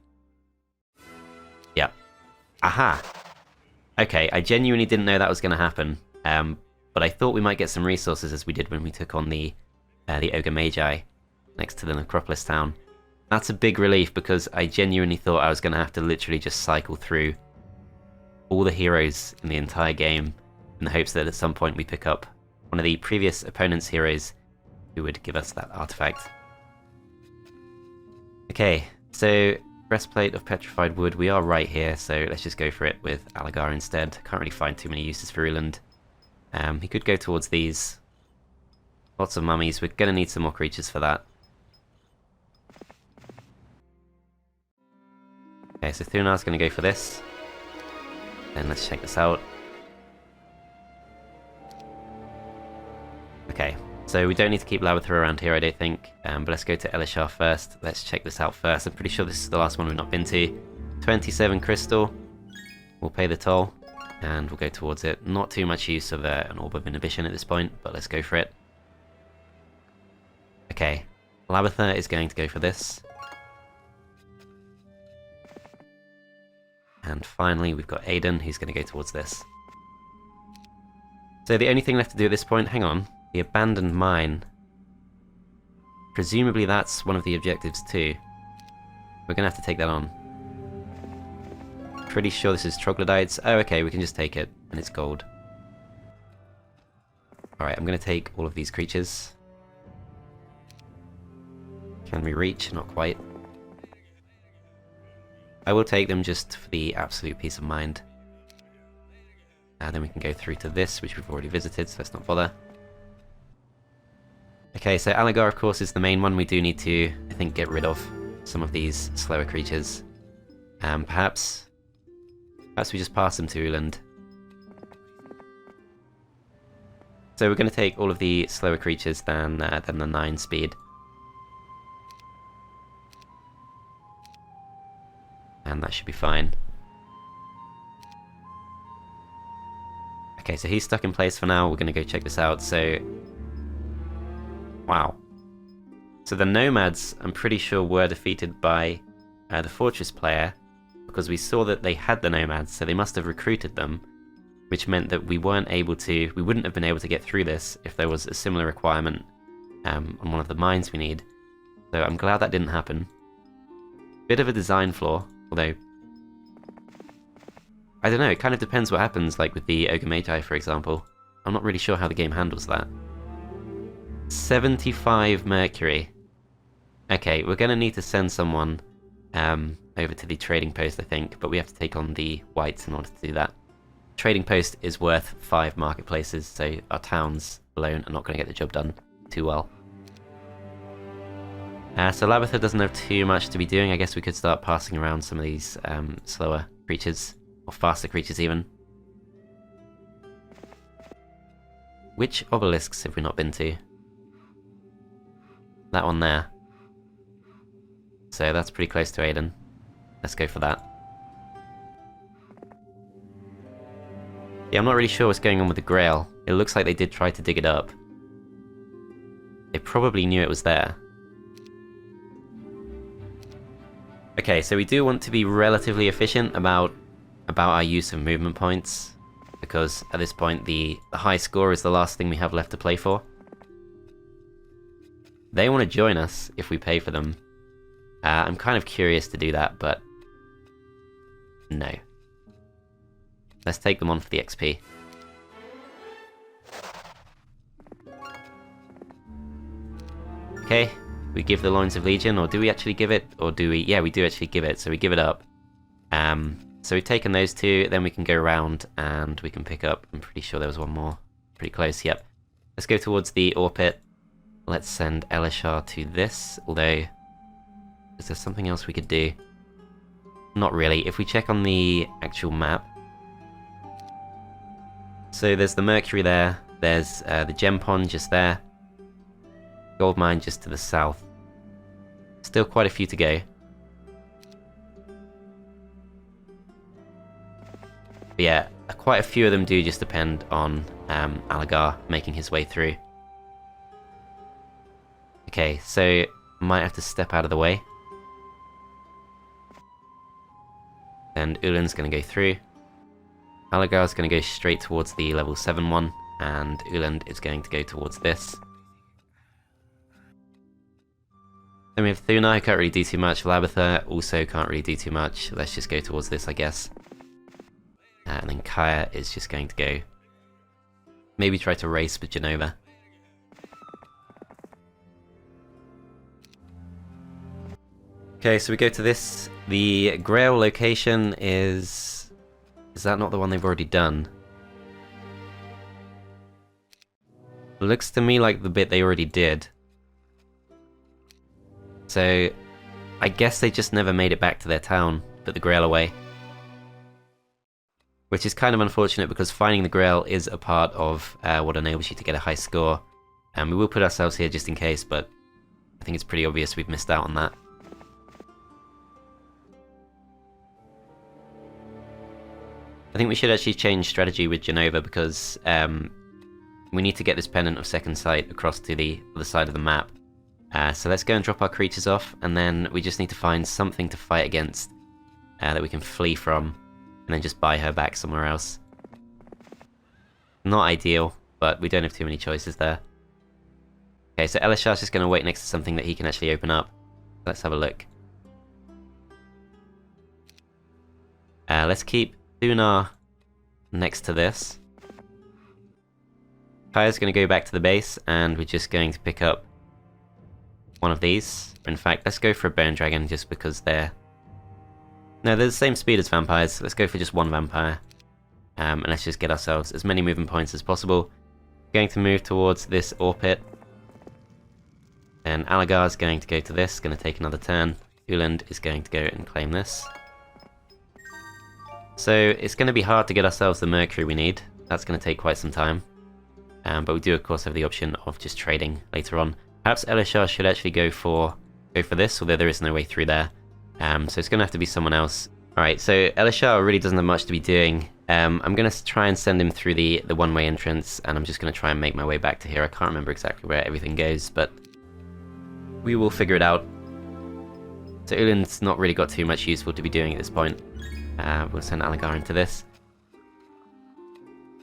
Yeah. Aha! Okay, I genuinely didn't know that was going to happen. But I thought we might get some resources as we did when we took on the Ogre Magi next to the Necropolis town. That's a big relief, because I genuinely thought I was going to have to literally just cycle through all the heroes in the entire game in the hopes that at some point we pick up one of the previous opponent's heroes who would give us that artifact. Okay, so Breastplate of Petrified Wood, we are right here, so let's just go for it with Alagar instead. Can't really find too many uses for Uland. He could go towards these. Lots of mummies, we're going to need some more creatures for that. Okay, so Thunar's going to go for this. Then let's check this out. Okay, So we don't need to keep Labatha around here, I don't think. But let's go to Elishar first. Let's check this out first. I'm pretty sure this is the last one we've not been to. 27 crystal. We'll pay the toll. And we'll go towards it. Not too much use of an Orb of Inhibition at this point, but let's go for it. Okay. Labatha is going to go for this. And finally, we've got Aiden, who's going to go towards this. So the only thing left to do at this point, hang on, the abandoned mine. Presumably that's one of the objectives too. We're going to have to take that on. Pretty sure this is troglodytes. Oh, okay, we can just take it, and it's gold. Alright, I'm going to take all of these creatures. Can we reach? Not quite. I will take them just for the absolute peace of mind. And then we can go through to this, which we've already visited, so let's not bother. Okay, so Alagar, of course, is the main one. We do need to, I think, get rid of some of these slower creatures. Perhaps we just pass them to Uland. So we're going to take all of the slower creatures than the 9 speed. And that should be fine. Okay, so he's stuck in place for now. We're going to go check this out. So, wow. So the nomads, I'm pretty sure, were defeated by the fortress player, because we saw that they had the nomads, so they must have recruited them, which meant that we wouldn't have been able to get through this if there was a similar requirement on one of the mines we need. So I'm glad that didn't happen. Bit of a design flaw, although I don't know, it kind of depends what happens, like with the Ogre Magi, for example. I'm not really sure how the game handles that. 75 mercury. Okay, we're going to need to send someone over to the trading post, I think, but we have to take on the whites in order to do that. Trading post is worth 5 marketplaces, so our towns alone are not going to get the job done too well. So Labatha doesn't have too much to be doing. I guess we could start passing around some of these slower creatures, or faster creatures even. Which obelisks have we not been to? That one there. So that's pretty close to Aiden. Let's go for that. Yeah, I'm not really sure what's going on with the Grail. It looks like they did try to dig it up. They probably knew it was there. Okay, so we do want to be relatively efficient about our use of movement points, because at this point the high score is the last thing we have left to play for. They want to join us if we pay for them. I'm kind of curious to do that, but no. Let's take them on for the XP. Okay, we give the Loins of Legion, or do we actually give it? Or do we? Yeah, we do actually give it, so we give it up. So we've taken those 2, then we can go around and we can pick up, I'm pretty sure there was one more. Pretty close, yep. Let's go towards the ore pit. Let's send Elishar to this, although is there something else we could do? Not really. If we check on the actual map, so there's the Mercury there, there's the Gem Pond just there, Gold Mine just to the south. Still quite a few to go. But yeah, quite a few of them do just depend on Alagar making his way through. Okay, so might have to step out of the way. And Uland's going to go through. Alagar's going to go straight towards the level 7 one, and Uland is going to go towards this. Then we have Thuna, who can't really do too much. Labatha also can't really do too much. Let's just go towards this, I guess. And then Kaya is just going to go. Maybe try to race with Genova. Okay, so we go to this. The Grail location is... Is that not the one they've already done? Looks to me like the bit they already did. So, I guess they just never made it back to their town, put the Grail away. Which is kind of unfortunate, because finding the Grail is a part of what enables you to get a high score And we will put ourselves here just in case, but I think it's pretty obvious we've missed out on that. I think we should actually change strategy with Genova because we need to get this Pendant of Second Sight across to the other side of the map. So let's go and drop our creatures off, and then we just need to find something to fight against that we can flee from, and then just buy her back somewhere else. Not ideal, but we don't have too many choices there. Okay, so Elishar's just going to wait next to something that he can actually open up. Let's have a look. Let's keep Lunar next to this. Kaya's going to go back to the base, and we're just going to pick up one of these. In fact, let's go for a Bone Dragon just because they're the same speed as vampires. Let's go for just one vampire. And let's just get ourselves as many movement points as possible. Going to move towards this ore pit. And Alagar's going to go to this, going to take another turn. Uland is going to go and claim this. So it's going to be hard to get ourselves the Mercury we need. That's going to take quite some time. But we do of course have the option of just trading later on. Perhaps Elishar should actually go for this, although there is no way through there. So it's going to have to be someone else. Alright, so Elishar really doesn't have much to be doing. I'm going to try and send him through the one-way entrance, and I'm just going to try and make my way back to here. I can't remember exactly where everything goes, but we will figure it out. So Uland's not really got too much useful to be doing at this point. We'll send Alagar into this.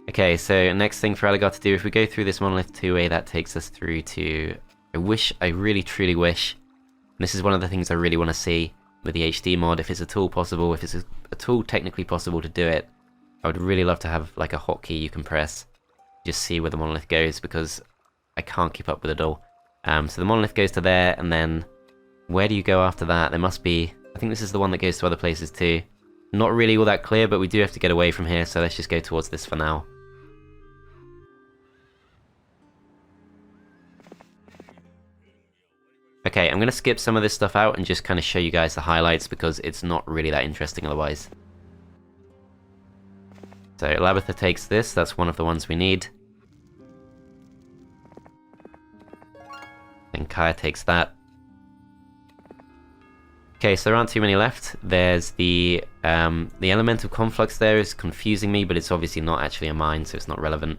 Okay, so next thing for Alagar to do, if we go through this monolith 2A, that takes us through to... I really truly wish, and this is one of the things I really want to see with the HD mod, if it's at all possible, if it's at all technically possible to do it, I would really love to have like a hotkey you can press, just see where the monolith goes, because I can't keep up with it all. So the monolith goes to there, and then where do you go after that? There must be... I think this is the one that goes to other places too. Not really all that clear, but we do have to get away from here, so let's just go towards this for now. Okay, I'm going to skip some of this stuff out and just kind of show you guys the highlights, because it's not really that interesting otherwise. So Labatha takes this, that's one of the ones we need. Then Kaya takes that. Okay, so there aren't too many left. There's the elemental conflux there is confusing me, but it's obviously not actually a mine, so it's not relevant.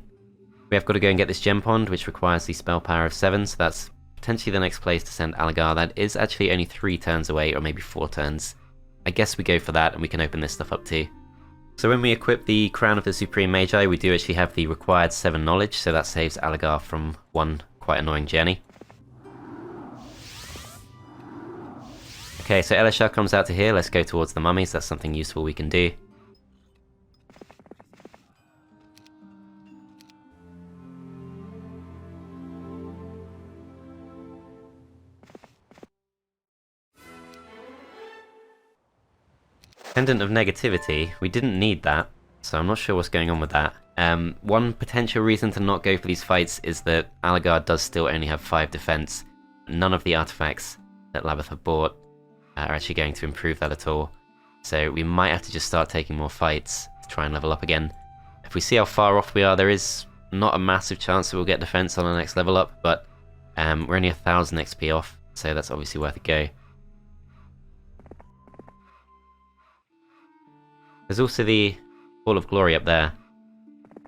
We have got to go and get this gem pond, which requires the spell power of 7, so that's potentially the next place to send Alagar. That is actually only 3 turns away, or maybe 4 turns. I guess we go for that, and we can open this stuff up too. So when we equip the Crown of the Supreme Magi, we do actually have the required 7 knowledge, so that saves Alagar from one quite annoying journey. Okay, so Elishar comes out to here. Let's go towards the mummies. That's something useful we can do. Pendant of Negativity. We didn't need that, so I'm not sure what's going on with that. One potential reason to not go for these fights is that Alagar does still only have 5 defense. None of the artifacts that Labatha bought are actually going to improve that at all. So we might have to just start taking more fights to try and level up again. If we see how far off we are, there is not a massive chance that we'll get defense on our next level up, but we're only 1000 XP off, so that's obviously worth a go. There's also the Hall of Glory up there,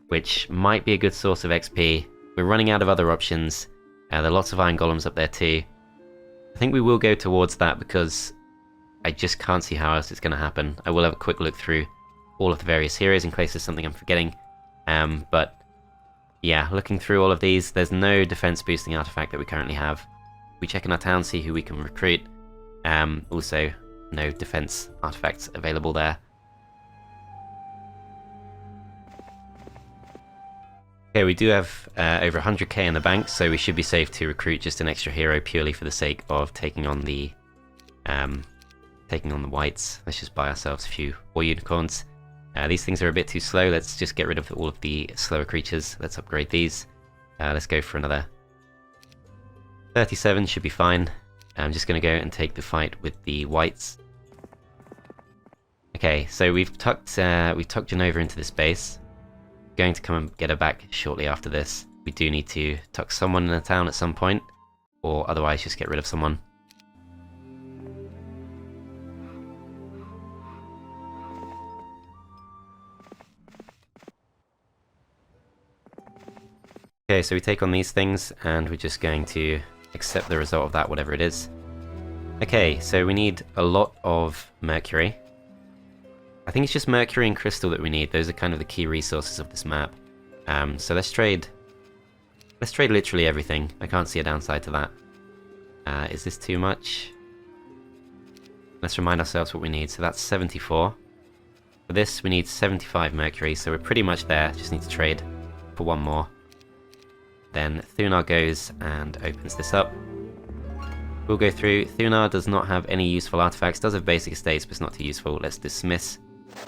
which might be a good source of XP. We're running out of other options. There are lots of iron golems up there too. I think we will go towards that because I just can't see how else it's going to happen. I will have a quick look through all of the various heroes in case there's something I'm forgetting. But yeah, looking through all of these, there's no defense boosting artifact that we currently have. We check in our town, see who we can recruit. Also, no defense artifacts available there. Okay, we do have over 100k in the bank, so we should be safe to recruit just an extra hero purely for the sake of taking on the whites. Let's just buy ourselves a few war unicorns. These things are a bit too slow. Let's just get rid of all of the slower creatures. Let's upgrade these. Let's go for another 37 should be fine. I'm just going to go and take the fight with the whites. Okay, so we've tucked Genova into this base. Going to come and get her back shortly after this. We do need to tuck someone in the town at some point, or otherwise just get rid of someone. Okay, so we take on these things, and we're just going to accept the result of that, whatever it is. Okay, so we need a lot of mercury. I think it's just mercury and crystal that we need. Those are kind of the key resources of this map. So let's trade literally everything. I can't see a downside to that. Is this too much? Let's remind ourselves what we need. So that's 74. For this, we need 75 mercury, so we're pretty much there. Just need to trade for one more. Then Thunar goes and opens this up. We'll go through. Thunar does not have any useful artifacts, does have basic estates, but it's not too useful. Let's dismiss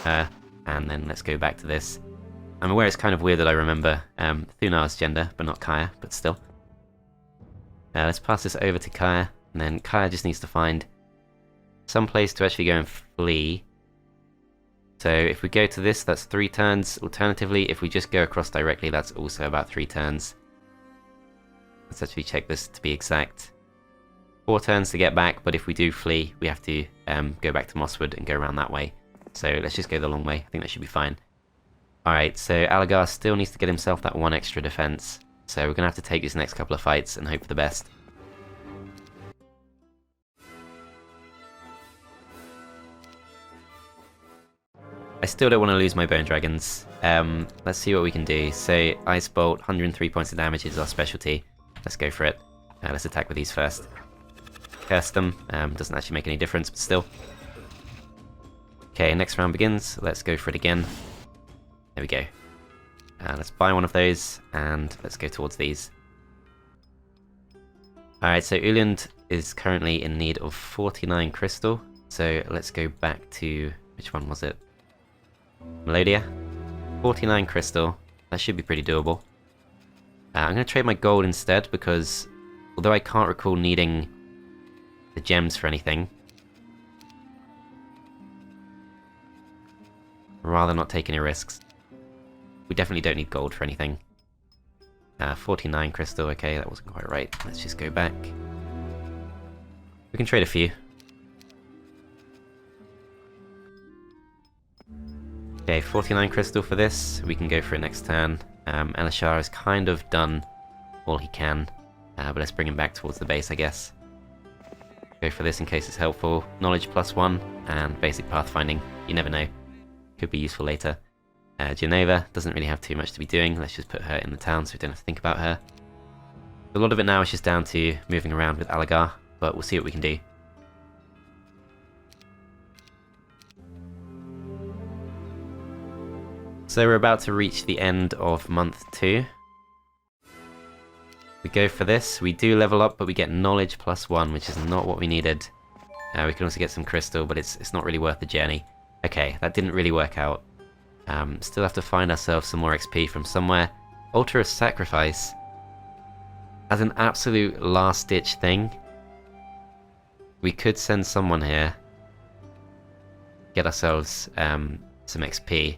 her, and then let's go back to this. I'm aware it's kind of weird that I remember Thunar's gender, but not Kaya, but still. Let's pass this over to Kaya, and then Kaya just needs to find some place to actually go and flee. So if we go to this, that's 3 turns. Alternatively, if we just go across directly, that's also about 3 turns. Let's actually check this to be exact. 4 turns to get back, but if we do flee, we have to go back to Mosswood and go around that way. So let's just go the long way. I think that should be fine. Alright, so Alagar still needs to get himself that 1 extra defense. So we're going to have to take these next couple of fights and hope for the best. I still don't want to lose my Bone Dragons. Let's see what we can do. So Ice Bolt, 103 points of damage is our specialty. Let's go for it. Let's attack with these first. Curse them. Doesn't actually make any difference, but still. Okay, next round begins. Let's go for it again. There we go. Let's buy one of those, and let's go towards these. Alright, so Uliand is currently in need of 49 crystal. So let's go back to... which one was it? Melodia. 49 crystal. That should be pretty doable. I'm going to trade my gold instead, because although I can't recall needing the gems for anything, I'd rather not take any risks. We definitely don't need gold for anything. 49 crystal, okay, that wasn't quite right. Let's just go back. We can trade a few. Okay, 49 crystal for this. We can go for it next turn. Elishar has kind of done all he can, but let's bring him back towards the base, I guess. Go for this in case it's helpful. Knowledge +1 and basic pathfinding. You never know. Could be useful later. Geneva doesn't really have too much to be doing. Let's just put her in the town so we don't have to think about her. A lot of it now is just down to moving around with Alagar, but we'll see what we can do. So we're about to reach the end of month 2. We go for this. We do level up, but we get knowledge +1, which is not what we needed. We can also get some crystal, but it's not really worth the journey. Okay, that didn't really work out. Still have to find ourselves some more XP from somewhere. Altar of Sacrifice. As an absolute last-ditch thing, we could send someone here. Get ourselves some XP.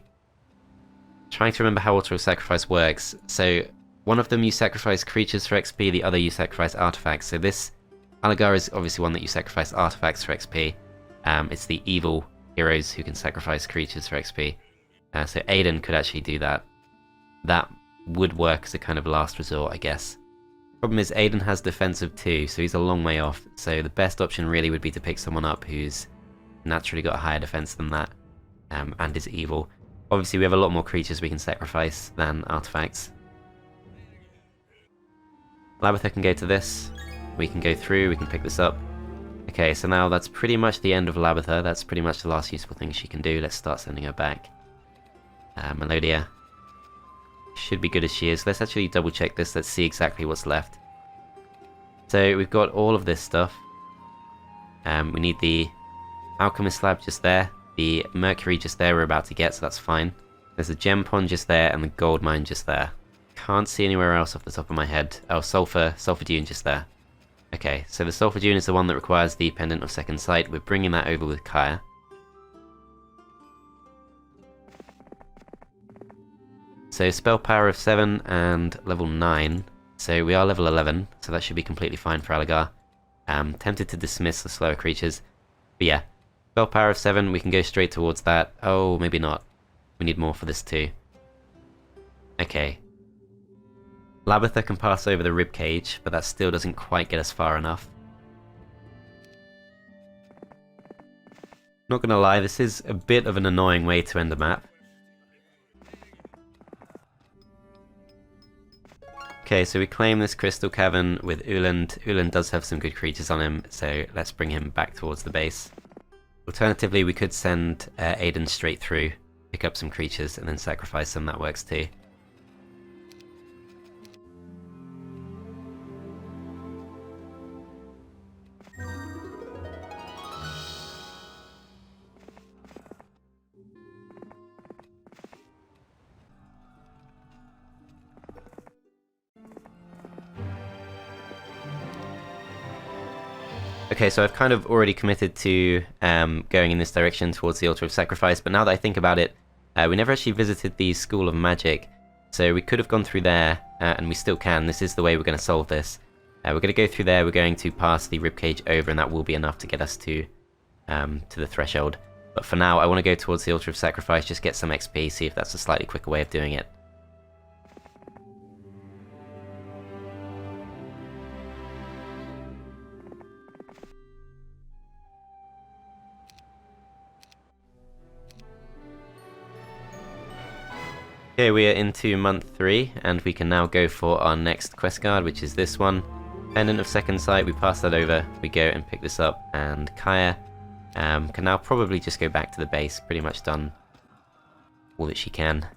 Trying to remember how Altar of Sacrifice works. So, one of them you sacrifice creatures for XP, the other you sacrifice artifacts. So this, Alagar is obviously one that you sacrifice artifacts for XP. It's the evil heroes who can sacrifice creatures for XP. So Aiden could actually do that. That would work as a kind of last resort, I guess. Problem is Aiden has defense of 2, so he's a long way off. So the best option really would be to pick someone up who's naturally got a higher defense than that, and is evil. Obviously we have a lot more creatures we can sacrifice than artifacts. Labitha can go to this. We can go through, we can pick this up. Okay, so now that's pretty much the end of Labitha. That's pretty much the last useful thing she can do. Let's start sending her back. Melodia should be good as she is. Let's actually double check this. Let's see exactly what's left. So we've got all of this stuff. We need the Alchemist Slab just there. The Mercury just there we're about to get, so that's fine. There's a Gem Pond just there and the Gold Mine just there. Can't see anywhere else off the top of my head. Oh, Sulfur Dune just there. Okay, so the Sulfur Dune is the one that requires the Pendant of Second Sight. We're bringing that over with Kaya. So so spell power of 7 and level 9. So we are level 11, so that should be completely fine for Alagar. Tempted to dismiss the slower creatures. But yeah, spell power of 7, we can go straight towards that. Oh, maybe not. We need more for this too. Okay. Labitha can pass over the ribcage, but that still doesn't quite get us far enough. Not gonna lie, this is a bit of an annoying way to end the map. Okay, so we claim this crystal cavern with Uland. Uland does have some good creatures on him, so let's bring him back towards the base. Alternatively, we could send Aiden straight through, pick up some creatures, and then sacrifice them. That works too. Okay, so I've kind of already committed to going in this direction towards the Altar of Sacrifice, but now that I think about it, we never actually visited the School of Magic, so we could have gone through there, and we still can. This is the way we're going to solve this. We're going to go through there, we're going to pass the ribcage over, and that will be enough to get us to the threshold. But for now, I want to go towards the Altar of Sacrifice, just get some XP, see if that's a slightly quicker way of doing it. Okay, we are into month 3, and we can now go for our next quest card, which is this one. Pendant of Second Sight, we pass that over, we go and pick this up, and Kaya can now probably just go back to the base, pretty much done all that she can.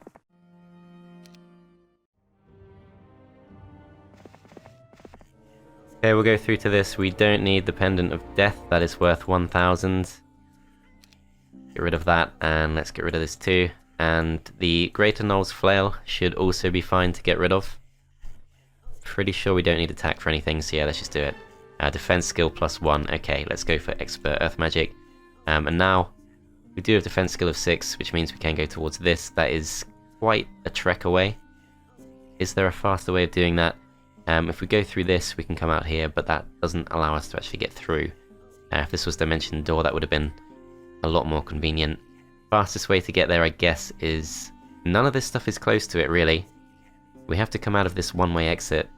Okay, we'll go through to this. We don't need the Pendant of Death, that is worth 1,000. Get rid of that, and let's get rid of this too. And the Greater Null's Flail should also be fine to get rid of. Pretty sure we don't need attack for anything, so yeah, let's just do it. Defense skill +1. Okay, let's go for Expert Earth Magic. And now, we do have defense skill of 6, which means we can go towards this. That is quite a trek away. Is there a faster way of doing that? If we go through this, we can come out here, but that doesn't allow us to actually get through. If this was Dimension Door, that would have been a lot more convenient. Fastest way to get there, I guess, is... None of this stuff is close to it, really. We have to come out of this one-way exit.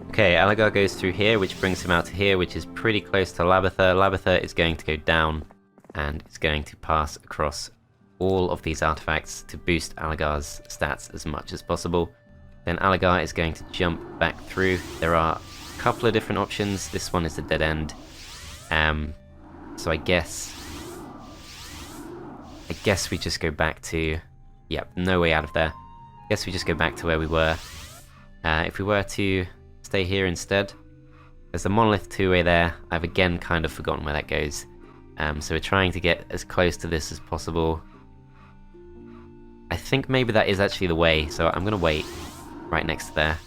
Okay, Alagar goes through here, which brings him out to here, which is pretty close to Labitha. Labitha is going to go down, and it's going to pass across all of these artifacts to boost Alagar's stats as much as possible. Then Alagar is going to jump back through. There are a couple of different options. This one is a dead end. So I guess we just go back to... Yep, no way out of there. I guess we just go back to where we were. If we were to stay here instead, there's a monolith two-way there. I've again kind of forgotten where that goes. So we're trying to get as close to this as possible. I think maybe that is actually the way, so I'm going to wait right next to there.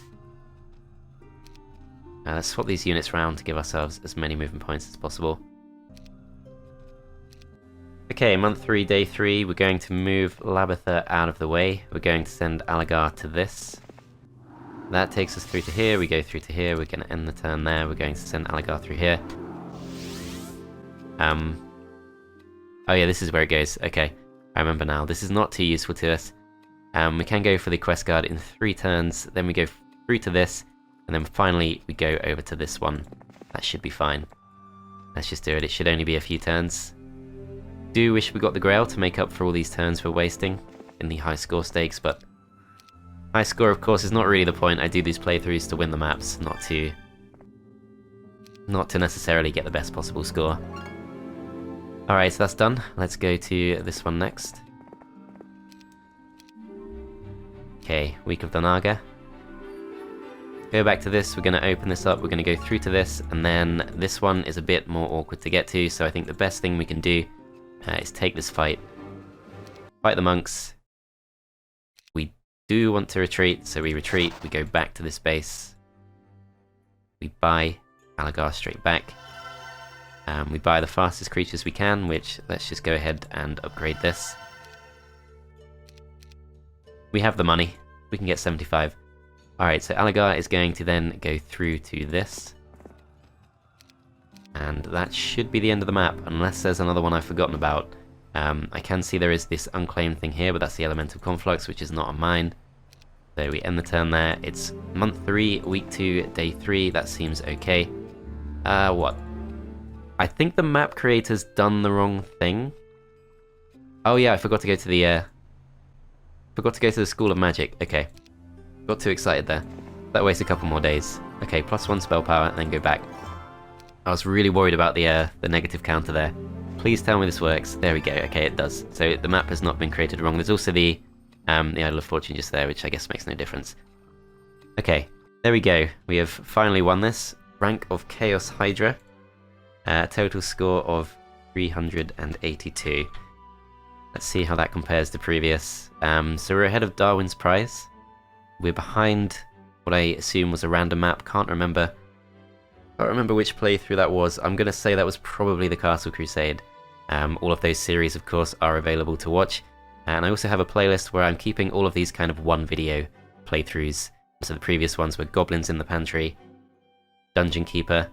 Let's swap these units around to give ourselves as many movement points as possible. Okay, month 3, day 3, we're going to move Labitha out of the way. We're going to send Alagar to this. That takes us through to here, we go through to here, we're going to end the turn there, we're going to send Alagar through here. Oh yeah, this is where it goes, okay. I remember now, this is not too useful to us. We can go for the quest card in 3 turns, then we go through to this, and then finally we go over to this one. That should be fine. Let's just do it, it should only be a few turns. Do wish we got the Grail to make up for all these turns we're wasting in the high score stakes, but high score of course is not really the point. I do these playthroughs to win the maps, not to necessarily get the best possible score. Alright, so that's done. Let's go to this one next. Okay, Week of the Naga. Go back to this, we're going to open this up, we're going to go through to this, and then this one is a bit more awkward to get to, so I think the best thing we can do is take this fight fight the monks. We do want to retreat, so we retreat, we go back to this base. We buy Alagar straight back. We buy the fastest creatures we can, which, let's just go ahead and upgrade this. We have the money, we can get 75. Alright, so Alagar is going to then go through to this. And that should be the end of the map, unless there's another one I've forgotten about. I can see there is this unclaimed thing here, but that's the Elemental Conflux, which is not on mine. So we end the turn there. It's month 3, week 2, day 3. That seems okay. What? I think the map creator's done the wrong thing. Oh yeah, I forgot to go to the School of Magic. Okay. Got too excited there. That wastes a couple more days. Okay, +1 spell power, and then go back. I was really worried about the negative counter there. Please tell me this works. There we go. Okay, it does. So the map has not been created wrong. There's also the Idol of Fortune just there, which I guess makes no difference. Okay, there we go. We have finally won this. Rank of Chaos Hydra. Total score of 382. Let's see how that compares to previous. So we're ahead of Darwin's Prize. We're behind what I assume was a random map. Can't remember which playthrough that was. I'm going to say that was probably the Castle Crusade. All of those series, of course, are available to watch. And I also have a playlist where I'm keeping all of these kind of one video playthroughs. So the previous ones were Goblins in the Pantry, Dungeon Keeper.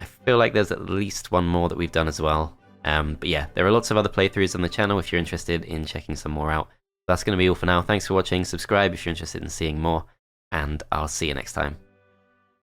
I feel like there's at least one more that we've done as well. But yeah, there are lots of other playthroughs on the channel if you're interested in checking some more out. That's going to be all for now. Thanks for watching. Subscribe if you're interested in seeing more. And I'll see you next time.